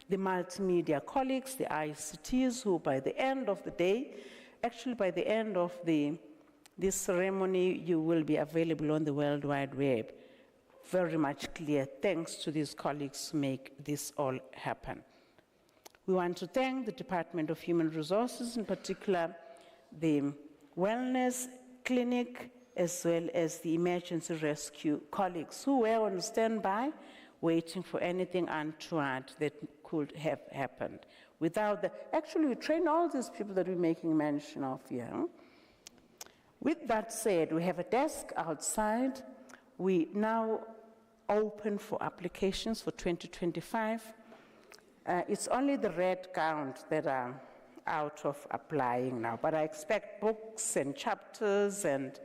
the multimedia colleagues, the ICTs who by the end of the day, actually by the end of this ceremony, you will be available on the World Wide Web. Very much clear. Thanks to these colleagues who make this all happen. We want to thank the Department of Human Resources, in particular the Wellness Clinic, as well as the emergency rescue colleagues who were on standby, waiting for anything untoward that could have happened. Without the, actually, we train all these people that we're making mention of here. With that said, we have a desk outside. We now open for applications for 2025. It's only the red count that are out of applying now, but I expect books and chapters and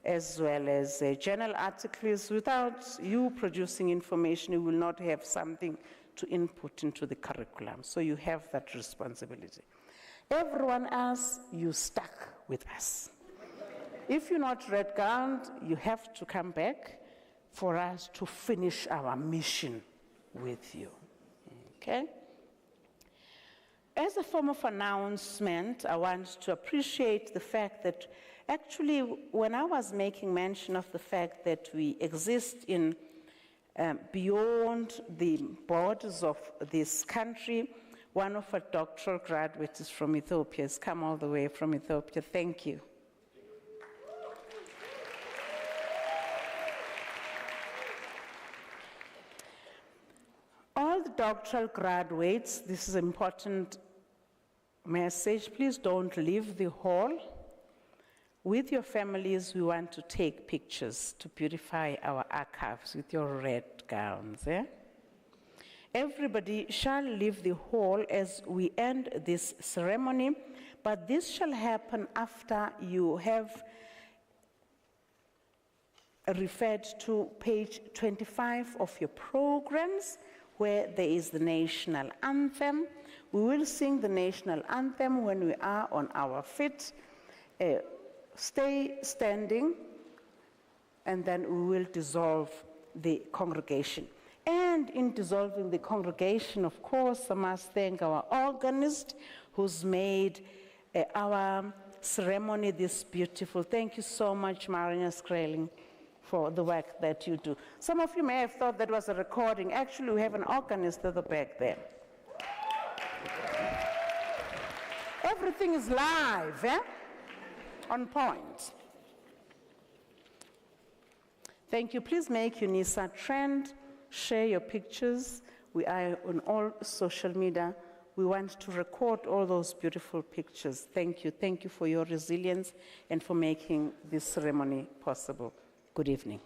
as well as journal articles. Without you producing information, you will not have something to input into the curriculum. So you have that responsibility. Everyone else, you stuck with us. If you're not red gowned, you have to come back for us to finish our mission with you, okay? As a form of announcement, I want to appreciate the fact that actually when I was making mention of the fact that we exist in beyond the borders of this country, one of our doctoral graduates is from Ethiopia, has come all the way from Ethiopia. Thank you. doctoral graduates, this is an important message. Please don't leave the hall. With your families, we want to take pictures to beautify our archives with your red gowns. Everybody shall leave the hall as we end this ceremony, but this shall happen after you have referred to page 25 of your programs, where there is the national anthem. We will sing the national anthem when we are on our feet. Stay standing, and then we will dissolve the congregation. And in dissolving the congregation, of course, I must thank our organist who's made our ceremony this beautiful. Thank you so much, Marina Skreling, for the work that you do. Some of you may have thought that was a recording. Actually, we have an organist at the back there. Everything is live, on point. Thank you. Please make UNISA trend. Share your pictures. We are on all social media. We want to record all those beautiful pictures. Thank you. Thank you for your resilience and for making this ceremony possible. Good evening.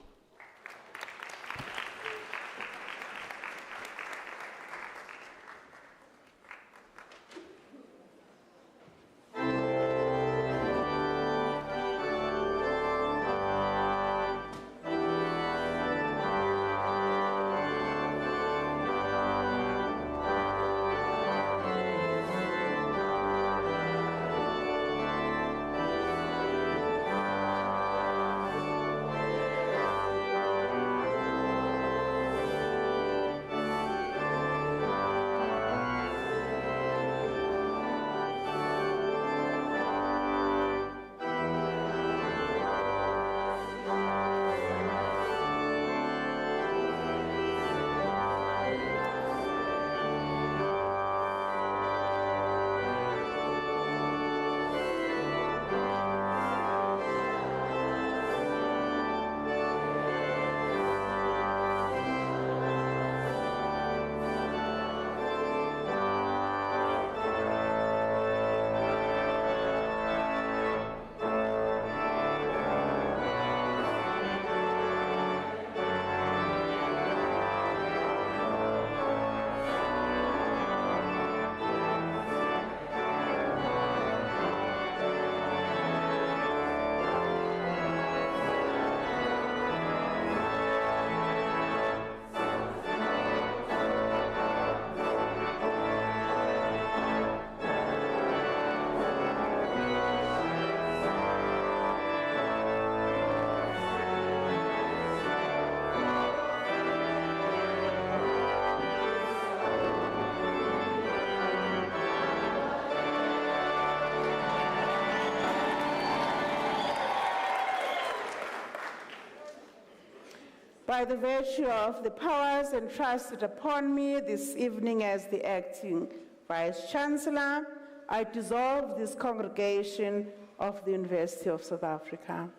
By the virtue of the powers entrusted upon me this evening as the acting Vice-Chancellor, I dissolve this congregation of the University of South Africa.